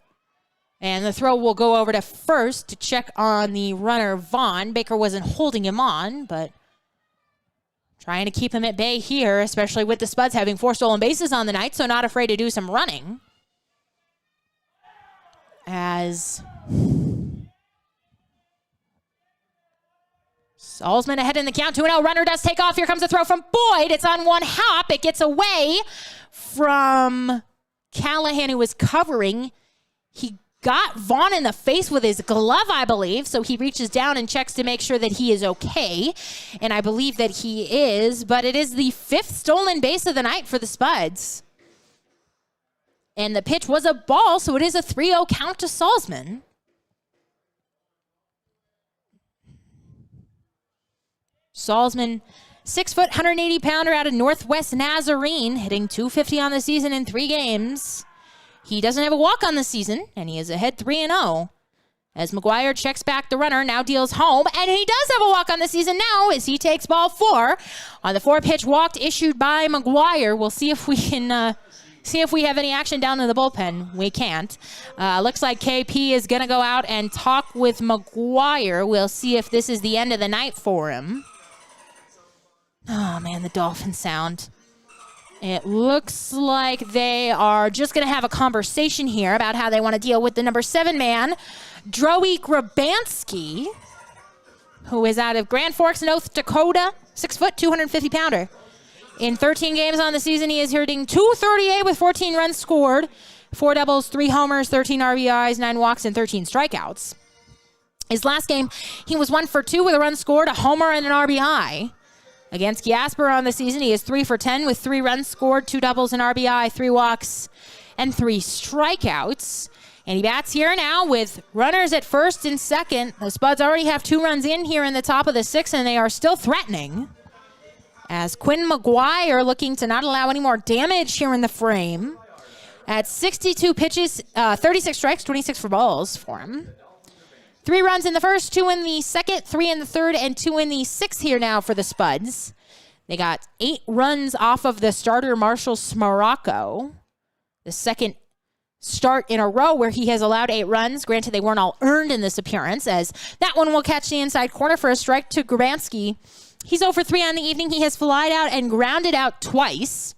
And the throw will go over to first to check on the runner, Vaughn. Baker wasn't holding him on, but trying to keep him at bay here, especially with the Spuds having 4 stolen bases on the night, so not afraid to do some running. As Salzman ahead in the count, 2-0. Runner does take off. Here comes a throw from Boyd. It's on one hop. It gets away from Callahan, who was covering. He got Vaughn in the face with his glove, I believe. So he reaches down and checks to make sure that he is okay. And I believe that he is. But it is the 5th stolen base of the night for the Spuds. And the pitch was a ball, so it is a 3-0 count to Salzman. Salzman, 6 foot, 180 pounder out of Northwest Nazarene, hitting .250 on the season in 3 games. He doesn't have a walk on the season, and he is ahead 3-0. As Maguire checks back the runner, now deals home, and he does have a walk on the season now as he takes ball 4 on the 4-pitch walk issued by Maguire. We'll see if we can see if we have any action down in the bullpen. We can't. Looks like KP is going to go out and talk with Maguire. We'll see if this is the end of the night for him. Oh, man, the dolphin sound. It looks like they are just going to have a conversation here about how they want to deal with the number 7 man, Droey Grabansky, who is out of Grand Forks, North Dakota, 6 foot, 250 pounder. In 13 games on the season, he is hitting .238 with 14 runs scored, 4 doubles, 3 homers, 13 RBIs, 9 walks, and 13 strikeouts. His last game, he was 1 for 2 with a run scored, a homer, and an RBI. Against Casper on the season, he is 3 for 10 with 3 runs scored, 2 doubles, an RBI, 3 walks, and 3 strikeouts. And he bats here now with runners at first and second. The Spuds already have 2 runs in here in the top of the 6th, and they are still threatening. As Quinn Maguire looking to not allow any more damage here in the frame. At 62 pitches, 36 strikes, 26 for balls for him. 3 runs in the first, 2 in the second, 3 in the third, and 2 in the 6th here now for the Spuds. They got 8 runs off of the starter Marshall Smaracco. The second start in a row where he has allowed 8 runs. Granted, they weren't all earned in this appearance, as that one will catch the inside corner for a strike to Grabansky. He's 0 for 3 on the evening. He has flied out and grounded out twice.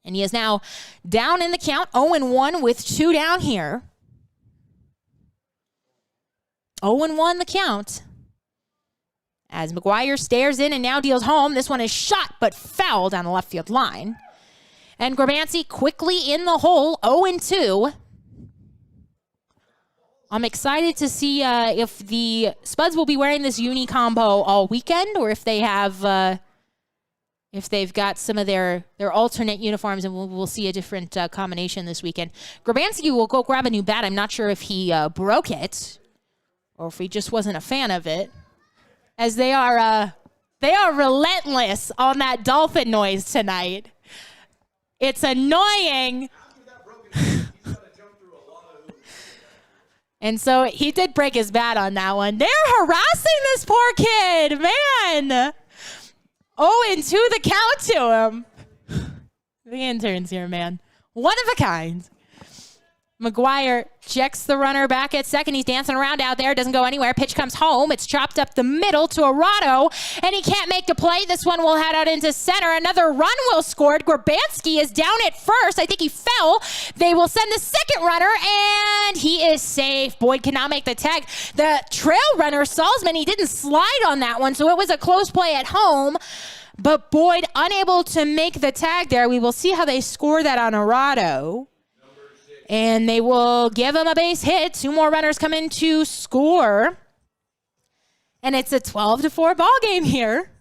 And he is now down in the count, 0-1 with 2 down here. 0-1 the count. As Maguire stares in and now deals home. This one is shot but foul down the left field line. And Grabansky quickly in the hole, 0-2. I'm excited to see if the Spuds will be wearing this uni combo all weekend, or if they have, if they've got some of their alternate uniforms, and we'll see a different combination this weekend. Grabansky will go grab a new bat. I'm not sure if he broke it, or if he just wasn't a fan of it, as they are relentless on that dolphin noise tonight. It's annoying. And so he did break his bat on that one. They're harassing this poor kid, man. 0-2 the count to him. The interns here, man. One of a kind. Maguire checks the runner back at second. He's dancing around out there. Doesn't go anywhere. Pitch comes home. It's chopped up the middle to Arado, and he can't make the play. This one will head out into center. Another run will score. Grabansky is down at first. I think he fell. They will send the second runner, and he is safe. Boyd cannot make the tag. The trail runner, Salzman, he didn't slide on that one, so it was a close play at home. But Boyd unable to make the tag there. We will see how they score that on Arado. And they will give him a base hit. 2 more runners come in to score. And it's a 12-4 ball game here.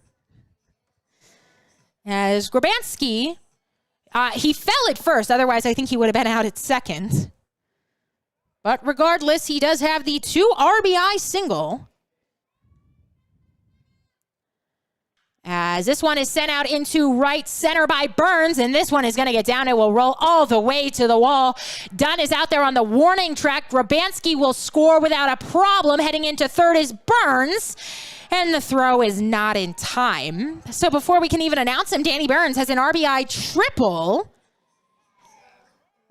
As Grabansky, he fell at first. Otherwise, I think he would have been out at second. But regardless, he does have the 2 RBI single. As this one is sent out into right center by Burns, and this one is going to get down. It will roll all the way to the wall. Dunn is out there on the warning track. Grabansky will score without a problem. Heading into third is Burns, and the throw is not in time. So before we can even announce him, Danny Burns has an RBI triple,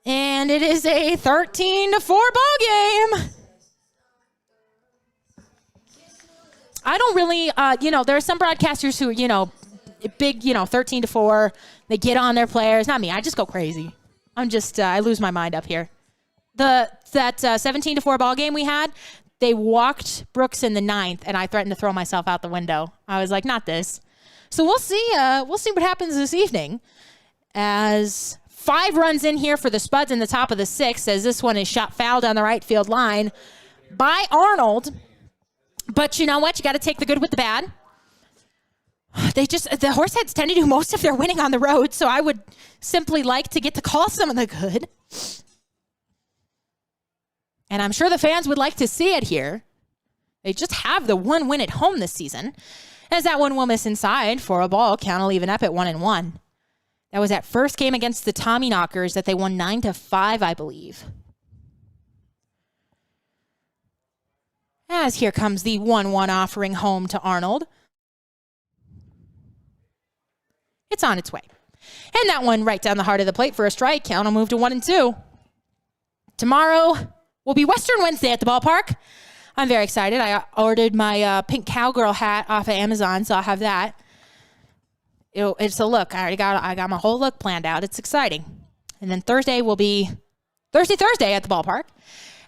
and it is a 13-4 ball game. I don't really, there are some broadcasters who, big, 13-4. They get on their players. Not me. I just go crazy. I lose my mind up here. That 17-4 ball game we had, they walked Brooks in the 9th, and I threatened to throw myself out the window. I was like, not this. So we'll see. We'll see what happens this evening. As 5 runs in here for the Spuds in the top of the 6th, as this one is shot foul down the right field line by Arnold. But you know what? You got to take the good with the bad. The Horseheads tend to do most of their winning on the road, so I would simply like to get to call some of the good. And I'm sure the fans would like to see it here. They just have the 1 win at home this season, as that one will miss inside for a ball. Count will even up at 1-1. That was that first game against the Tommyknockers that they won 9-5, I believe. As here comes the 1-1 offering home to Arnold. It's on its way. And that one right down the heart of the plate for a strike. Count will move to 1-2. Tomorrow will be Western Wednesday at the ballpark. I'm very excited. I ordered my pink cowgirl hat off of Amazon, so I'll have that. It's a look. I got my whole look planned out. It's exciting. And then Thursday will be Thursday at the ballpark.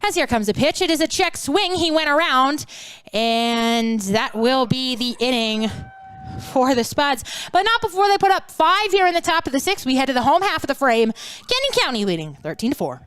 As here comes a pitch. It is a check swing. He went around, and that will be the inning for the Spuds. But not before they put up 5 here in the top of the 6th. We head to the home half of the frame. Canyon County leading 13-4.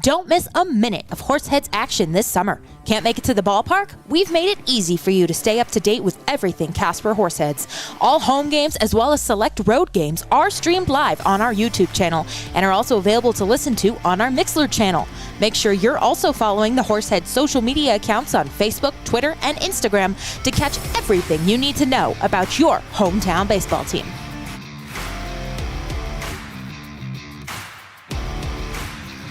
Don't miss a minute of Horseheads action this summer. Can't make it to the ballpark? We've made it easy for you to stay up to date with everything Casper Horseheads. All home games as well as select road games are streamed live on our YouTube channel and are also available to listen to on our Mixlr channel. Make sure you're also following the Horseheads social media accounts on Facebook, Twitter, and Instagram to catch everything you need to know about your hometown baseball team.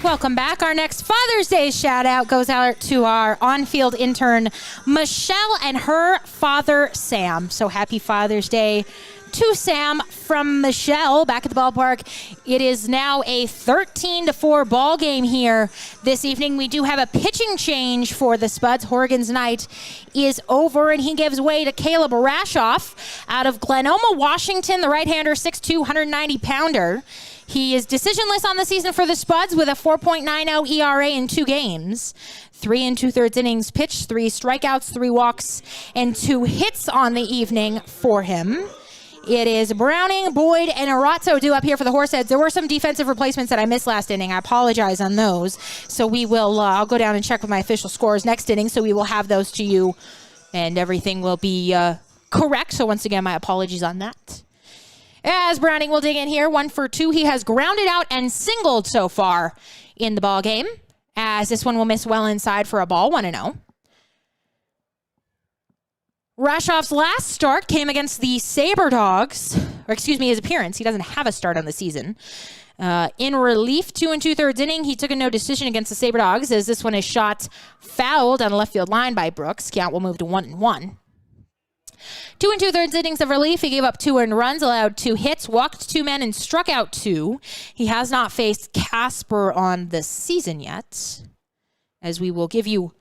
Welcome back. Our next Father's Day shout out goes out to our on-field intern, Michelle, and her father, Sam. So happy Father's Day to Sam from Michelle back at the ballpark. It is now a 13-4 ball game here this evening. We do have a pitching change for the Spuds. Horgan's night is over, and he gives way to Caleb Rashoff out of Glenoma, Washington, the right-hander, 6'2", 190-pounder. He is decisionless on the season for the Spuds with a 4.90 ERA in 2 games. 3 2/3 innings pitched, 3 strikeouts, 3 walks, and 2 hits on the evening for him. It is Browning, Boyd, and Arazzo due up here for the Horseheads. There were some defensive replacements that I missed last inning. I apologize on those. So we will, I'll go down and check with my official scores next inning, so we will have those to you, and everything will be correct. So once again, my apologies on that. As Browning will dig in here, 1 for 2. He has grounded out and singled so far in the ball game, as this one will miss well inside for a ball, 1-0. Rashoff's last start came against the Sabre Dogs, or excuse me, his appearance. He doesn't have a start on the season. In relief, 2 2/3 inning, he took a no decision against the Sabre Dogs, as this one is shot fouled on the left field line by Brooks. Count will move to 1-1. 2 2/3 innings of relief. He gave up 2 earned runs, allowed 2 hits, walked 2 men, and struck out 2. He has not faced Casper on the season yet. As we will give you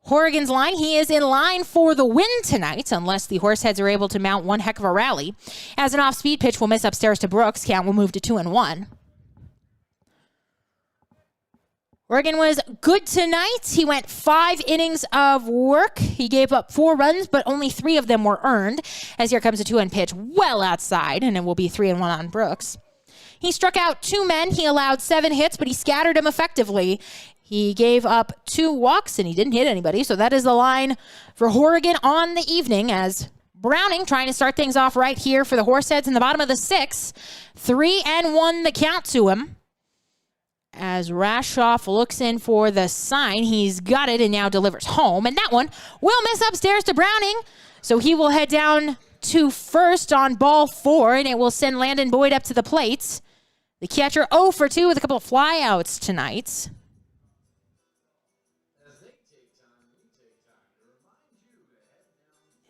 Horgan's line, he is in line for the win tonight, unless the Horseheads are able to mount one heck of a rally. As an off-speed pitch will miss upstairs to Brooks. Count will move to 2-1. Oregon was good tonight. He went 5 innings of work. He gave up 4 runs, but only 3 of them were earned. As here comes a 2-1 pitch well outside, and it will be 3-1 on Brooks. He struck out 2 men. He allowed 7 hits, but he scattered them effectively. He gave up 2 walks, and he didn't hit anybody. So that is the line for Oregon on the evening, as Browning trying to start things off right here for the Horseheads in the bottom of the 6th. 3-1 the count to him. As Rashoff looks in for the sign, he's got it and now delivers home. And that one will miss upstairs to Browning. So he will head down to first on ball 4, and it will send Landon Boyd up to the plate. The catcher 0 for 2 with a couple of flyouts tonight.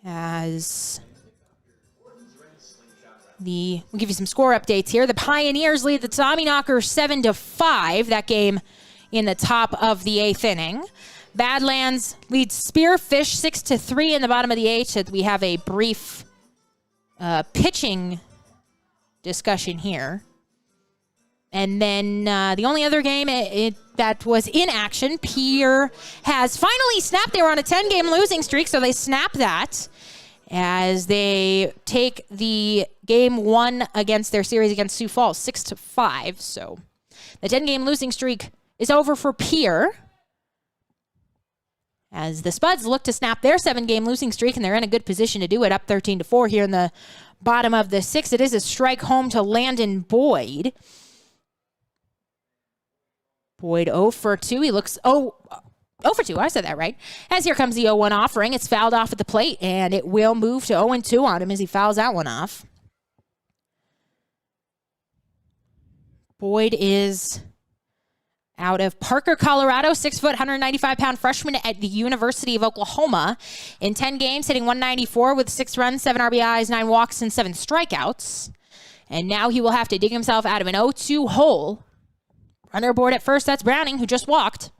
As we'll give you some score updates here. The Pioneers lead the Tommyknockers 7-5. That game in the top of the 8th inning. Badlands leads Spearfish 6-3 in the bottom of the 8th. We have a brief pitching discussion here. And then the only other game that was in action, Pierre has finally snapped. They were on a 10-game losing streak, so they snap that as they take the game 1 against their series against Sioux Falls, 6-5. So the 10-game losing streak is over for Pierre, as the Spuds look to snap their 7-game losing streak, and they're in a good position to do it, up 13-4 here in the bottom of the 6th. It is a strike home to Landon Boyd. Boyd 0 for 2. He looks 0 for 2. I said that right. As here comes the 0-1 offering. It's fouled off at the plate, and it will move to 0-2 on him as he fouls that one off. Boyd is out of Parker, Colorado, 6 foot, 195-pound freshman at the University of Oklahoma. In 10 games, hitting 194 with 6 runs, 7 RBIs, 9 walks, and 7 strikeouts. And now he will have to dig himself out of an 0-2 hole. Runner aboard at first, that's Browning, who just walked.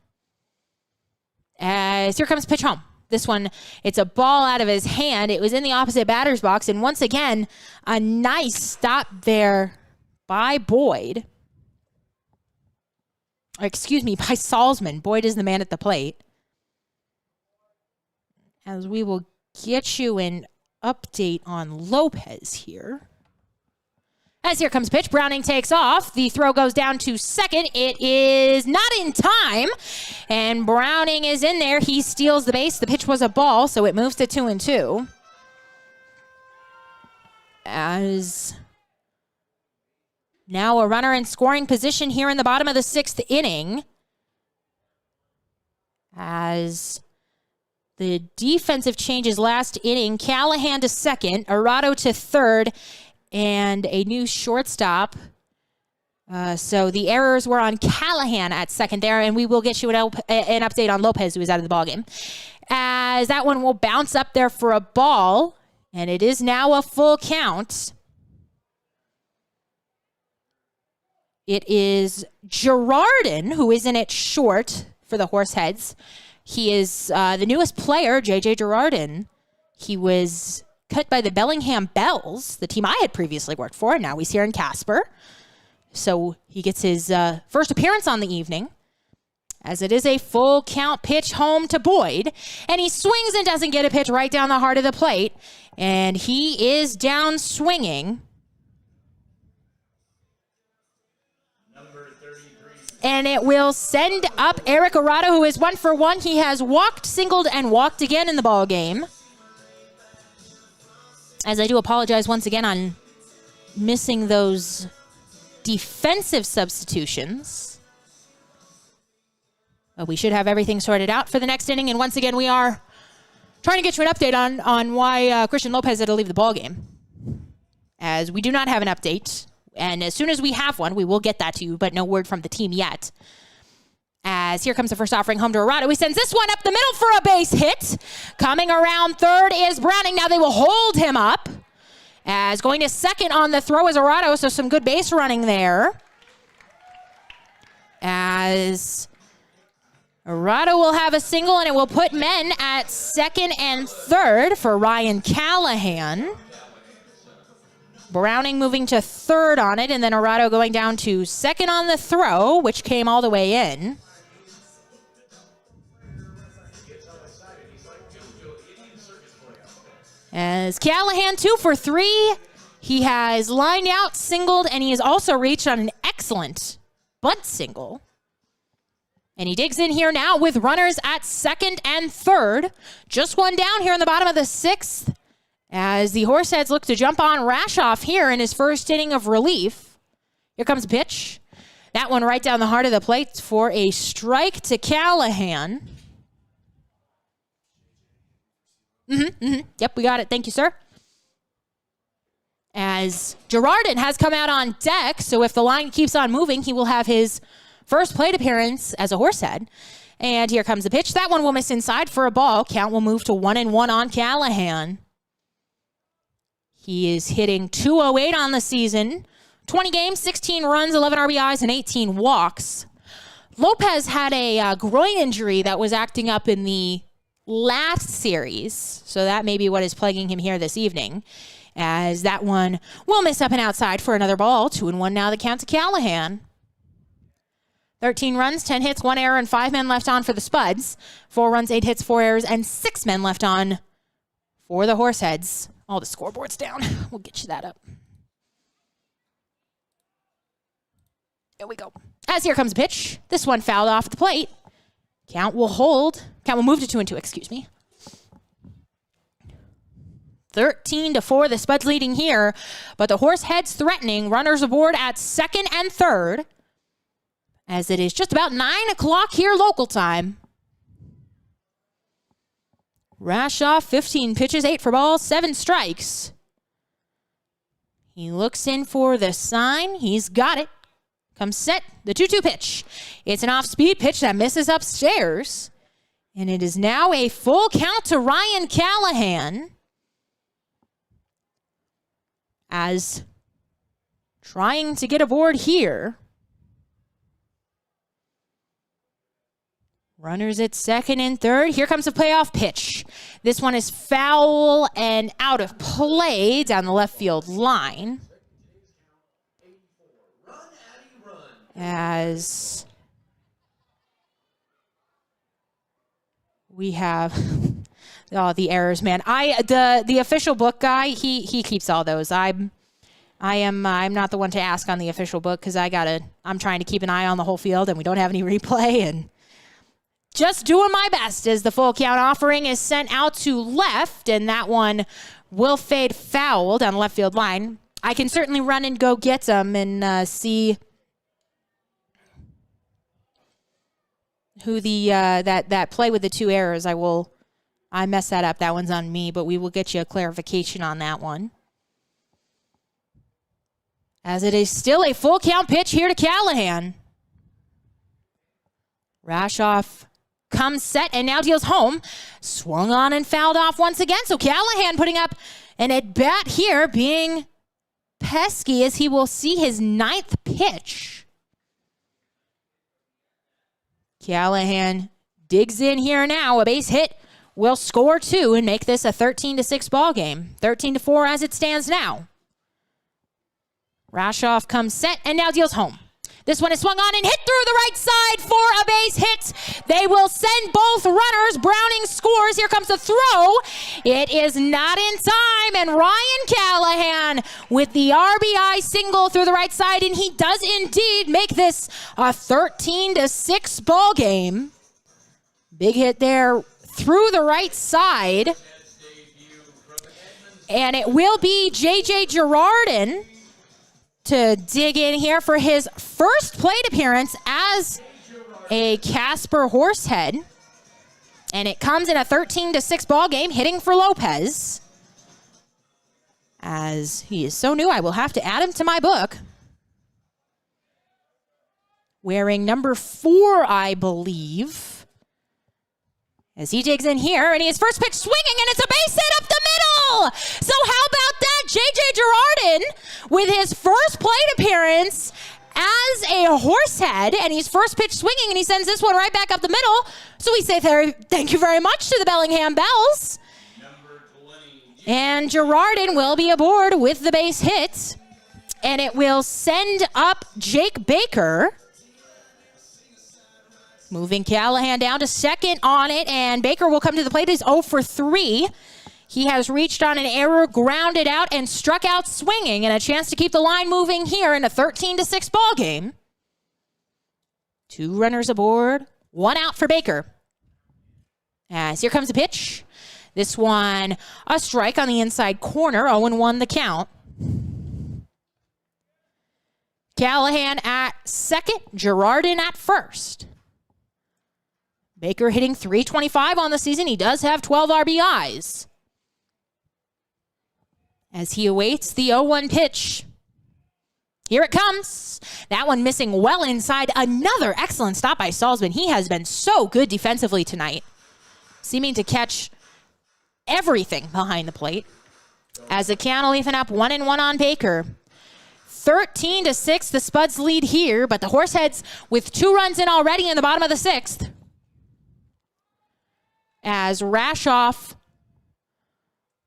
As here comes pitch home. This one, it's a ball out of his hand. It was in the opposite batter's box. And once again, a nice stop there by Boyd. Or excuse me, by Salzman. Boyd is the man at the plate. As we will get you an update on Lopez here. As here comes pitch, Browning takes off. The throw goes down to second. It is not in time, and Browning is in there. He steals the base. The pitch was a ball, so it moves to 2-2. As now a runner in scoring position here in the bottom of the 6th inning. As the defensive changes last inning, Callahan to second, Arado to third, and a new shortstop. So the errors were on Callahan at second there, and we will get you an update on Lopez, who is out of the ballgame. As that one will bounce up there for a ball, and it is now a full count. It is Girardin who is in it short for the Horseheads. He is the newest player, J.J. Girardin. He was cut by the Bellingham Bells, the team I had previously worked for, and now he's here in Casper. So he gets his first appearance on the evening, as it is a full count pitch home to Boyd, and he swings and doesn't get a pitch right down the heart of the plate, and he is down swinging. And it will send up Eric Arado, who is 1 for 1. He has walked, singled, and walked again in the ball game. As I do apologize once again on missing those defensive substitutions. But we should have everything sorted out for the next inning. And once again, we are trying to get you an update on why Christian Lopez had to leave the ballgame, as we do not have an update. And as soon as we have one, we will get that to you, but no word from the team yet. As here comes the first offering home to Arado. He sends this one up the middle for a base hit. Coming around third is Browning. Now they will hold him up. As going to second on the throw is Arado, so some good base running there. As Arado will have a single, and it will put men at second and third for Ryan Callahan. Browning moving to third on it, and then Arado going down to second on the throw, which came all the way in. As Callahan 2 for 3. He has lined out, singled, and he has also reached on an excellent bunt single. And he digs in here now with runners at second and third. Just one down here in the bottom of the 6th as the Horseheads look to jump on Rashoff here in his first inning of relief. Here comes a pitch. That one right down the heart of the plate for a strike to Callahan. Yep, we got it. Thank you, sir. As Girardin has come out on deck, so if the line keeps on moving, he will have his first plate appearance as a Horsehead. And here comes the pitch. That one will miss inside for a ball. Count will move to 1-1 on Callahan. He is hitting .208 on the season. 20 games, 16 runs, 11 RBIs, and 18 walks. Lopez had a groin injury that was acting up in the last series, so that may be what is plaguing him here this evening. As that one will miss up and outside for another ball. 2-1 now the count to Callahan. 13 runs, 10 hits, 1 error, and 5 men left on for the Spuds. 4 runs, 8 hits, 4 errors, and 6 men left on for the Horseheads. All the scoreboard's down. We'll get you that up. There we go. As here comes a pitch. This one fouled off the plate. Count will hold. Count will move to 2-2, excuse me. 13-4, the Spuds leading here, but the Horseheads threatening. Runners aboard at second and third, as it is just about 9 o'clock here local time. Rashoff, 15 pitches, 8 for balls, 7 strikes. He looks in for the sign. He's got it. Comes set, the 2-2 pitch. It's an off-speed pitch that misses upstairs, and it is now a full count to Ryan Callahan. As trying to get aboard here. Runners at second and third. Here comes a playoff pitch. This one is foul and out of play down the left field line. As we have... Oh, the errors, man. The official book guy, he keeps all those. I'm not the one to ask on the official book because I'm trying to keep an eye on the whole field and we don't have any replay and just doing my best as the full count offering is sent out to left and that one will fade foul down the left field line. I can certainly run and go get them and see who the that play with the 2 errors. I messed that up. That one's on me, but we will get you a clarification on that one. As it is still a full count pitch here to Callahan. Rashoff comes set and now deals home. Swung on and fouled off once again. So Callahan putting up an at-bat here, being pesky as he will see his 9th pitch. Callahan digs in here now. A base hit will score 2 and make this a 13-6 ball game. 13-4 as it stands now. Rashoff comes set and now deals home. This one is swung on and hit through the right side for a base hit. They will send both runners. Browning scores. Here comes the throw. It is not in time. And Ryan Callahan with the RBI single through the right side. And he does indeed make this a 13-6 ball game. Big hit there through the right side. And it will be J.J. Girardin to dig in here for his first plate appearance as a Casper Horsehead. And it comes in a 13-6 ball game, hitting for Lopez. As he is so new, I will have to add him to my book. Wearing number 4, I believe. As he digs in here, and he is first pitch swinging, and it's a base hit up the middle. So how about that? J.J. Girardin with his first plate appearance as a Horsehead, and he's first pitch swinging, and he sends this one right back up the middle. So we say thank you very much to the Bellingham Bells. And Girardin will be aboard with the base hit, and it will send up Jake Baker. Moving Callahan down to second on it, and Baker will come to the plate. He's 0 for 3. He has reached on an error, grounded out, and struck out swinging, and a chance to keep the line moving here in a 13-6 ball game. 2 runners aboard, 1 out for Baker. As here comes a pitch. This one, a strike on the inside corner, 0-1 the count. Callahan at second, Girardin at first. Baker hitting .325 on the season. He does have 12 RBIs. As he awaits the 0-1 pitch. Here it comes. That one missing well inside. Another excellent stop by Salzman. He has been so good defensively tonight, seeming to catch everything behind the plate. As the count even up 1-1 on Baker. 13-6, the Spuds lead here, but the Horseheads with 2 runs in already in the bottom of the 6th. As Rashoff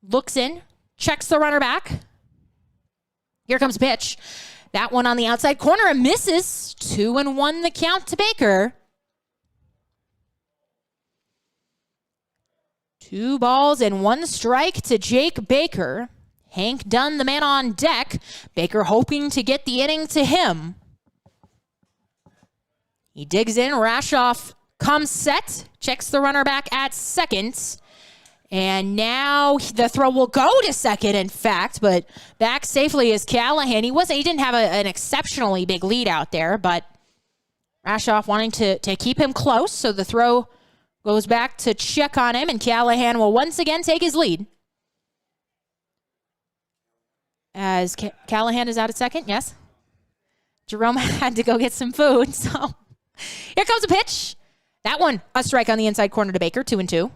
looks in, checks the runner back. Here comes a pitch. That one on the outside corner and misses. 2-1 the count to Baker. 2 balls and 1 strike to Jake Baker. Hank Dunn, the man on deck. Baker hoping to get the inning to him. He digs in. Rashoff comes set. Checks the runner back at second. And now the throw will go to second, in fact, but back safely is Callahan. He didn't have an exceptionally big lead out there, but Rashoff wanting to keep him close, so the throw goes back to check on him, and Callahan will once again take his lead. As Callahan is out at second, yes. Jerome had to go get some food, so here comes a pitch. That one, a strike on the inside corner to Baker, 2-2.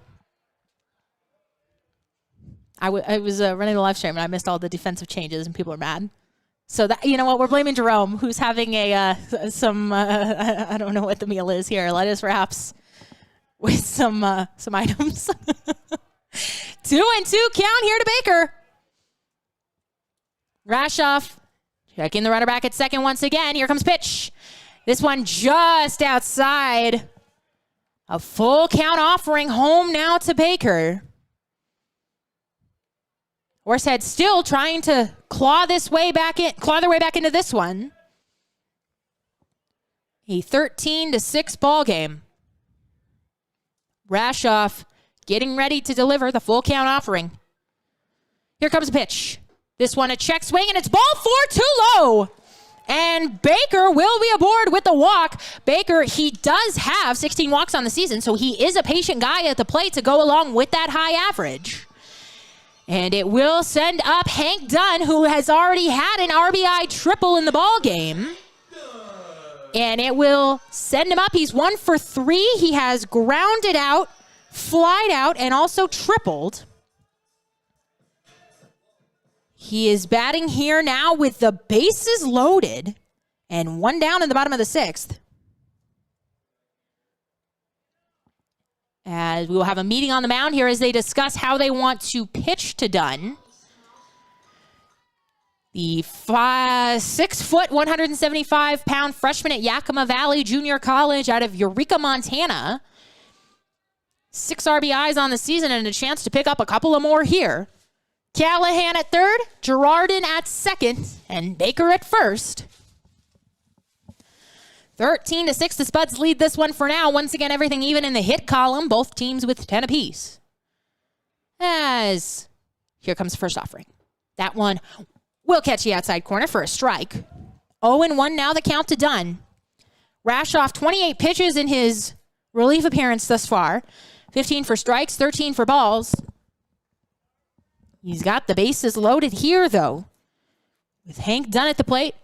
I was running the live stream, and I missed all the defensive changes, and people are mad. So, that, you know what? We're blaming Jerome, who's having I don't know what the meal is here, lettuce wraps with some items. 2-2 count here to Baker. Rashoff checking the runner back at second once again. Here comes pitch. This one just outside. A full count offering home now to Baker. Horsehead still trying to claw their way back into this one. A 13-6 ball game. Rashoff getting ready to deliver the full count offering. Here comes a pitch. This one a check swing, and it's ball 4 too low. And Baker will be aboard with the walk. Baker, he does have 16 walks on the season, so he is a patient guy at the plate to go along with that high average. And it will send up Hank Dunn, who has already had an RBI triple in the ball game. And it will send him up. He's 1 for 3. He has grounded out, flied out, and also tripled. He is batting here now with the bases loaded and 1 down in the bottom of the 6th. As we will have a meeting on the mound here as they discuss how they want to pitch to Dunn. The 6-foot, 175-pound freshman at Yakima Valley Junior College out of Eureka, Montana. 6 RBIs on the season and a chance to pick up a couple of more here. Callahan at third, Girardin at second, and Baker at first. 13-6, the Spuds lead this one for now. Once again, everything even in the hit column. Both teams with 10 apiece. As here comes the first offering. That one will catch the outside corner for a strike. 0-1 now the count to Dunn. Rashoff, 28 pitches in his relief appearance thus far. 15 for strikes, 13 for balls. He's got the bases loaded here, though. With Hank Dunn at the plate.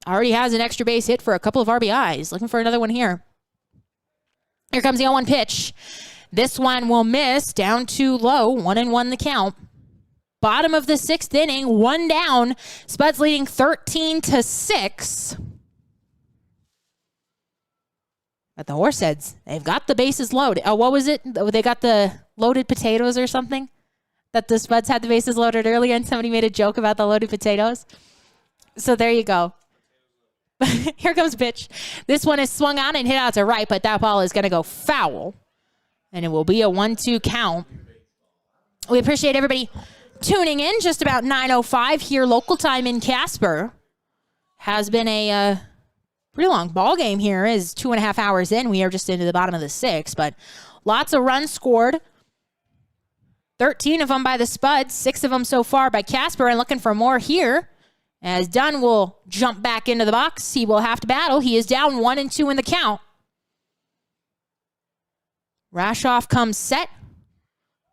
Already has an extra base hit for a couple of RBIs. Looking for another one here. Here comes the 0-1 pitch. This one will miss. Down too low. 1-1 the count. Bottom of the 6th inning. 1 down. Spuds leading 13-6. But the Horseheads, they've got the bases loaded. Oh, what was it? They got the loaded potatoes or something? That the Spuds had the bases loaded earlier, and somebody made a joke about the loaded potatoes. So there you go. Here comes pitch. This one is swung on and hit out to right, but that ball is going to go foul. And it will be a 1-2 count. We appreciate everybody tuning in. Just about 9:05 here, local time in Casper. Has been a pretty long ball game here. Is 2.5 hours in. We are just into the bottom of the 6th, but lots of runs scored. 13 of them by the Spuds, 6 of them so far by Casper, and looking for more here. As Dunn will jump back into the box, he will have to battle. He is down 1-2 in the count. Rashoff comes set,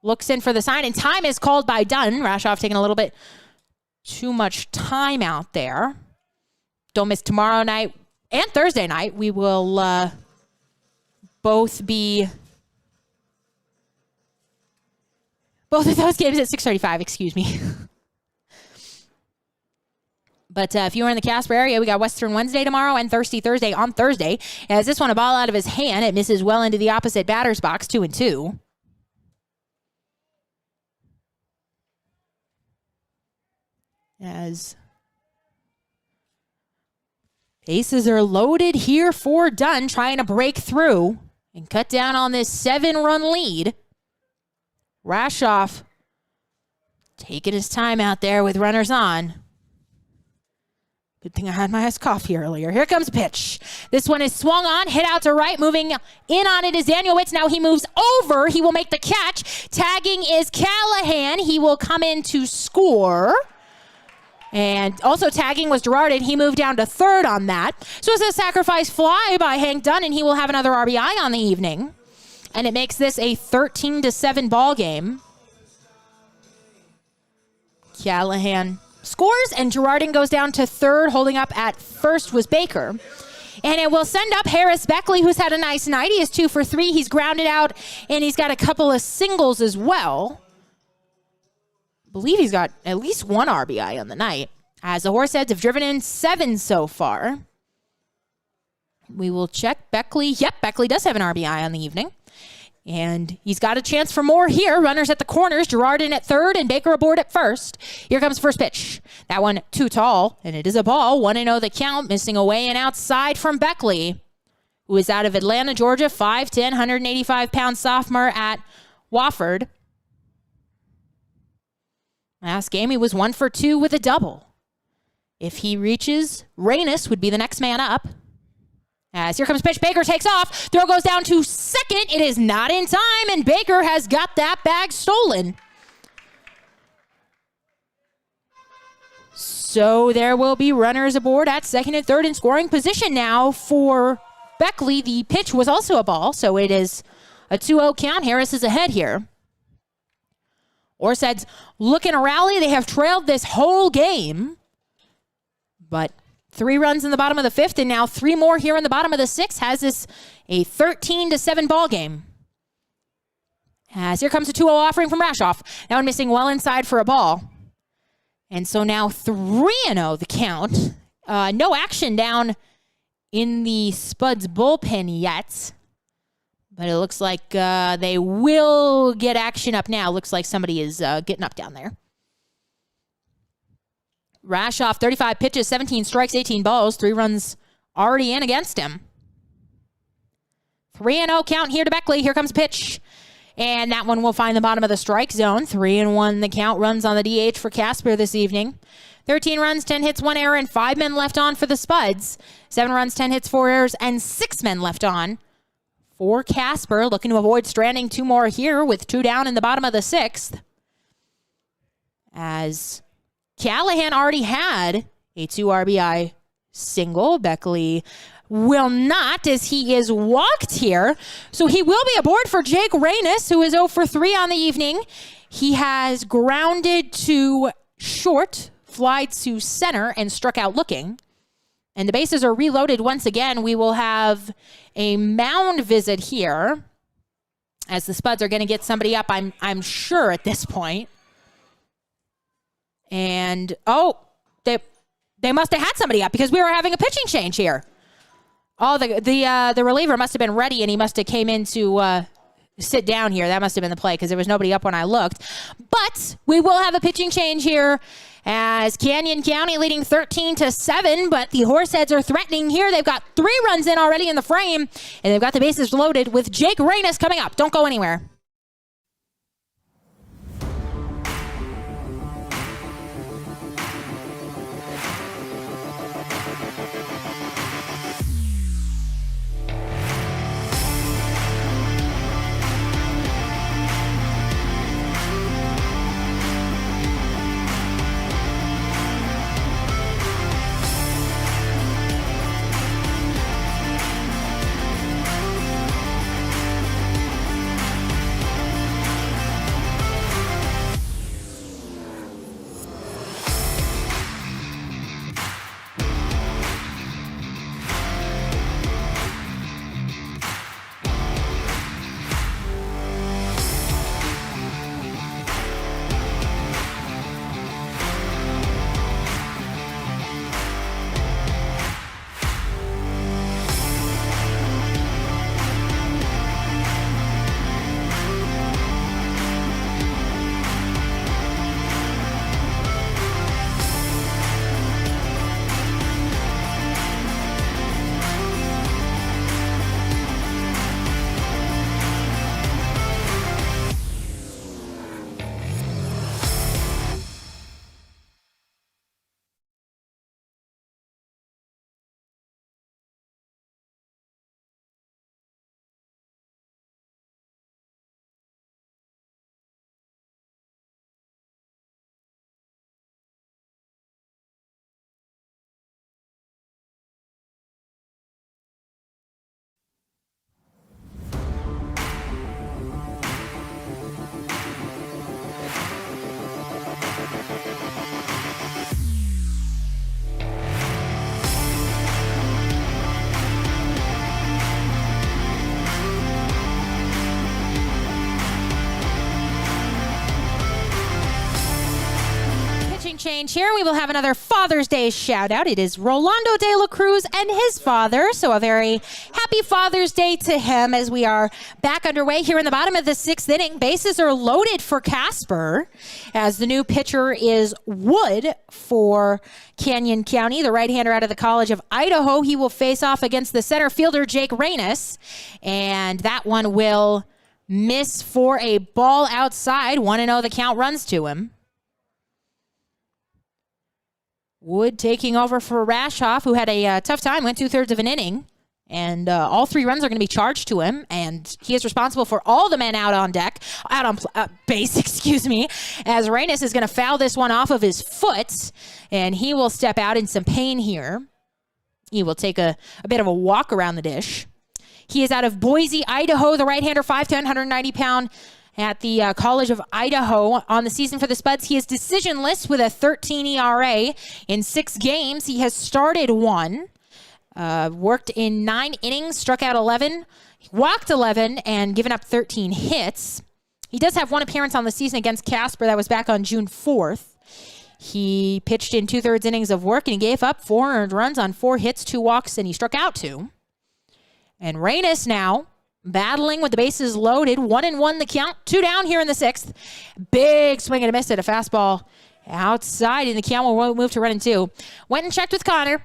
looks in for the sign, and time is called by Dunn. Rashoff taking a little bit too much time out there. Don't miss tomorrow night and Thursday night. We will both of those games at 6:35, excuse me. But if you are in the Casper area, we got Western Wednesday tomorrow and Thirsty Thursday on Thursday. As this one, a ball out of his hand, it misses well into the opposite batter's box, 2-2. As bases are loaded here for Dunn, trying to break through and cut down on this 7-run lead. Rashoff taking his time out there with runners on. Good thing I had my iced coffee earlier. Here comes a pitch. This one is swung on, hit out to right. Moving in on it is Danielewicz. Now he moves over. He will make the catch. Tagging is Callahan. He will come in to score. And also tagging was Girardin. He moved down to third on that. So it's a sacrifice fly by Hank Dunn, and he will have another RBI on the evening. And it makes this a 13-7 ball game. Callahan scores, and Girardin goes down to third. Holding up at first was Baker. And it will send up Harris Beckley, who's had a nice night. He is 2 for 3. He's grounded out, and he's got a couple of singles as well. I believe he's got at least 1 RBI on the night, as the Horseheads have driven in 7 so far. We will check Beckley. Yep, Beckley does have an RBI on the evening. And he's got a chance for more here. Runners at the corners. Girardin at third and Baker aboard at first. Here comes first pitch. That one too tall, and it is a ball. 1-0 the count. Missing away and outside from Beckley, who is out of Atlanta, Georgia. 5'10", 185-pound sophomore at Wofford. Last game, he was 1 for 2 with a double. If he reaches, Reynes would be the next man up. As here comes pitch, Baker takes off. Throw goes down to second. It is not in time, and Baker has got that bag stolen. So there will be runners aboard at second and third in scoring position now for Beckley. The pitch was also a ball, so it is a 2-0 count. Harris is ahead here. Horseheads looking to rally. They have trailed this whole game, but 3 runs in the bottom of the 5th, and now 3 more here in the bottom of the 6th. Has this a 13-7 ball game. As here comes a 2-0 offering from Rashoff. That one missing well inside for a ball. And so now 3-0 the count. No action down in the Spuds bullpen yet. But it looks like they will get action up now. Looks like somebody is getting up down there. Rashoff, 35 pitches, 17 strikes, 18 balls. 3 runs already in against him. 3-0 count here to Beckley. Here comes a pitch. And that one will find the bottom of the strike zone. 3-1 the count. Runs on the DH for Casper this evening. 13 runs, 10 hits, 1 error, and 5 men left on for the Spuds. 7 runs, 10 hits, 4 errors, and 6 men left on for Casper. Looking to avoid stranding 2 more here with 2 down in the bottom of the 6th. As Callahan already had a 2 RBI single. Beckley will not, as he is walked here. So he will be aboard for Jake Reynes, who is 0 for 3 on the evening. He has grounded to short, fly to center, and struck out looking. And the bases are reloaded once again. We will have a mound visit here, as the Spuds are going to get somebody up, I'm sure, at this point. And, they must have had somebody up because we were having a pitching change here. Oh, the reliever must have been ready, and he must have came in to sit down here. That must have been the play because there was nobody up when I looked. But we will have a pitching change here as Canyon County leading 13-7, but the Horseheads are threatening here. They've got 3 runs in already in the frame, and they've got the bases loaded with Jake Reynes coming up. Don't go anywhere. here. We will have another Father's Day shout out. It is Rolando de la Cruz and his father. So a very happy Father's Day to him as we are back underway here in the bottom of the 6th inning. Bases are loaded for Casper as the new pitcher is Wood for Canyon County, the right-hander out of the College of Idaho. He will face off against the center fielder, Jake Reynes, and that one will miss for a ball outside. 1-0, the count runs to him. Wood taking over for Rashoff, who had a tough time, went 2/3 of an inning. And all 3 runs are going to be charged to him. And he is responsible for all the men out on base, as Reynes is going to foul this one off of his foot. And he will step out in some pain here. He will take a bit of a walk around the dish. He is out of Boise, Idaho, the right-hander, 5'10", 190-pound at the College of Idaho. On the season for the Spuds, he is decisionless with a 13 ERA. In 6 games, he has started 1, worked in 9 innings, struck out 11, walked 11, and given up 13 hits. He does have 1 appearance on the season against Casper. That was back on June 4th. He pitched in 2/3 innings of work, and he gave up 4 earned runs on 4 hits, 2 walks, and he struck out 2. And Reynes now battling with the bases loaded. 1-1 the count. 2 down here in the 6th. Big swing and a miss at a fastball outside, and the count will move to 1-2. Went and checked with Connor.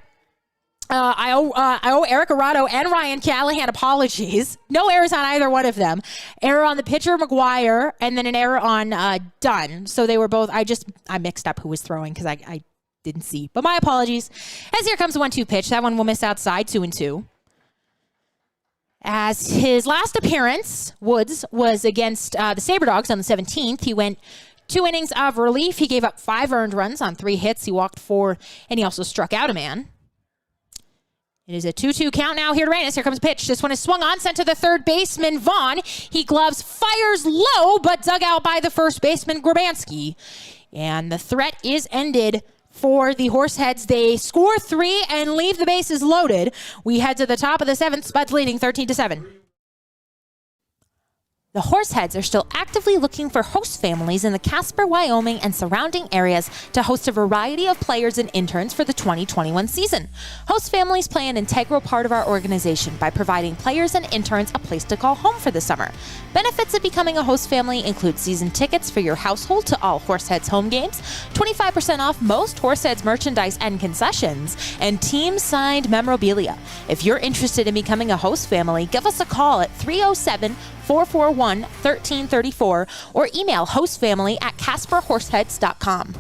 I owe Eric Arado and Ryan Callahan apologies. No errors on either one of them. Error on the pitcher, Maguire, and then an error on Dunn. So they were both, I mixed up who was throwing because I didn't see. But my apologies. As here comes the 1-2 pitch. That one will miss outside, 2-2. As his last appearance, Woods, was against the SaberDogs on the 17th. He went 2 innings of relief. He gave up 5 earned runs on 3 hits. He walked 4, and he also struck out a man. It is a 2-2 count now here to Reynes. Here comes a pitch. This one is swung on, sent to the third baseman, Vaughn. He gloves, fires low, but dug out by the first baseman, Grabansky. And the threat is ended for the Horseheads. They score 3 and leave the bases loaded. We head to the top of the 7th. Spuds leading 13-7. The Horseheads are still actively looking for host families in the Casper, Wyoming, and surrounding areas to host a variety of players and interns for the 2021 season. Host families play an integral part of our organization by providing players and interns a place to call home for the summer. Benefits of becoming a host family include season tickets for your household to all Horseheads home games, 25% off most Horseheads merchandise and concessions, and team-signed memorabilia. If you're interested in becoming a host family, give us a call at 307-441-1334 or email hostfamily@casperhorseheads.com.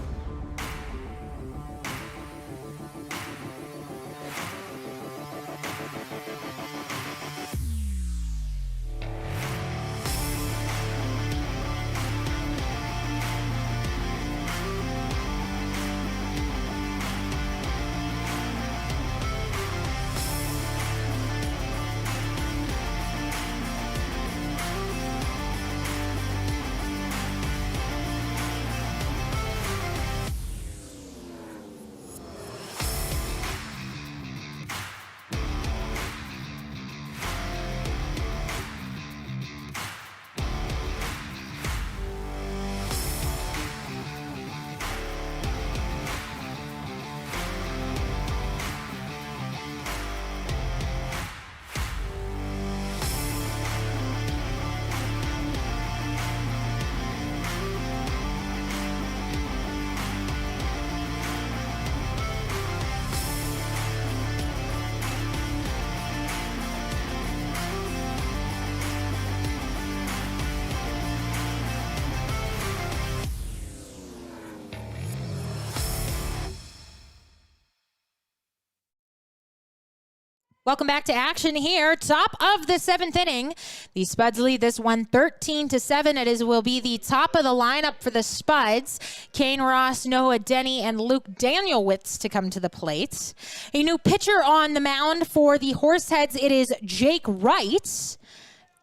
Welcome back to action here. Top of the 7th inning. The Spuds lead this one 13-7. It will be the top of the lineup for the Spuds. Kane Ross, Noah Denny, and Luke Danielwitz to come to the plate. A new pitcher on the mound for the Horseheads. It is Jake Wright.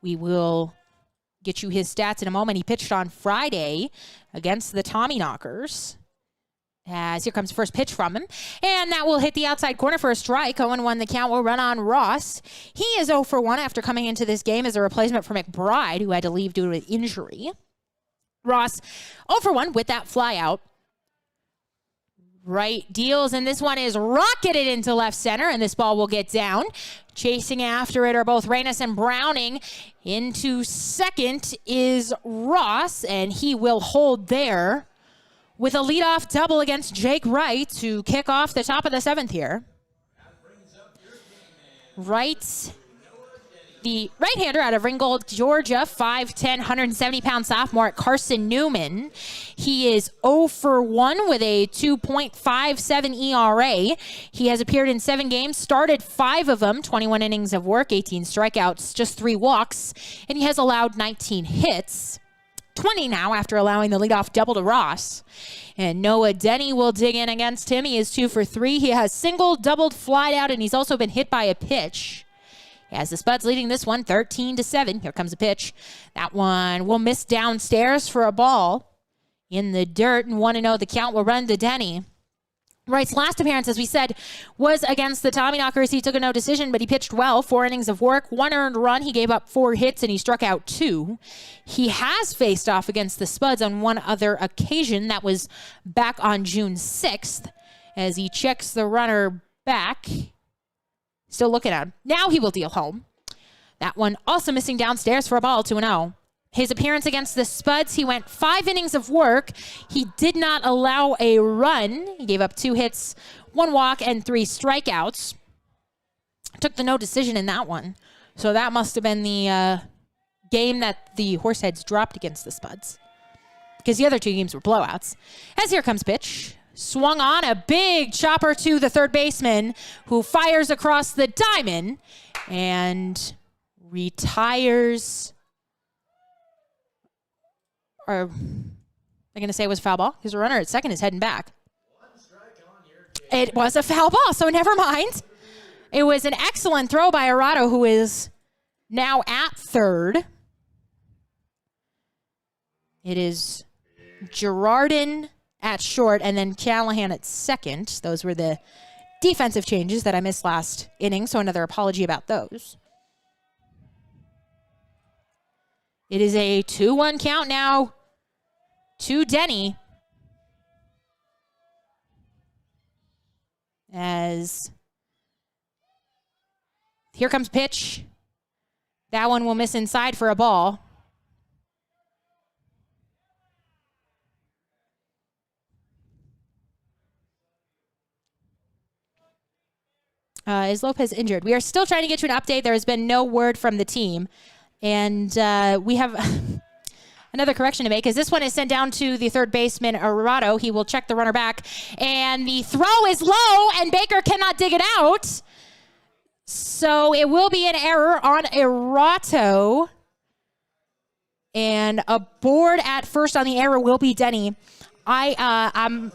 We will get you his stats in a moment. He pitched on Friday against the Tommyknockers. As here comes first pitch from him. And that will hit the outside corner for a strike. 0-1 the count will run on Ross. He is 0 for 1 after coming into this game as a replacement for McBride, who had to leave due to an injury. Ross 0 for 1 with that fly out. Right deals, and this one is rocketed into left center, and this ball will get down. Chasing after it are both Reynes and Browning. Into second is Ross, and he will hold there with a leadoff double against Jake Wright to kick off the top of the seventh here. Wright, the right-hander out of Ringgold, Georgia, 5'10", 170-pound sophomore at Carson Newman. He is 0 for 1 with a 2.57 ERA. He has appeared in 7 games, started 5 of them, 21 innings of work, 18 strikeouts, just 3 walks, and he has allowed 19 hits. 20 now after allowing the leadoff double to Ross. And Noah Denny will dig in against him. He is 2 for 3. He has singled, doubled, flied out, and he's also been hit by a pitch. As the Spuds leading this one 13-7. Here comes a pitch. That one will miss downstairs for a ball in the dirt, and 1-0. The count will run to Denny. Wright's last appearance, as we said, was against the Tommyknockers. He took a no decision, but he pitched well. 4 innings of work, 1 earned run. He gave up 4 hits, and he struck out 2. He has faced off against the Spuds on one other occasion. That was back on June 6th, as he checks the runner back. Still looking at him. Now he will deal home. That one also missing downstairs for a ball, 2-0. His appearance against the Spuds, he went 5 innings of work. He did not allow a run. He gave up 2 hits, 1 walk, and 3 strikeouts. Took the no decision in that one. So that must have been the game that the Horseheads dropped against the Spuds, because the other 2 games were blowouts. As here comes pitch. Swung on, a big chopper to the third baseman, who fires across the diamond and retires. Or I'm going to say it was a foul ball because the runner at second is heading back. It was a foul ball, so never mind. It was an excellent throw by Arado, who is now at third. It is Girardin at short, and then Callahan at second. Those were the defensive changes that I missed last inning, so another apology about those. It is a 2-1 count now to Denny, as here comes pitch. That one will miss inside for a ball. Is Lopez injured? We are still trying to get you an update. There has been no word from the team. And we have another correction to make, because this one is sent down to the third baseman, Arado. He will check the runner back. And the throw is low, and Baker cannot dig it out. So it will be an error on Arado. And aboard at first on the error will be Denny. I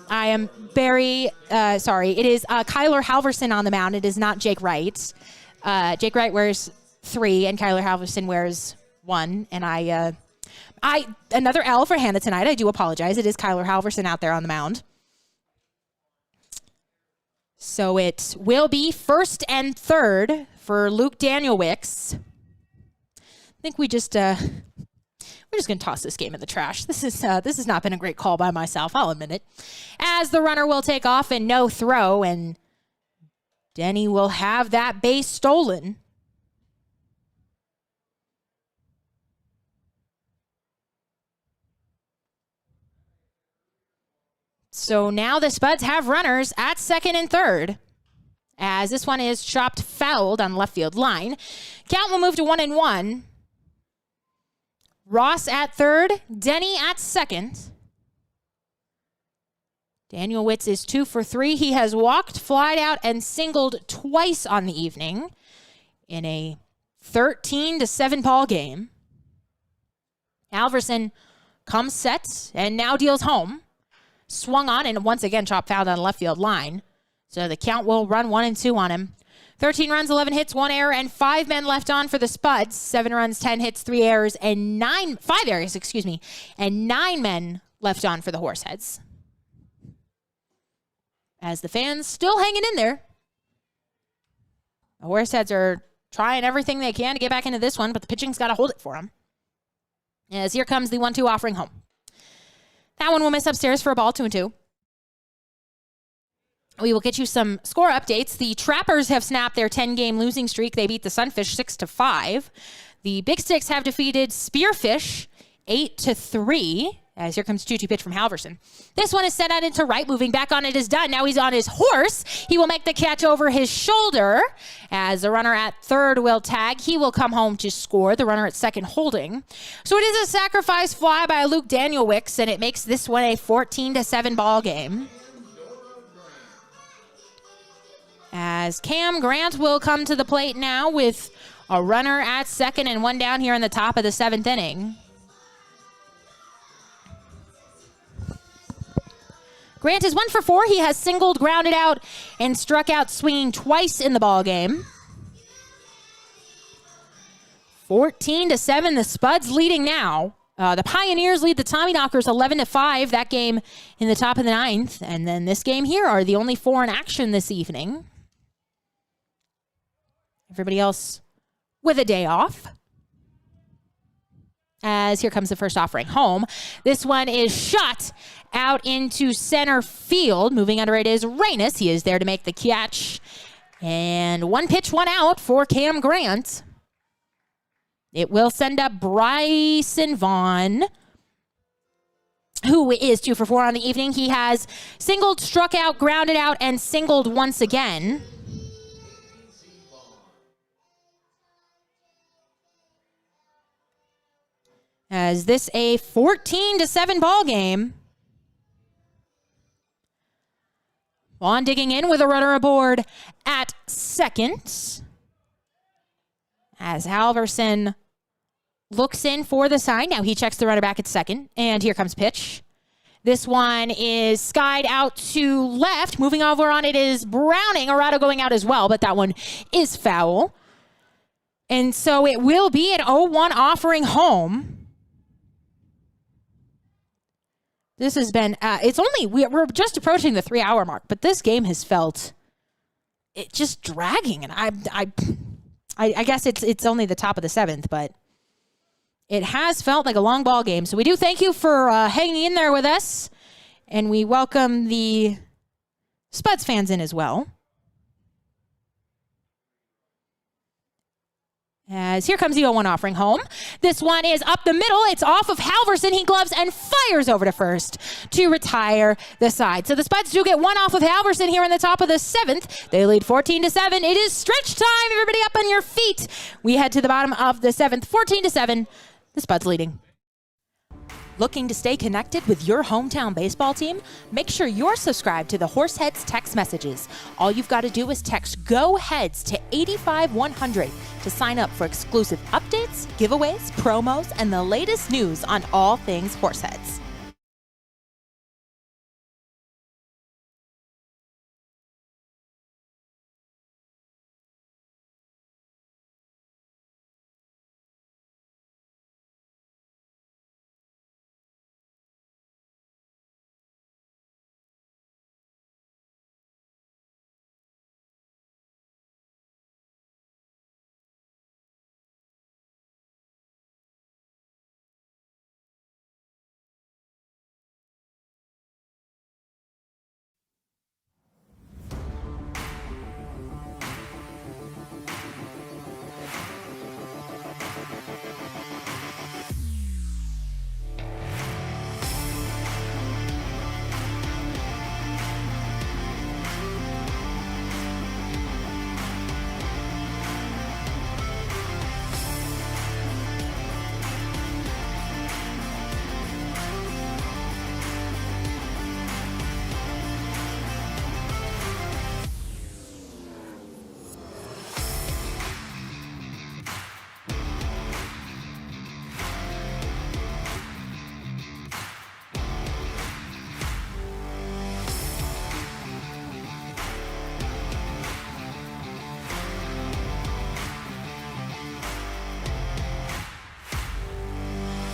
am very sorry. It is Kyler Halverson on the mound. It is not Jake Wright. Jake Wright wears 3, and Kyler Halverson wears 1. And I another L for Hannah tonight. I do apologize. It is Kyler Halverson out there on the mound. So it will be first and third for Luke Danielwicks. I think we're just going to toss this game in the trash. This has not been a great call by myself, I'll admit it. As the runner will take off and no throw, and Denny will have that base stolen. So now the Spuds have runners at second and third, as this one is chopped fouled on the left field line. Count will move to 1-1. Ross at third, Denny at second. Danielwicks is 2 for 3. He has walked, flied out, and singled twice on the evening in a 13-7 ball game. Halverson comes set and now deals home. Swung on and once again chopped fouled on the left field line. So the count will run 1-2 on him. 13 runs, 11 hits, 1 error, and 5 men left on for the Spuds. 7 runs, 10 hits, 3 errors, and 5 errors, and 9 men left on for the Horseheads. As the fans still hanging in there. The Horseheads are trying everything they can to get back into this one, but the pitching's got to hold it for them. As here comes the 1-2 offering home. That one will miss upstairs for a ball, 2-2. we will get you some score updates. The Trappers have snapped their 10-game losing streak. They beat the Sunfish 6-5. The Big Sticks have defeated Spearfish 8-3. As here comes 2-2 pitch from Halverson. This one is set out into right. Moving back on it is done. Now he's on his horse. He will make the catch over his shoulder. As the runner at third will tag, he will come home to score. The runner at second holding. So it is a sacrifice fly by Luke Danielwicks, and it makes this one a 14-7 ball game. As Cam Grant will come to the plate now with a runner at second and one down here in the top of the 7th inning. Grant is 1 for 4. He has singled, grounded out, and struck out swinging twice in the ball game. 14-7, the Spuds leading now. The Pioneers lead the Tommyknockers 11-5. That game in the top of the 9th. And then this game here are the only 4 in action this evening. Everybody else with a day off. As here comes the first offering home. This one is shot out into center field. Moving under it is Reynes. He is there to make the catch. And 1 pitch, 1 out for Cam Grant. It will send up Bryson Vaughn, who is 2 for 4 on the evening. He has singled, struck out, grounded out, and singled once again. As this a 14-7 ball game. Vaughn digging in with a runner aboard at second. As Halverson looks in for the sign. Now he checks the runner back at second. And here comes pitch. This one is skied out to left. Moving over on it is Browning. Arado going out as well, but that one is foul. And so it will be an 0-1 offering home. This has been, we're just approaching the 3-hour mark, but this game has felt it just dragging. And I guess it's only the top of the 7th, but it has felt like a long ball game. So we do thank you for hanging in there with us, and we welcome the Spuds fans in as well. As here comes the 0-1 offering home. This one is up the middle. It's off of Halverson. He gloves and fires over to first to retire the side. So the Spuds do get 1 off of Halverson here in the top of the 7th. They lead 14-7. It is stretch time. Everybody up on your feet. We head to the bottom of the 7th. 14-7. The Spuds leading. Looking to stay connected with your hometown baseball team? Make sure you're subscribed to the Horseheads text messages. All you've got to do is text GO HEADS to 85100 to sign up for exclusive updates, giveaways, promos, and the latest news on all things Horseheads.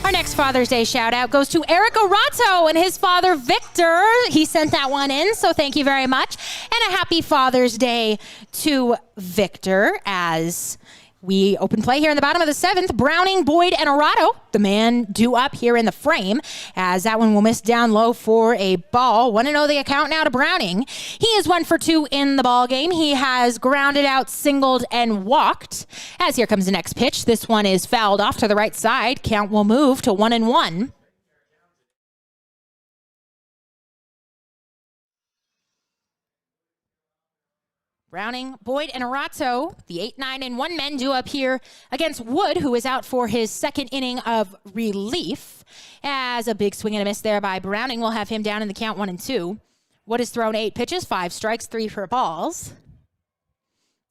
Our next Father's Day shout out goes to Eric Arato and his father, Victor. He sent that one in, so thank you very much. And a happy Father's Day to Victor, as We open play here in the bottom of the 7th. Browning, Boyd, and Arado, the man due up here in the frame, as that one will miss down low for a ball. 1-0 the account now to Browning. He is 1 for 2 in the ball game. He has grounded out, singled, and walked. As here comes the next pitch. This one is fouled off to the right side. Count will move to 1-1. Browning, Boyd, and Arato, the 8, 9, and 1 men due up here against Wood, who is out for his second inning of relief. As a big swing and a miss there by Browning will have him down in the count 1-2. Wood has thrown 8 pitches, 5 strikes, 3 for balls.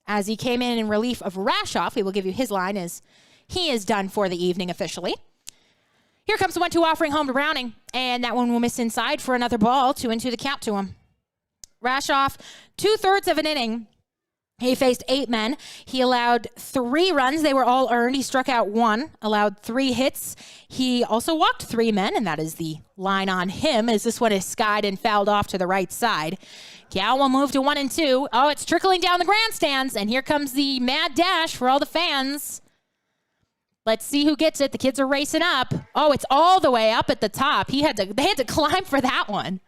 As he came in relief of Rashoff, we will give you his line as he is done for the evening officially. Here comes the 1-2 offering home to Browning, and that one will miss inside for another ball. 2-2 the count to him. Rashoff, 2/3 of an inning. He faced 8 men. He allowed 3 runs. They were all earned. He struck out 1, allowed 3 hits. He also walked 3 men, and that is the line on him, as this one is skied and fouled off to the right side. Cal will move to 1-2. Oh, it's trickling down the grandstands, and here comes the mad dash for all the fans. Let's see who gets it. The kids are racing up. Oh, it's all the way up at the top. They had to climb for that one.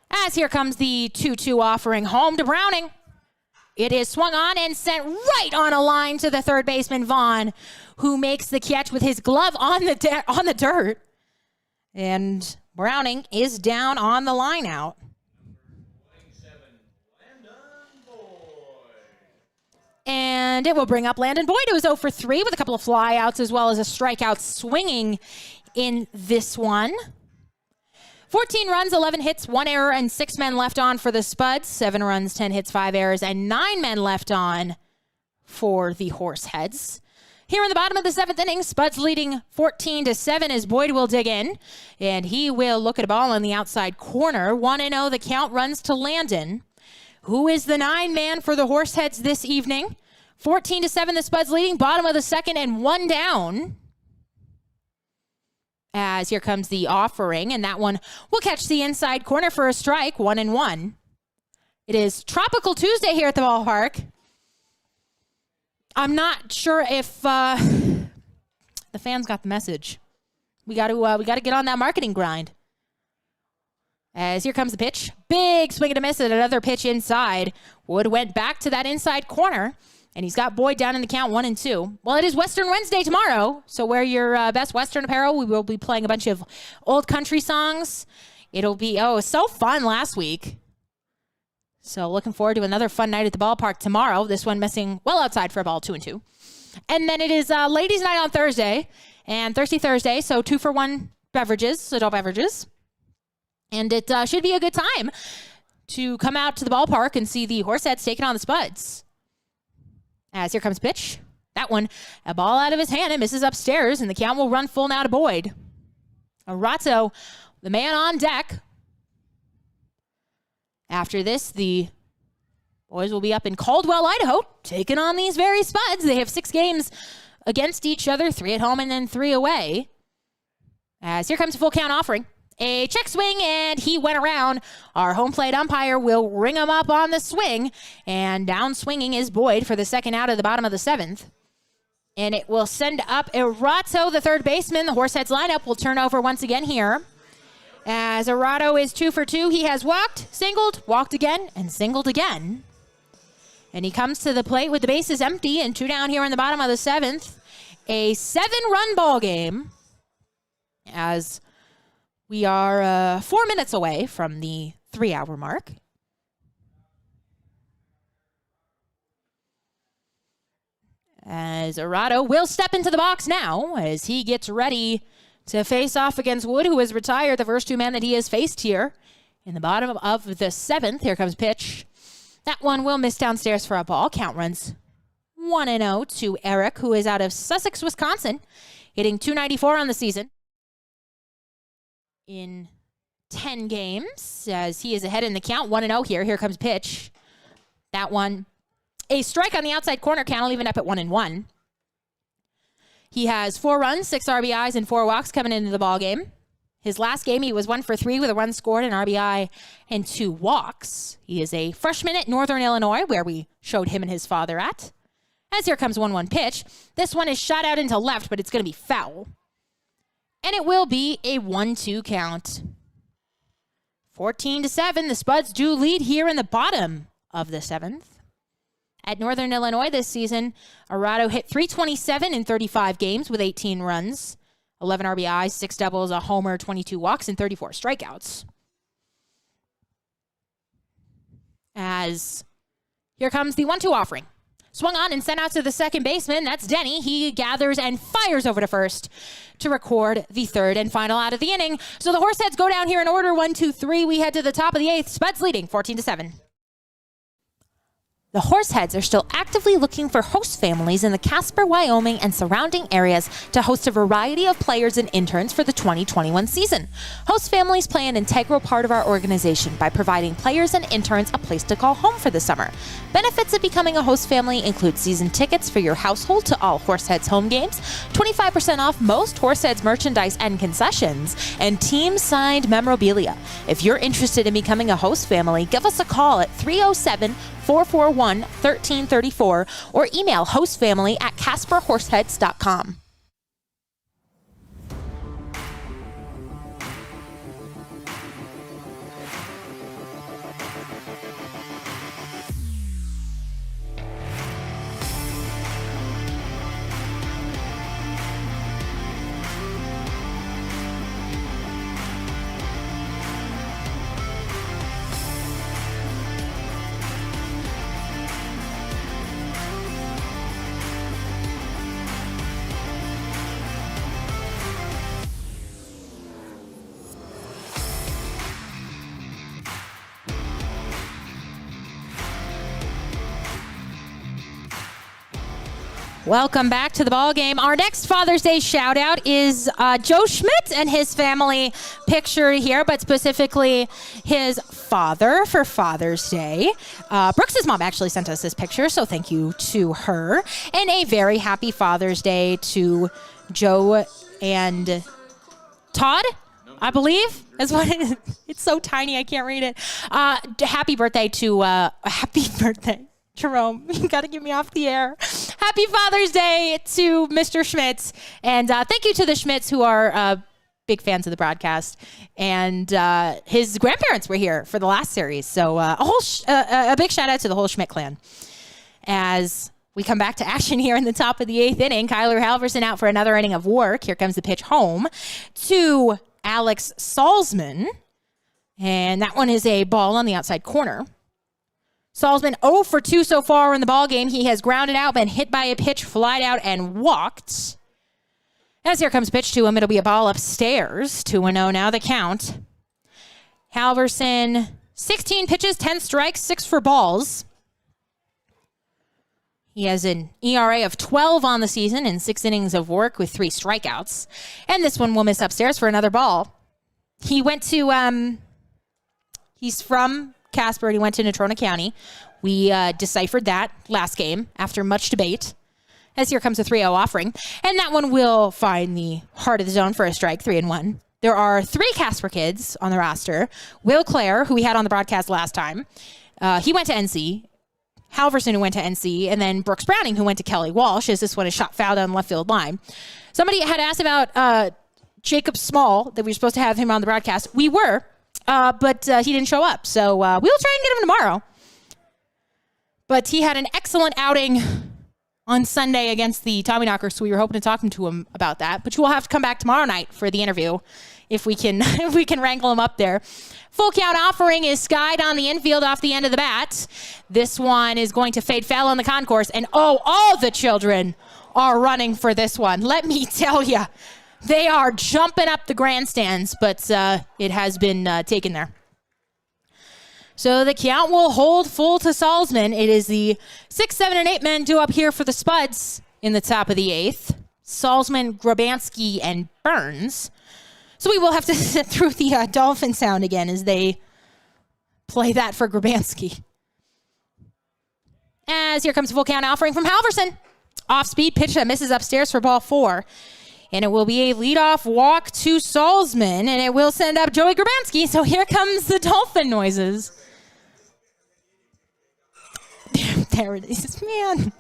As here comes the 2-2 offering home to Browning. It is swung on and sent right on a line to the third baseman, Vaughn, who makes the catch with his glove on the dirt. And Browning is down on the line out. And it will bring up Landon Boyd, who is 0 for 3 with a couple of flyouts as well as a strikeout swinging in this one. 14 runs, 11 hits, 1 error, and 6 men left on for the Spuds. 7 runs, 10 hits, 5 errors, and 9 men left on for the Horseheads. Here in the bottom of the 7th inning, Spuds leading 14-7 as Boyd will dig in, and he will look at a ball in the outside corner. 1-0, the count runs to Landon, who is the 9 man for the Horseheads this evening. 14-7, the Spuds leading, bottom of the 2nd, and 1 down. As here comes the offering, and that one will catch the inside corner for a strike, 1-1. It is Tropical Tuesday here at the ballpark. I'm not sure if the fans got the message. We got to get on that marketing grind. As here comes the pitch, big swing and a miss, and another pitch inside. Wood went back to that inside corner. And he's got Boyd down in the count 1-2. Well, it is Western Wednesday tomorrow, so wear your best Western apparel. We will be playing a bunch of old country songs. It'll be, so fun last week. So looking forward to another fun night at the ballpark tomorrow. This one missing well outside for a ball, 2-2. And then it is ladies' night on Thursday and Thirsty Thursday, so 2-for-1 beverages, adult beverages. And it should be a good time to come out to the ballpark and see the Horseheads taking on the Spuds. As here comes pitch. That one, a ball out of his hand and misses upstairs, and the count will run full now to Boyd. Arato, the man on deck. After this, the boys will be up in Caldwell, Idaho, taking on these very Spuds. They have 6 games against each other, 3 at home and then 3 away. As here comes a full count offering. A check swing, and he went around. Our home plate umpire will ring him up on the swing, and down swinging is Boyd for the second out of the bottom of the 7th. And it will send up Arato, the third baseman. The Horseheads lineup will turn over once again here. As Arato is 2 for 2, he has walked, singled, walked again, and singled again. And he comes to the plate with the bases empty and 2 down here in the bottom of the 7th. A 7-run ball game as we are 4 minutes away from the 3-hour mark. As Arato will step into the box now as he gets ready to face off against Wood, who has retired the first 2 men that he has faced here in the bottom of the 7th. Here comes pitch. That one will miss downstairs for a ball. Count runs 1-0 to Eric, who is out of Sussex, Wisconsin, hitting .294 on the season in 10 games, as he is ahead in the count, 1-0 here. Here comes pitch. That one, a strike on the outside corner, count will even up at 1-1. He has 4 runs, 6 RBIs, and 4 walks coming into the ball game. His last game, he was 1 for 3 with a run scored, an RBI, and 2 walks. He is a freshman at Northern Illinois, where we showed him and his father at. As here comes 1-1 pitch. This one is shot out into left, but it's going to be foul. And it will be a 1-2 count. 14-7, the Spuds do lead here in the bottom of the 7th. At Northern Illinois this season, Arado hit .327 in 35 games with 18 runs, 11 RBIs, 6 doubles, a homer, 22 walks, and 34 strikeouts. As here comes the 1-2 offering. Swung on and sent out to the second baseman. That's Denny. He gathers and fires over to first to record the third and final out of the inning. So the Horseheads go down here in order 1-2-3. We head to the top of the 8th. Spuds leading 14-7. The Horseheads are still actively looking for host families in the Casper, Wyoming, and surrounding areas to host a variety of players and interns for the 2021 season. Host families play an integral part of our organization by providing players and interns a place to call home for the summer. Benefits of becoming a host family include season tickets for your household to all Horseheads home games, 25% off most Horseheads merchandise and concessions, and team-signed memorabilia. If you're interested in becoming a host family, give us a call at 307-441-1334 or email hostfamily@casperhorseheads.com. Welcome back to the ball game. Our next Father's Day shout out is Joe Schmidt and his family picture here, but specifically his father for Father's Day. Brooks' mom actually sent us this picture, so thank you to her. And a very happy Father's Day to Joe and Todd, I believe. Is what it is. It's so tiny I can't read it. Happy birthday, Jerome. You got to get me off the air. Happy Father's Day to Mr. Schmitz. And thank you to the Schmitz who are big fans of the broadcast. And his grandparents were here for the last series. So a big shout out to the whole Schmidt clan. As we come back to action here in the top of the 8th inning, Kyler Halverson out for another inning of work. Here comes the pitch home to Alex Salzman. And that one is a ball on the outside corner. Salzman 0 for 2 so far in the ballgame. He has grounded out, been hit by a pitch, flied out, and walked. As here comes pitch to him, it'll be a ball upstairs. 2-0 now the count. Halverson, 16 pitches, 10 strikes, 6 for balls. He has an ERA of 12 on the season in 6 innings of work with 3 strikeouts. And this one will miss upstairs for another ball. He went to, he's from Casper, and he went to Natrona County. We deciphered that last game after much debate. As here comes a 3-0 offering. And that one will find the heart of the zone for a strike, 3-1. There are 3 Casper kids on the roster. Will Clare, who we had on the broadcast last time, he went to NC. Halverson, who went to NC. And then Brooks Browning, who went to Kelly Walsh, as this one is shot foul down the left field line. Somebody had asked about Jacob Small, that we were supposed to have him on the broadcast. We were. But he didn't show up. So we'll try and get him tomorrow. But he had an excellent outing on Sunday against the Tommyknockers, so we were hoping to talk to him about that. But you will have to come back tomorrow night for the interview if we can wrangle him up there. Full count offering is skied on the infield off the end of the bat. This one is going to fade foul on the concourse. And all the children are running for this one. Let me tell you. They are jumping up the grandstands, but it has been taken there. So the count will hold full to Salzman. It is the 6, 7, and 8 men due up here for the Spuds in the top of the 8th. Salzman, Grabansky, and Burns. So we will have to sit through the dolphin sound again as they play that for Grabansky. As here comes a full count offering from Halverson. Off-speed pitch that misses upstairs for ball 4. And it will be a leadoff walk to Salzman, and it will send up Joey Grabansky. So here comes the dolphin noises. There it is, man.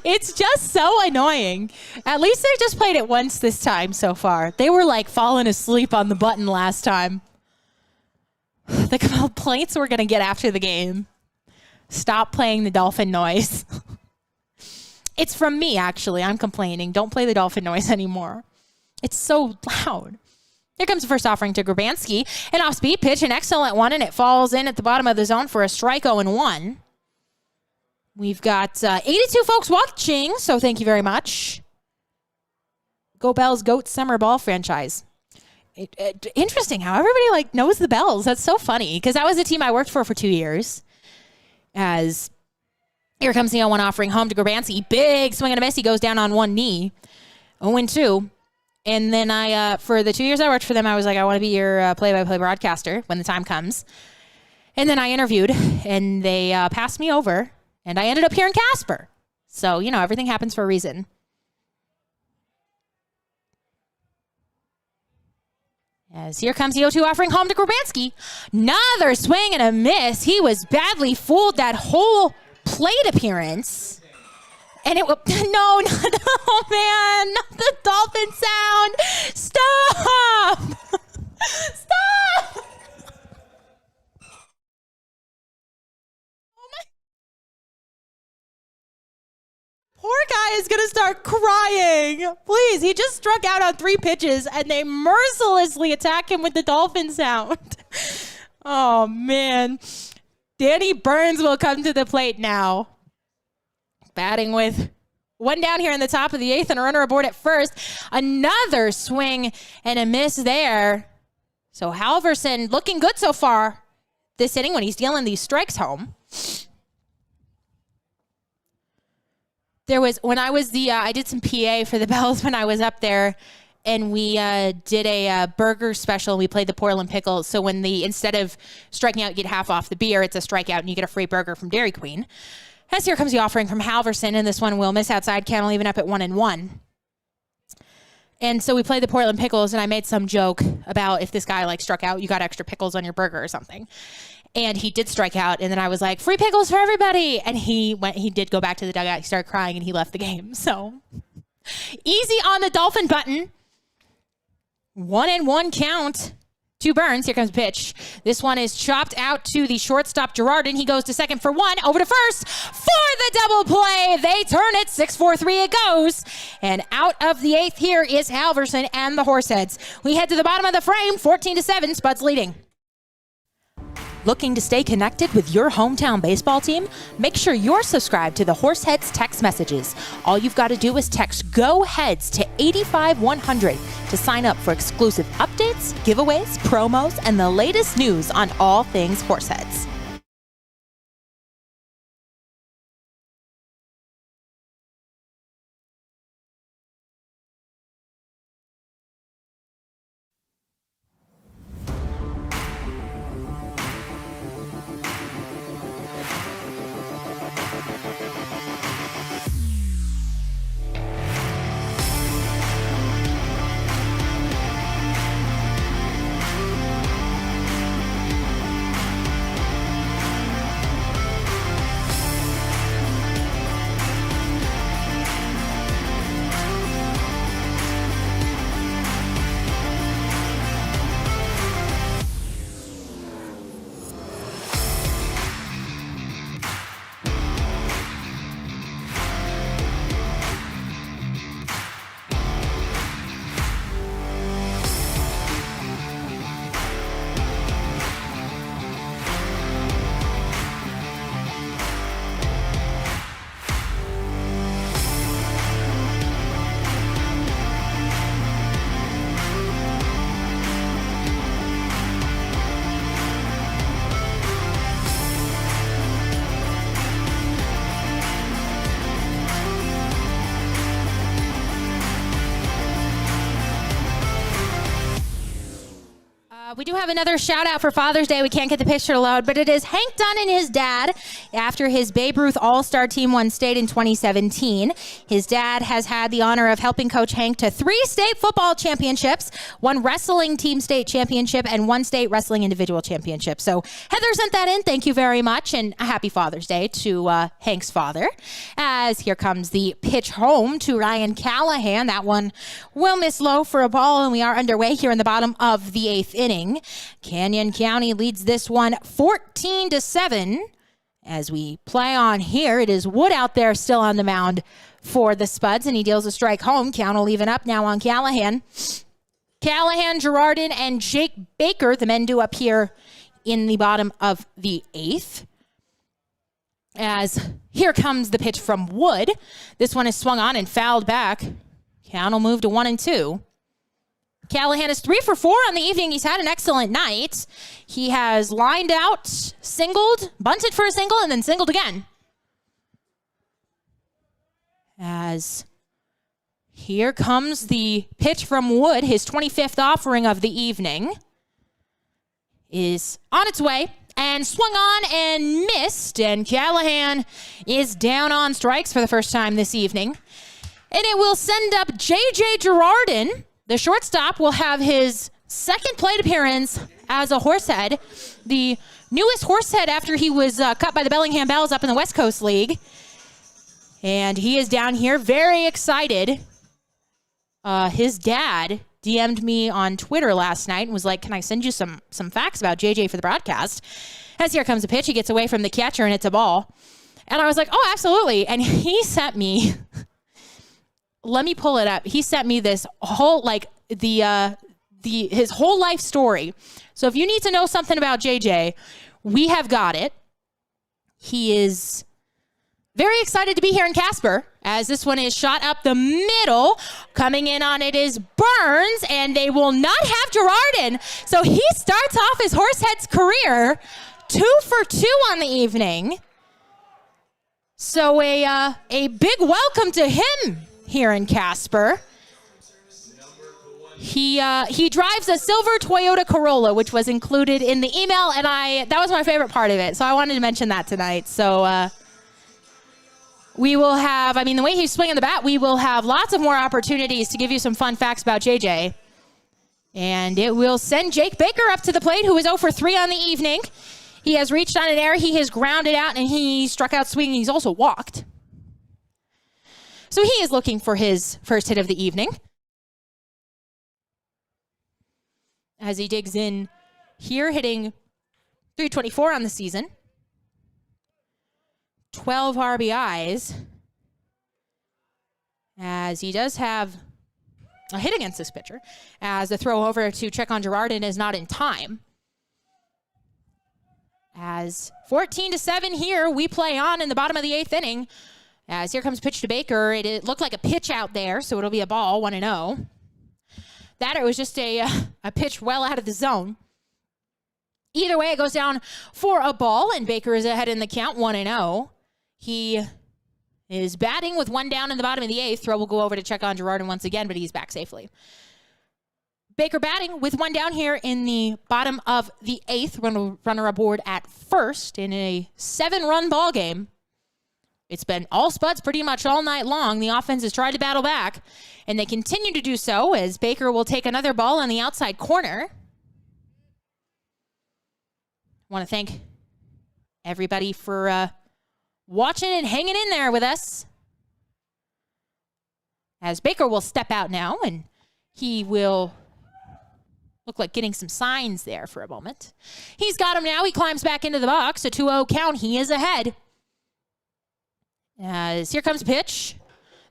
It's just so annoying. At least they just played it once this time so far. They were like falling asleep on the button last time. The complaints we're going to get after the game. Stop playing the dolphin noise. It's from me, actually. I'm complaining. Don't play the dolphin noise anymore. It's so loud. Here comes the first offering to Grabansky. An off-speed pitch, an excellent one, and it falls in at the bottom of the zone for a strike 0-1. We've got 82 folks watching, so thank you very much. Go Bells, Goat Summer Ball franchise. Interesting how everybody knows the Bells. That's so funny, because that was a team I worked for 2 years. As here comes the 0-1 offering home to Grabansky. Big swing and a miss. He goes down on one knee. 0-2. And then I, for the 2 years I worked for them, I was like, I want to be your play-by-play broadcaster when the time comes. And then I interviewed, and they passed me over, and I ended up here in Casper. So, everything happens for a reason. As here comes the 0-2 offering home to Grabansky. Another swing and a miss. He was badly fooled that whole plate appearance. And it was, no, man, not the dolphin sound. Stop. Stop. Oh my. Poor guy is going to start crying. Please, he just struck out on 3 pitches, and they mercilessly attack him with the dolphin sound. Oh, man. Danny Burns will come to the plate now. Batting with one down here in the top of the 8th and a runner aboard at first. Another swing and a miss there. So Halverson looking good so far this inning when he's dealing these strikes home. There was, when I was I did some PA for the Bells when I was up there, and we did a burger special. We played the Portland Pickles. So when instead of striking out, you get half off the beer, it's a strikeout and you get a free burger from Dairy Queen. As here comes the offering from Halverson, and this one will miss outside, Cannell even up at 1-1. And so we played the Portland Pickles, and I made some joke about if this guy struck out, you got extra pickles on your burger or something. And he did strike out, and then I was like, free pickles for everybody. And he did go back to the dugout, he started crying, and he left the game. So easy on the dolphin button. 1-1 count. 2 Burns. Here comes the pitch. This one is chopped out to the shortstop, Girardin. He goes to second for 1. Over to first for the double play. They turn it. 6-4-3 it goes. And out of the 8th here is Halverson and the Horseheads. We head to the bottom of the frame. 14-7. Spuds leading. Looking to stay connected with your hometown baseball team? Make sure you're subscribed to the Horseheads text messages. All you've got to do is text Go Heads to 85100 to sign up for exclusive updates, giveaways, promos, and the latest news on all things Horseheads. We do have another shout out for Father's Day. We can't get the picture to load, but it is Hank Dunn and his dad after his Babe Ruth All-Star Team won state in 2017. His dad has had the honor of helping coach Hank to 3 state football championships, 1 wrestling team state championship, and 1 state wrestling individual championship. So Heather sent that in. Thank you very much, and a happy Father's Day to Hank's father. As here comes the pitch home to Ryan Callahan. That one will miss low for a ball, and we are underway here in the bottom of the 8th inning. Canyon County leads this one 14-7. As we play on here, it is Wood out there still on the mound for the Spuds, and he deals a strike home. Count will even up now on Callahan. Callahan, Girardin, and Jake Baker, the men do up here in the bottom of the 8th. As here comes the pitch from Wood. This one is swung on and fouled back. Count will move to 1-2. Callahan is 3 for 4 on the evening. He's had an excellent night. He has lined out, singled, bunted for a single, and then singled again. As here comes the pitch from Wood, his 25th offering of the evening is on its way and swung on and missed. And Callahan is down on strikes for the first time this evening. And it will send up J.J. Girardin. The shortstop will have his second plate appearance as a Horsehead, the newest Horsehead after he was cut by the Bellingham Bells up in the West Coast League. And he is down here very excited. His dad DM'd me on Twitter last night and was like, can I send you some facts about JJ for the broadcast? As here comes a pitch, he gets away from the catcher and it's a ball. And I was like, oh, absolutely. And he sent me... Let me pull it up. He sent me this whole, his whole life story. So if you need to know something about JJ, we have got it. He is very excited to be here in Casper, as this one is shot up the middle. Coming in on it is Burns, and they will not have Girardin. So he starts off his Horseheads career 2 for 2 on the evening. So a big welcome to him here in Casper. He drives a silver Toyota Corolla, which was included in the email, and that was my favorite part of it. So I wanted to mention that tonight. So we will have, the way he's swinging the bat, we will have lots of more opportunities to give you some fun facts about JJ. And it will send Jake Baker up to the plate, who is 0 for 3 on the evening. He has reached on an error, he has grounded out, and he struck out swinging. He's also walked. So he is looking for his first hit of the evening. As he digs in here, hitting .324 on the season. 12 RBIs. As he does have a hit against this pitcher. As the throw over to check on Girardin is not in time. As 14-7 here, we play on in the bottom of the 8th inning. As here comes pitch to Baker. It looked like a pitch out there, so it'll be a ball, 1-0. That it was just a pitch well out of the zone. Either way, it goes down for a ball, and Baker is ahead in the count, 1-0. He is batting with 1 down in the bottom of the 8th. Throw will go over to check on Girardin once again, but he's back safely. Baker batting with 1 down here in the bottom of the 8th. Runner aboard at first in a 7-run ball game. It's been all Spuds pretty much all night long. The offense has tried to battle back, and they continue to do so as Baker will take another ball on the outside corner. Want to thank everybody for watching and hanging in there with us. As Baker will step out now, and he will look like getting some signs there for a moment. He's got him now. He climbs back into the box. A 2-0 count. He is ahead. As here comes pitch.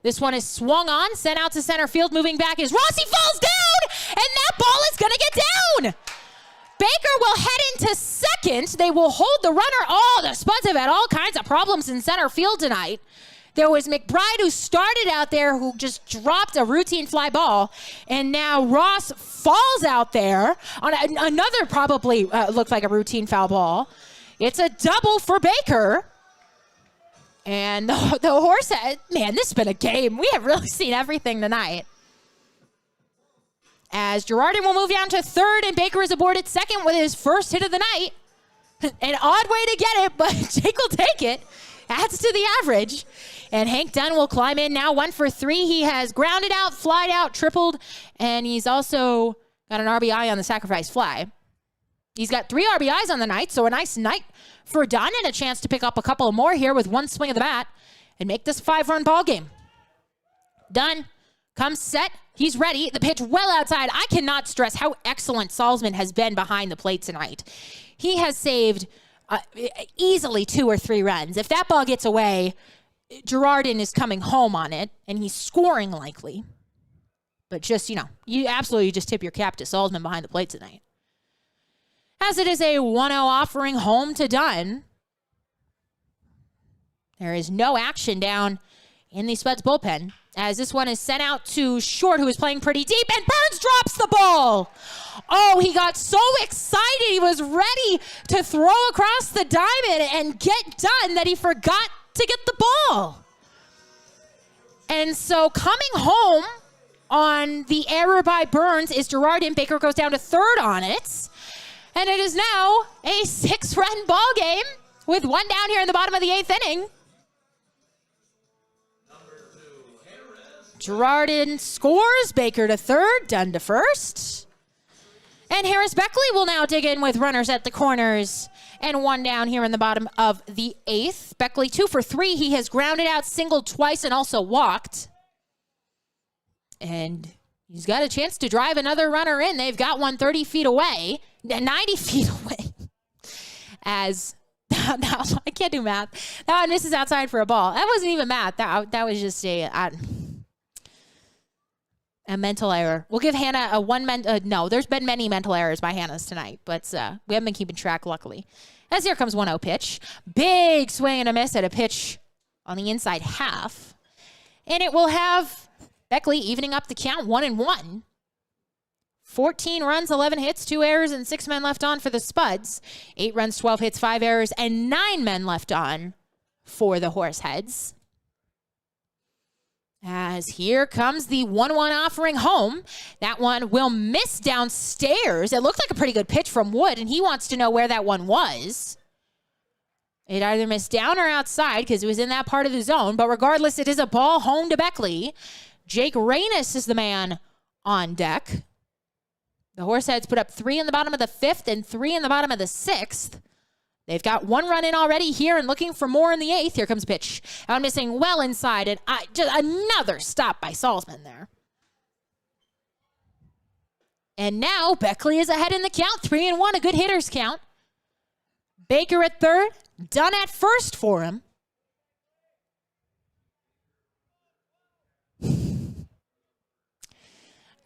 This one is swung on, sent out to center field. Moving back is Rossi, falls down, and that ball is going to get down. Baker will head into second. They will hold the runner. Oh, the Spuds have had all kinds of problems in center field tonight. There was McBride, who started out there, who just dropped a routine fly ball, and now Ross falls out there on another probably looked like a routine foul ball. It's a double for Baker. And the Horsehead, man, this has been a game. We have really seen everything tonight. As Girardin will move down to third, and Baker is aboard at second with his first hit of the night. An odd way to get it, but Jake will take it. Adds to the average. And Hank Dunn will climb in now 1 for 3. He has grounded out, flied out, tripled, and he's also got an RBI on the sacrifice fly. He's got 3 RBIs on the night, so a nice night for Dunn and a chance to pick up a couple more here with one swing of the bat and make this a 5-run ball game. Dunn comes set. He's ready. The pitch well outside. I cannot stress how excellent Salzman has been behind the plate tonight. He has saved easily 2 or 3 runs. If that ball gets away, Girardin is coming home on it, and he's scoring likely. But just, you absolutely just tip your cap to Salzman behind the plate tonight. As it is a 1-0 offering home to Dunn. There is no action down in the Spuds bullpen, as this one is sent out to short, who is playing pretty deep, and Burns drops the ball. Oh, he got so excited. He was ready to throw across the diamond and get done that he forgot to get the ball. And so coming home on the error by Burns is Girardin. Baker goes down to third on it. And it is now a 6-run ball game with one down here in the bottom of the 8th inning. Girardin scores, Baker to third, Dunn to first. And Harris Beckley will now dig in with runners at the corners and one down here in the bottom of the 8th. Beckley 2 for 3. He has grounded out, singled twice, and also walked. And he's got a chance to drive another runner in. They've got one 30 feet away, 90 feet away. As I can't do math. That one misses outside for a ball. That wasn't even math. That was just a mental error. We'll give Hannah a no, there's been many mental errors by Hannah's tonight, but we haven't been keeping track, luckily. As here comes 1-0 pitch. Big swing and a miss at a pitch on the inside half. And it will have Beckley evening up the count 1-1. 14 runs, 11 hits, 2 errors, and 6 men left on for the Spuds. 8 runs, 12 hits, 5 errors, and 9 men left on for the Horseheads. As here comes the 1-1 offering home. That one will miss downstairs. It looked like a pretty good pitch from Wood, and he wants to know where that one was. It either missed down or outside because it was in that part of the zone. But regardless, it is a ball home to Beckley. Jake Reynes is the man on deck. The Horseheads put up 3 in the bottom of the 5th and 3 in the bottom of the 6th. They've got 1 run in already here and looking for more in the 8th. Here comes a pitch. Out missing well inside, and just another stop by Salzman there. And now Beckley is ahead in the count, 3-1, a good hitter's count. Baker at third, Dunn at first for him.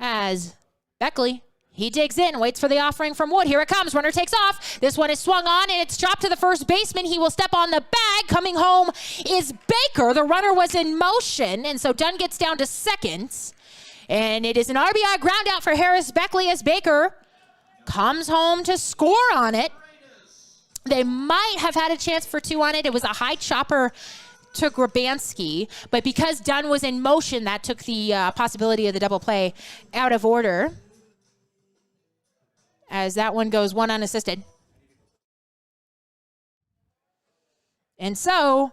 As Beckley, he digs in, waits for the offering from Wood. Here it comes. Runner takes off. This one is swung on, and it's dropped to the first baseman. He will step on the bag. Coming home is Baker. The runner was in motion, and so Dunn gets down to second. And it is an RBI ground out for Harris Beckley as Baker comes home to score on it. They might have had a chance for 2 on it. It was a high chopper to Grabanski, but because Dunn was in motion, that took the possibility of the double play out of order. As that one goes 1 unassisted. And so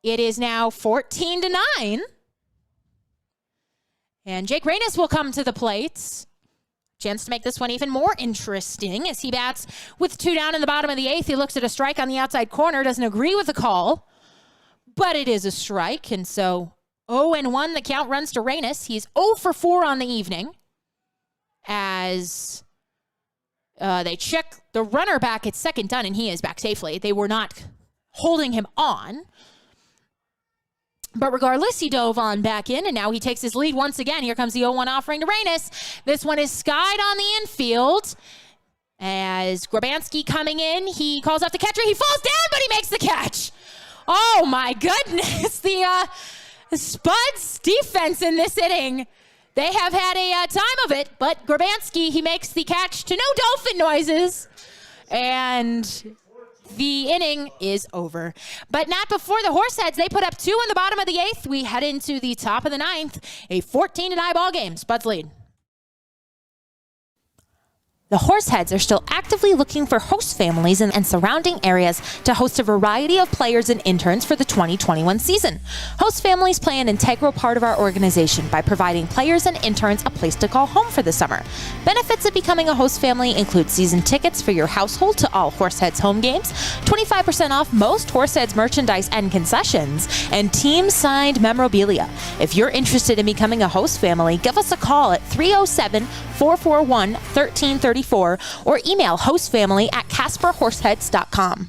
it is now 14-9. And Jake Reynes will come to the plate. Chance to make this one even more interesting as he bats with 2 down in the bottom of the 8th. He looks at a strike on the outside corner, doesn't agree with the call, but it is a strike. And so 0-1, the count runs to Reynes. He's 0 for 4 on the evening as they check the runner back at second Dunn, and he is back safely. They were not holding him on. But regardless, he dove on back in, and now he takes his lead once again. Here comes the 0-1 offering to Reynes. This one is skied on the infield. As Grabanski coming in, he calls out the catcher. He falls down, but he makes the catch. Oh, my goodness. The Spuds defense in this inning, they have had a time of it, but Grabanski, he makes the catch to no dolphin noises, and the inning is over. But not before the Horseheads. They put up 2 in the bottom of the 8th. We head into the top of the 9th, a 14-9 ball game. Spuds lead. The Horseheads are still actively looking for host families and surrounding areas to host a variety of players and interns for the 2021 season. Host families play an integral part of our organization by providing players and interns a place to call home for the summer. Benefits of becoming a host family include season tickets for your household to all Horseheads home games, 25% off most Horseheads merchandise and concessions, and team-signed memorabilia. If you're interested in becoming a host family, give us a call at 307-441-1334 or email hostfamily@CasperHorseheads.com.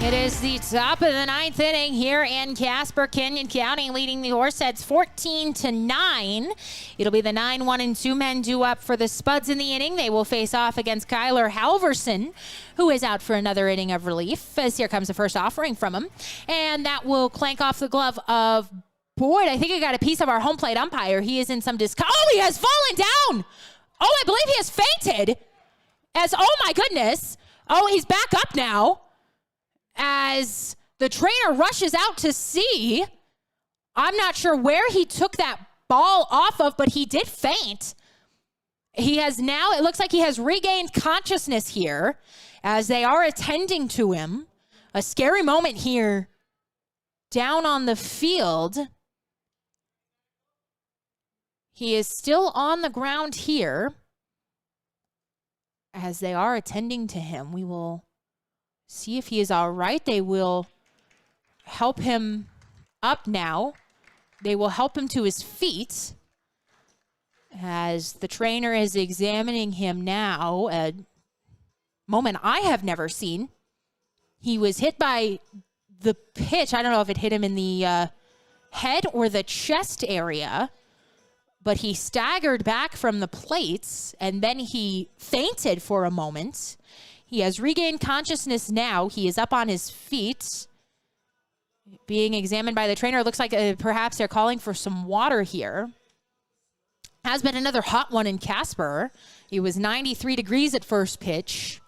It is the top of the ninth inning here in Casper, Canyon County, leading the Horseheads 14-9. It'll be the 9-1 and 2 men due up for the Spuds in the inning. They will face off against Kyler Halverson, who is out for another inning of relief, as here comes the first offering from him. And that will clank off the glove of Boyd. I think he got a piece of our home plate umpire. He is in some Oh, he has fallen down. Oh, I believe he has fainted. Oh my goodness. Oh, he's back up now. As the trainer rushes out to see. I'm not sure where he took that ball off of, but he did faint. He has now, it looks like he has regained consciousness here as they are attending to him. A scary moment here down on the field. He is still on the ground here as they are attending to him. We will see if he is all right. They will help him up now. They will help him to his feet as the trainer is examining him now. A moment I have never seen. He was hit by the pitch. I don't know if it hit him in the head or the chest area, but he staggered back from the plates and then he fainted for a moment. He has regained consciousness now. He is up on his feet, being examined by the trainer. It looks like perhaps they're calling for some water here. Has been another hot one in Casper. He was 93 degrees at first pitch.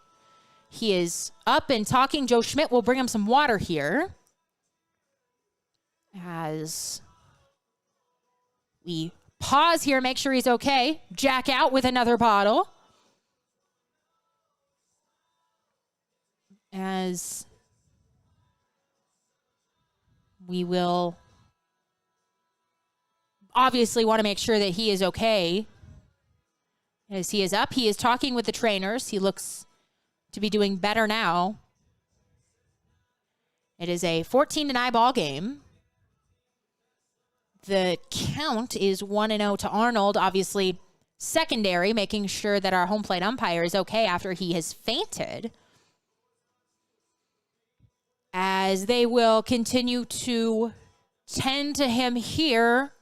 He is up and talking. Joe Schmidt will bring him some water here as we pause here, make sure he's okay. Jack out with another bottle. As we will obviously want to make sure that he is okay. As he is up, he is talking with the trainers. He looks to be doing better now. It is a 14-9 ball game. The count is 1-0 to Arnold. Obviously, secondary, making sure that our home plate umpire is okay after he has fainted. As they will continue to tend to him here,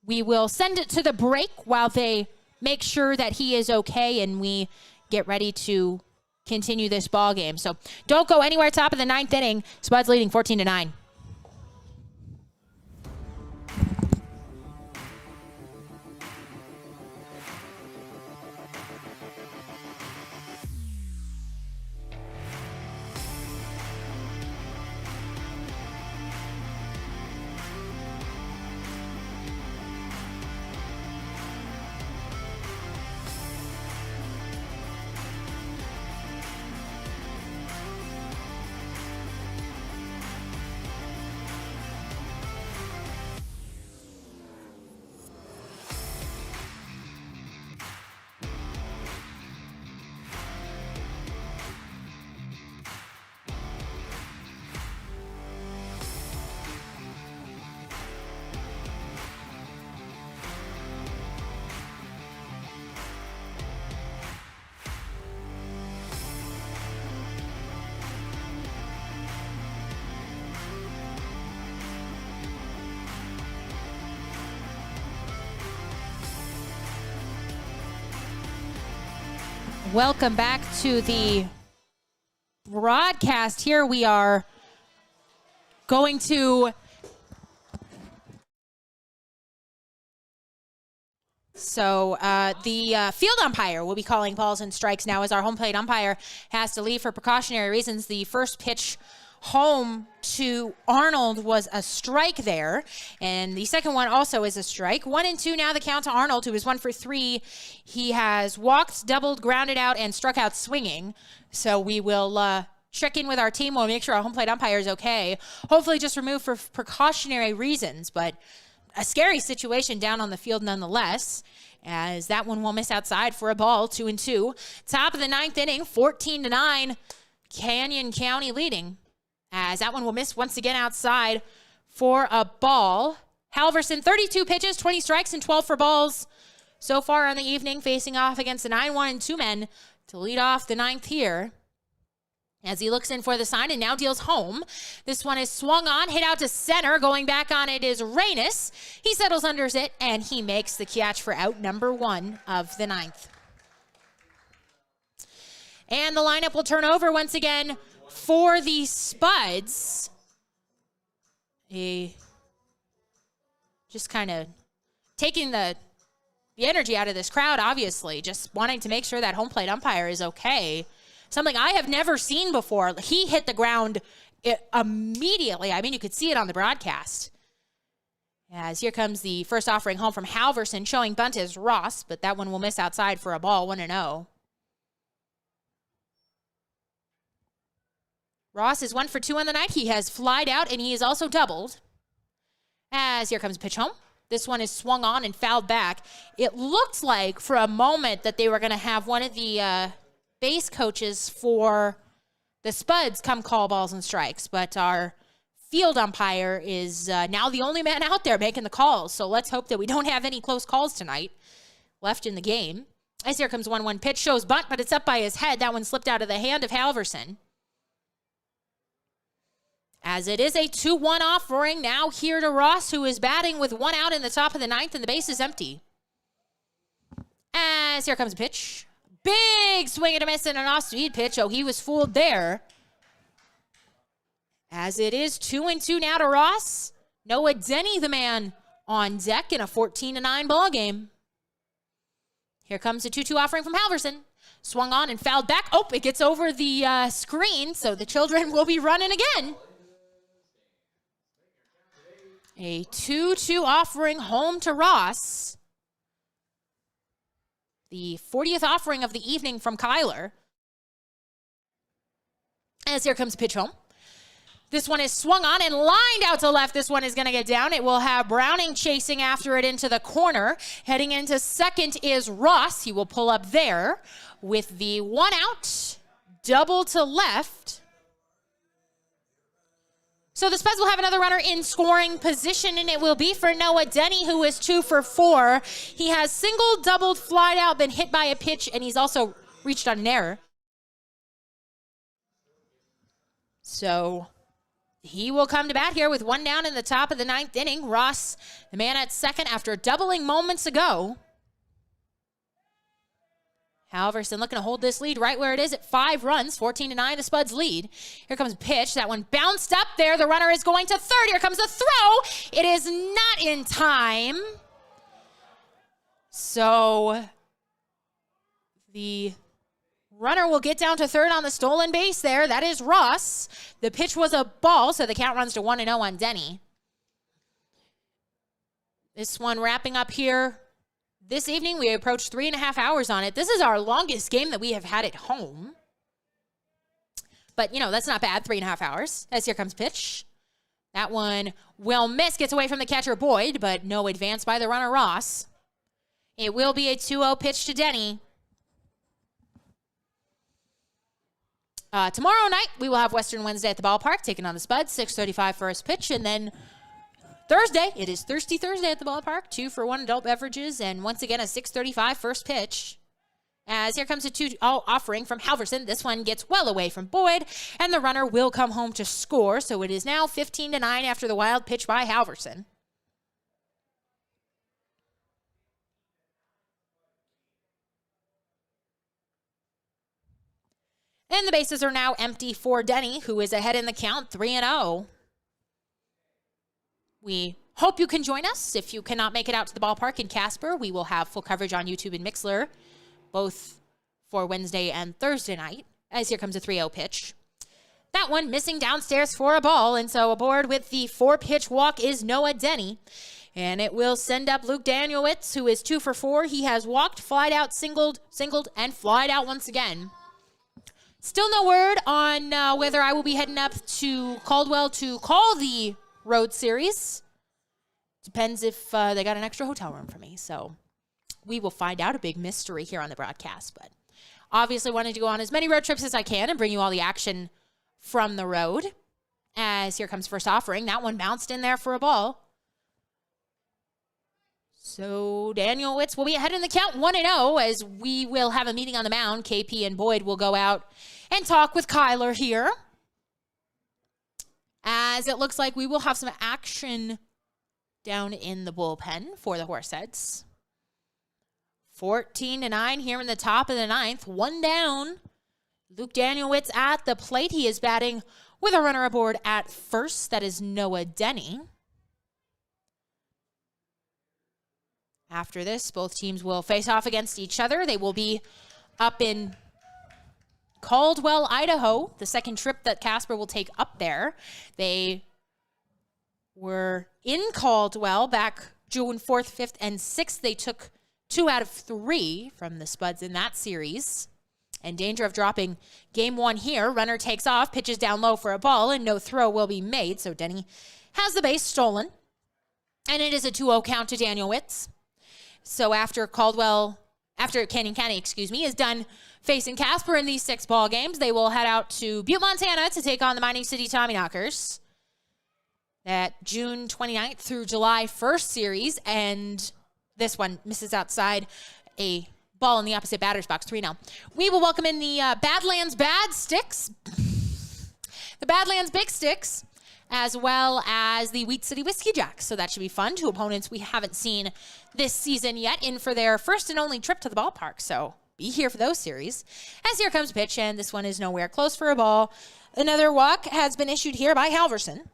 we will send it to the break while they make sure that he is okay and we get ready to continue this ball game. So don't go anywhere. Top of the ninth inning. Spuds leading 14-9. Welcome back to the broadcast. Here we are going to the field umpire will be calling balls and strikes now, as our home plate umpire has to leave for precautionary reasons. The first pitch home to Arnold was a strike there, and the second one also is a strike. 1-2 now the count to Arnold, who is 1 for 3. He has walked, doubled, grounded out, and struck out swinging. So we will check in with our team. We'll make sure our home plate umpire is okay. Hopefully just removed for precautionary reasons, but a scary situation down on the field nonetheless, as that one will miss outside for a ball. 2-2. Top of the 9th inning, 14-9. Canyon County leading, as that one will miss once again outside for a ball. Halverson, 32 pitches, 20 strikes, and 12 for balls so far on the evening, facing off against the 9-1-2 men to lead off the 9th here, as he looks in for the sign and now deals home. This one is swung on, hit out to center. Going back on it is Reynes. He settles under it, and he makes the catch for out number 1 of the 9th. And the lineup will turn over once again for the Spuds. Just kind of taking the energy out of this crowd, obviously. Just wanting to make sure that home plate umpire is okay. Something I have never seen before. He hit the ground immediately. I mean, you could see it on the broadcast. As here comes the first offering home from Halverson, showing bunt is Ross, but that one will miss outside for a ball, 1-0. Ross is 1 for 2 on the night. He has flied out, and he is also doubled. As here comes pitch home. This one is swung on and fouled back. It looked like for a moment that they were going to have one of the base coaches for the Spuds come call balls and strikes, but our field umpire is now the only man out there making the calls. So let's hope that we don't have any close calls tonight left in the game. As here comes 1-1 pitch, shows bunt, but it's up by his head. That one slipped out of the hand of Halverson. As it is a 2-1 offering now here to Ross, who is batting with 1 out in the top of the 9th, and the base is empty. As here comes a pitch. Big swing and a miss and an off-speed pitch. Oh, he was fooled there. As it is 2-2 now to Ross. Noah Denny, the man on deck in a 14-9 ball game. Here comes a 2-2 offering from Halverson. Swung on and fouled back. Oh, it gets over the screen, so the children will be running again. A 2-2 offering home to Ross. The 40th offering of the evening from Kyler. As here comes pitch home. This one is swung on and lined out to left. This one is going to get down. It will have Browning chasing after it into the corner. Heading into second is Ross. He will pull up there with the 1 out. Double to left. So the Spuds will have another runner in scoring position, and it will be for Noah Denny, who is 2 for 4. He has single, doubled, flied out, been hit by a pitch, and he's also reached on an error. So he will come to bat here with 1 down in the top of the 9th inning. Ross, the man at second after doubling moments ago. Halverson looking to hold this lead right where it is at 5 runs, 14-9, the Spuds lead. Here comes a pitch. That one bounced up there. The runner is going to third. Here comes the throw. It is not in time. So the runner will get down to third on the stolen base there. That is Ross. The pitch was a ball, so the count runs to 1-0 on Denny. This one wrapping up here. This evening, we approached 3.5 hours on it. This is our longest game that we have had at home. But, that's not bad, 3.5 hours. As here comes pitch. That one will miss, gets away from the catcher Boyd, but no advance by the runner Ross. It will be a 2-0 pitch to Denny. Tomorrow night, we will have Western Wednesday at the ballpark, taking on the Spuds, 6:35 first pitch, and then Thursday, it is Thirsty Thursday at the ballpark, 2 for 1 adult beverages, and once again, a 6:35 first pitch. As here comes a 2-0 offering from Halverson. This one gets well away from Boyd, and the runner will come home to score, so it is now 15-9 after the wild pitch by Halverson. And the bases are now empty for Denny, who is ahead in the count, 3-0. We hope you can join us. If you cannot make it out to the ballpark in Casper, we will have full coverage on YouTube and Mixlr, both for Wednesday and Thursday night, as here comes a 3-0 pitch. That one missing downstairs for a ball, and so aboard with the 4-pitch walk is Noah Denny. And it will send up Luke Danielewicz, who is 2 for 4. He has walked, flied out, singled, and flied out once again. Still no word on whether I will be heading up to Caldwell to call the road series. Depends if they got an extra hotel room for me. So we will find out. A big mystery here on the broadcast. But obviously wanted to go on as many road trips as I can and bring you all the action from the road. As here comes first offering. That one bounced in there for a ball. So Danielewicz will be ahead in the count 1-0 as we will have a meeting on the mound. KP and Boyd will go out and talk with Kyler here. As it looks like we will have some action down in the bullpen for the Horseheads. 14-9 here in the top of the ninth. One down. Luke Danielewicz at the plate. He is batting with a runner aboard at first. That is Noah Denny. After this, both teams will face off against each other. They will be up in Caldwell, Idaho, the second trip that Casper will take up there. They were in Caldwell back June 4th, 5th, and 6th. They took 2 out of 3 from the Spuds in that series. In danger of dropping game 1 here. Runner takes off, pitches down low for a ball, and no throw will be made. So Denny has the base stolen. And it is a 2-0 count to Danielewicz. So after Canyon County, is done facing Casper in these 6 ball games, they will head out to Butte, Montana to take on the Mining City Tommyknockers. That June 29th through July 1st series, and this one misses outside a ball in the opposite batter's box, 3-0. We will welcome in the Badlands Bad Sticks, the Badlands Big Sticks, as well as the Wheat City Whiskey Jacks. So that should be fun. 2 opponents we haven't seen this season yet, in for their first and only trip to the ballpark. So be here for those series. As here comes a pitch, and this one is nowhere close for a ball. Another walk has been issued here by Halverson.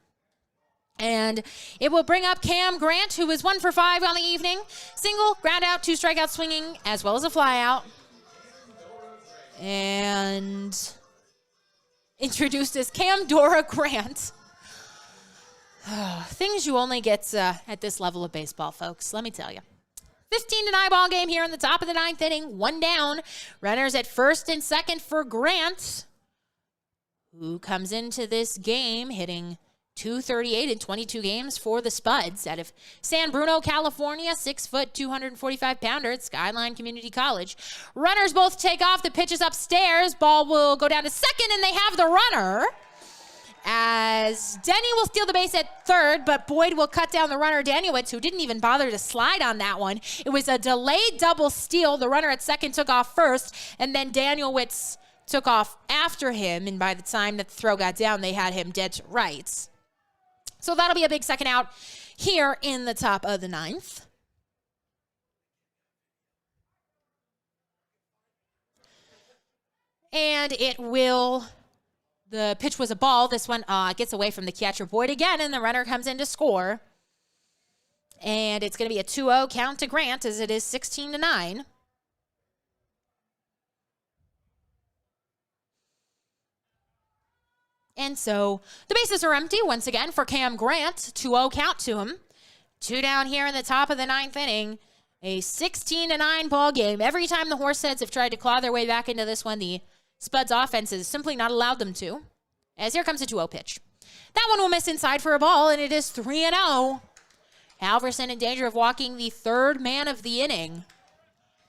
And it will bring up Cam Grant, who is 1 for 5 on the evening. Single, ground out, 2 strikeouts swinging, as well as a fly out. And introduced as Cam Dora Grant. Things you only get at this level of baseball, folks, let me tell you. 15-9 ball game here in the top of the 9th inning. 1 down. Runners at first and second for Grant, who comes into this game hitting .238 in 22 games for the Spuds out of San Bruno, California. 6 foot, 245-pounder at Skyline Community College. Runners both take off. The pitch is upstairs. Ball will go down to second, and they have the runner. As Denny will steal the base at third, but Boyd will cut down the runner, Danielewicz, who didn't even bother to slide on that one. It was a delayed double steal. The runner at second took off first, and then Danielewicz took off after him, and by the time that the throw got down, they had him dead to rights. So that'll be a big second out here in the top of the 9th. And it will... The pitch was a ball. This one gets away from the catcher, Boyd, again, and the runner comes in to score. And it's going to be a 2-0 count to Grant, as it is 16-9. And so the bases are empty once again for Cam Grant. 2-0 count to him. 2 down here in the top of the 9th inning. A 16-9 ball game. Every time the Horseheads have tried to claw their way back into this one, the Spuds offense has simply not allowed them to. As here comes a 2-0 pitch. That one will miss inside for a ball, and it is 3-0. Halverson in danger of walking the 3rd man of the inning.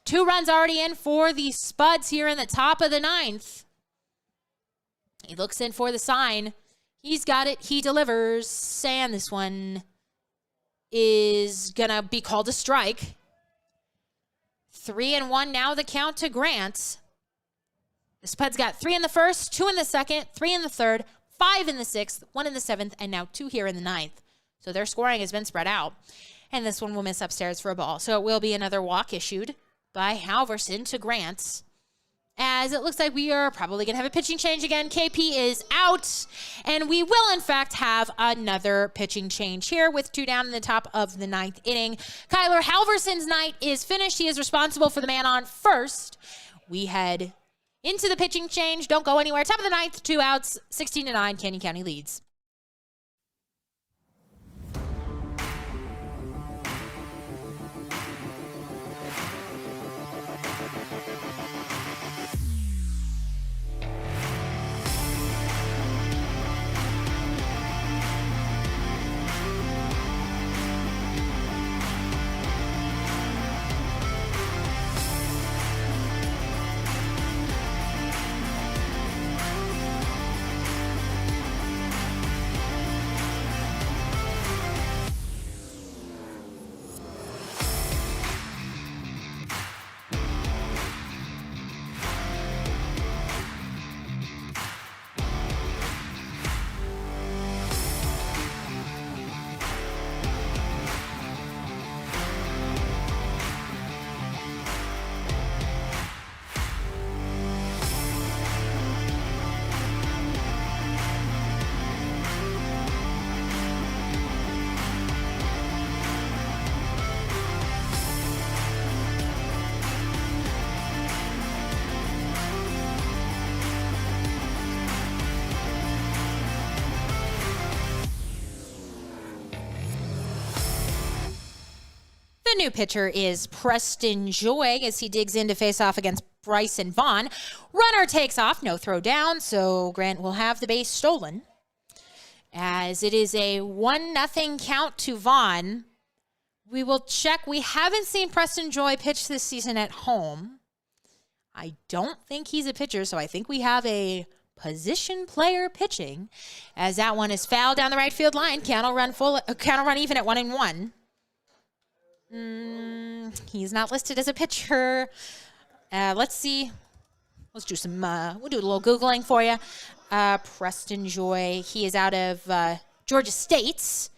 2 runs already in for the Spuds here in the top of the 9th. He looks in for the sign. He's got it. He delivers. And this one is going to be called a strike. 3-1 now the count to Grant. The Spuds got 3 in the first, 2 in the second, 3 in the third, 5 in the 6th, 1 in the 7th, and now 2 here in the 9th. So their scoring has been spread out. And this one will miss upstairs for a ball. So it will be another walk issued by Halverson to Grant. as it looks like we are probably going to have a pitching change again. KP is out, and we will, in fact, have another pitching change here with 2 down in the top of the 9th inning. Kyler Halverson's night is finished. He is responsible for the man on first. We head into the pitching change. Don't go anywhere. Top of the 9th, 2 outs, 16-9, Canyon County leads. The new pitcher is Preston Joy as he digs in to face off against Bryson Vaughn. Runner takes off, no throw down, so Grant will have the base stolen. As it is a 1-0 count to Vaughn. We will check. We haven't seen Preston Joy pitch this season at home. I don't think he's a pitcher, so I think we have a position player pitching. As that one is fouled down the right field line. Count will run even at 1-1. He's not listed as a pitcher. Let's see. Let's do some, we'll do a little Googling for you. Preston Joy, he is out of Georgia State.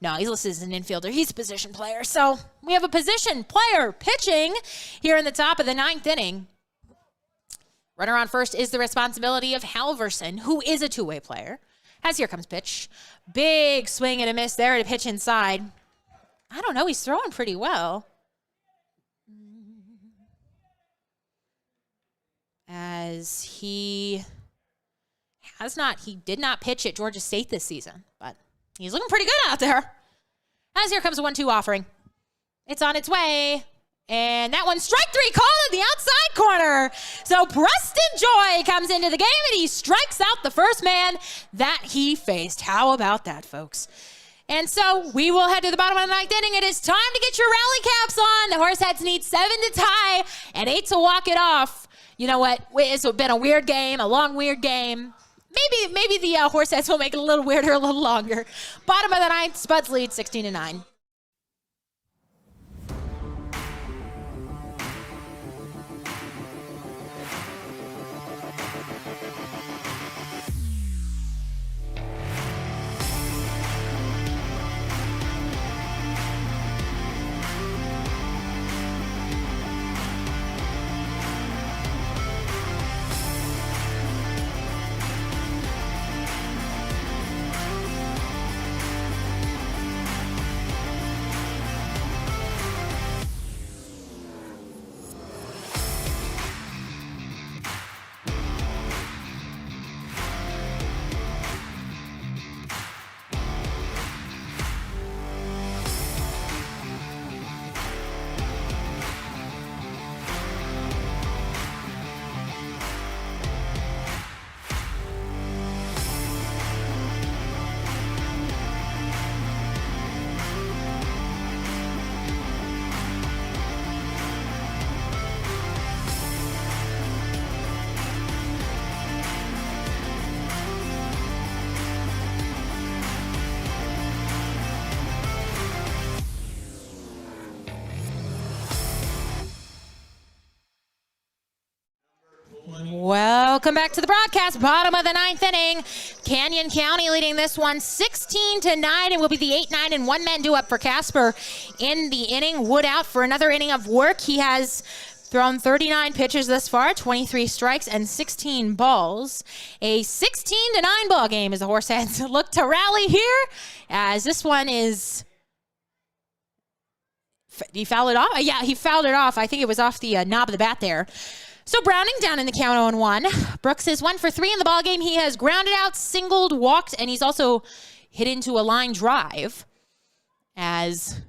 No, he's listed as an infielder. He's a position player. So we have a position player pitching here in the top of the 9th inning. Runner on first is the responsibility of Halverson, who is a two-way player. As here comes pitch. Big swing and a miss there to pitch inside. I don't know. He's throwing pretty well. As he did not pitch at Georgia State this season, but he's looking pretty good out there. As here comes a 1-2 offering. It's on its way. And that one's strike 3 called in the outside corner. So Preston Joy comes into the game and he strikes out the first man that he faced. How about that, folks? And so we will head to the bottom of the 9th inning. It is time to get your rally caps on. The Horseheads need 7 to tie and 8 to walk it off. You know what? It's been a weird game, a long, weird game. Maybe the Horseheads will make it a little weirder, a little longer. Bottom of the 9th, Spuds lead 16-9. Welcome back to the broadcast. Bottom of the 9th inning. Canyon County leading this one 16-9. It will be the 8-9 and one man due up for Casper in the inning. Wood out for another inning of work. He has Thrown 39 pitches thus far, 23 strikes and 16 balls. A 16-9 ball game as the Horseheads look to rally here, as this one is... He fouled it off? Yeah, he fouled it off. I think it was off the knob of the bat there. So Browning down in the count 0-1. Brooks is 1 for 3 in the ballgame. He has grounded out, singled, walked, and he's also hit into a line drive as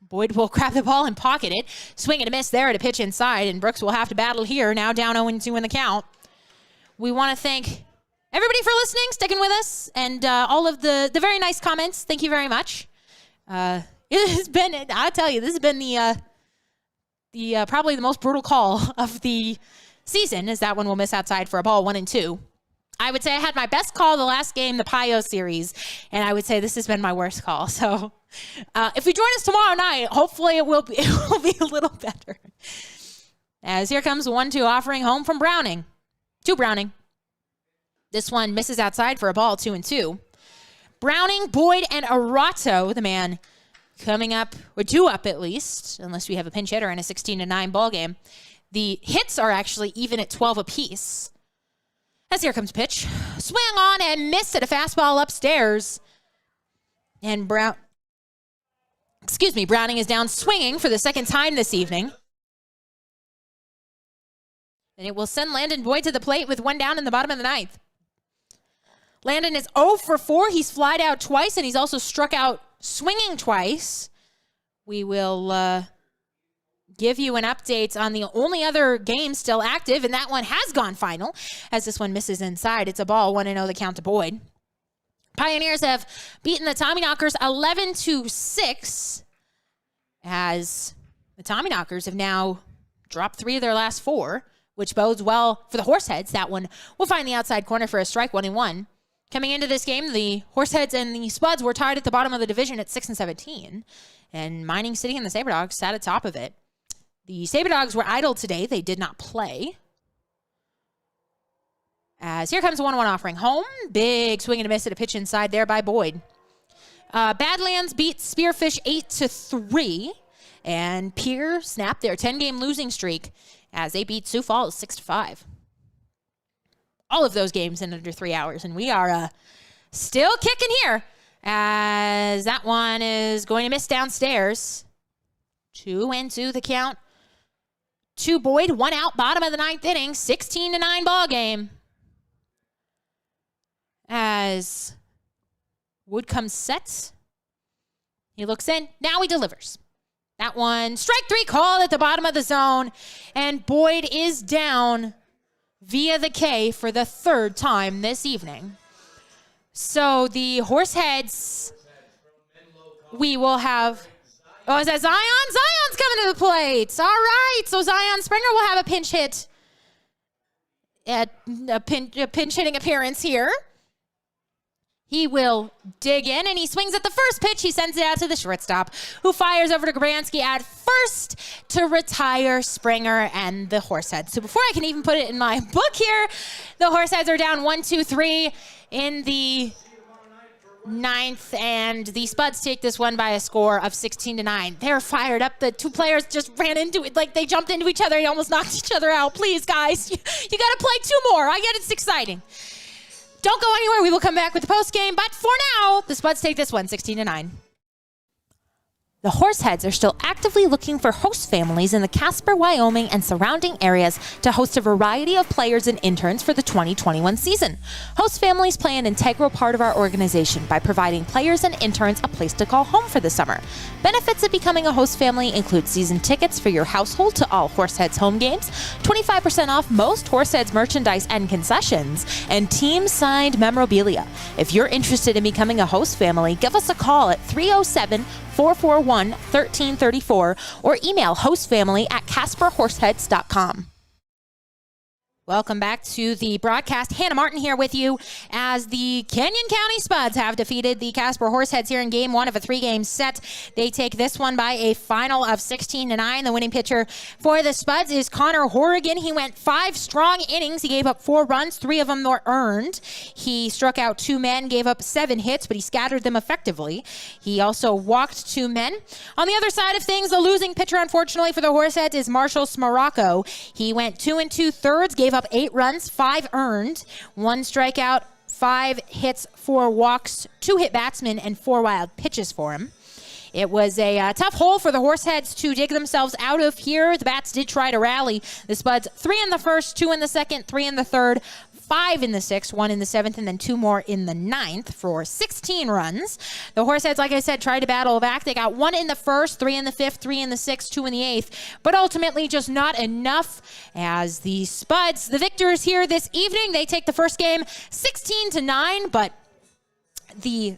Boyd will grab the ball and pocket it. Swing and a miss there at a pitch inside, and Brooks will have to battle here, now down 0-2 in the count. We want to thank everybody for listening, sticking with us, and all of the very nice comments. Thank you very much. It has been, I'll tell you, this has been the probably the most brutal call of the season, as that one will miss outside for a ball 1-2. I would say I had my best call the last game, the Pio series, and I would say this has been my worst call. So if you join us tomorrow night, hopefully it will be a little better. As here comes 1-2 offering home from Browning. To Browning. This one misses outside for a ball 2-2. Browning, Boyd, and Arato, the man coming up, or 2 up at least, unless we have a pinch hitter in a 16-9 ball game. The hits are actually even at 12 apiece. As here comes pitch. Swing on and miss at a fastball upstairs. And Browning is down swinging for the second time this evening. And it will send Landon Boyd to the plate with 1 down in the bottom of the 9th. Landon is 0 for 4. He's flied out twice, and he's also struck out swinging twice. We will give you an update on the only other game still active, and that one has gone final, as this one misses inside. It's a ball, 1-0 the count to Boyd. Pioneers have beaten the Tommyknockers 11-6, as the Tommyknockers have now dropped 3 of their last 4, which bodes well for the Horseheads. That one will find the outside corner for a strike, 1-1. Coming into this game, the Horseheads and the Spuds were tied at the bottom of the division at 6-17, and Mining City and the Saberdogs sat atop of it. The Saberdogs were idle today. They did not play. As here comes a 1-1 offering home. Big swing and a miss at a pitch inside there by Boyd. Badlands beat Spearfish 8-3, and Pier snapped their 10-game losing streak as they beat Sioux Falls 6-5. All of those games in under 3 hours, and we are still kicking here, as that one is going to miss downstairs. 2-2 the count to Boyd. 1 out, bottom of the 9th inning, 16-9 ball game. As Wood comes set, he looks in. Now he delivers. That one, strike 3 called at the bottom of the zone, and Boyd is down via the K for the 3rd time this evening. So the Horseheads, we will have... Oh, is that Zion? Zion's coming to the plate. All right. So Zion Springer will have a pinch hit. A pinch hitting appearance here. He will dig in, and he swings at the first pitch. He sends it out to the shortstop, who fires over to Grabansky at first to retire Springer and the Horseheads. So before I can even put it in my book here, the Horseheads are down 1-2-3 in the 9th, and the Spuds take this one by a score of 16-9. They're fired up. The 2 players just ran into it, like they jumped into each other and almost knocked each other out. Please, guys, you got to play 2 more. I get it's exciting. Don't go anywhere. We will come back with the post game, but for now, the Spuds take this one 16-9. The Horseheads are still actively looking for host families in the Casper, Wyoming, and surrounding areas to host a variety of players and interns for the 2021 season. Host families play an integral part of our organization by providing players and interns a place to call home for the summer. Benefits of becoming a host family include season tickets for your household to all Horseheads home games, 25% off most Horseheads merchandise and concessions, and team-signed memorabilia. If you're interested in becoming a host family, give us a call at 307-441-1334 or email hostfamily@CasperHorseheads.com. Welcome back to the broadcast. Hannah Martin here with you as the Canyon County Spuds have defeated the Casper Horseheads here in game one of a 3-game set. They take this one by a final of 16-9. The winning pitcher for the Spuds is Connor Horrigan. He went 5 strong innings. He gave up 4 runs. 3 of them were earned. He struck out 2 men, gave up 7 hits, but he scattered them effectively. He also walked 2 men. On the other side of things, the losing pitcher, unfortunately, for the Horseheads is Marshall Smaracco. He went 2 2/3, gave up 8 runs, 5 earned, 1 strikeout, 5 hits, 4 walks, 2 hit batsmen, and 4 wild pitches for him. It was a tough hole for the Horseheads to dig themselves out of here. The bats did try to rally. The Spuds, 3 in the first, 2 in the second, 3 in the third, 5 in the 6th, 1 in the 7th, and then 2 more in the 9th for 16 runs. The Horseheads, like I said, tried to battle back. They got 1 in the 1st, 3 in the 5th, 3 in the 6th, 2 in the 8th, but ultimately just not enough as the Spuds, the victors here this evening, they take the first game 16-9, but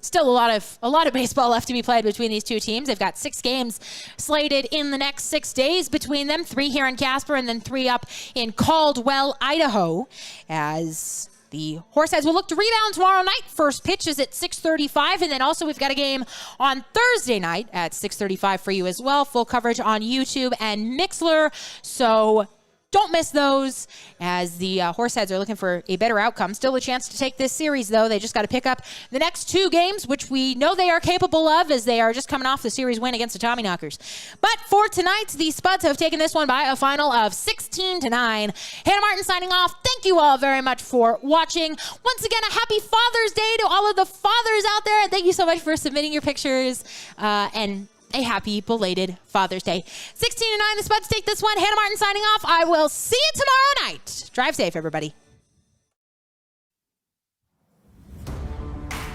still a lot of baseball left to be played between these two teams. They've got 6 games slated in the next 6 days between them, 3 here in Casper and then 3 up in Caldwell, Idaho, as the Horseheads will look to rebound tomorrow night. First pitch is at 6:35, and then also we've got a game on Thursday night at 6:35 for you as well. Full coverage on YouTube and Mixlr, so don't miss those, as the Horseheads are looking for a better outcome. Still a chance to take this series, though. They just got to pick up the next 2 games, which we know they are capable of, as they are just coming off the series win against the Tommyknockers. But for tonight, the Spuds have taken this one by a final of 16-9. Hannah Martin signing off. Thank you all very much for watching. Once again, a happy Father's Day to all of the fathers out there. And thank you so much for submitting your pictures, and a happy belated Father's Day. 16-9, the Spuds take this one. Hannah Martin signing off. I will see you tomorrow night. Drive safe, everybody.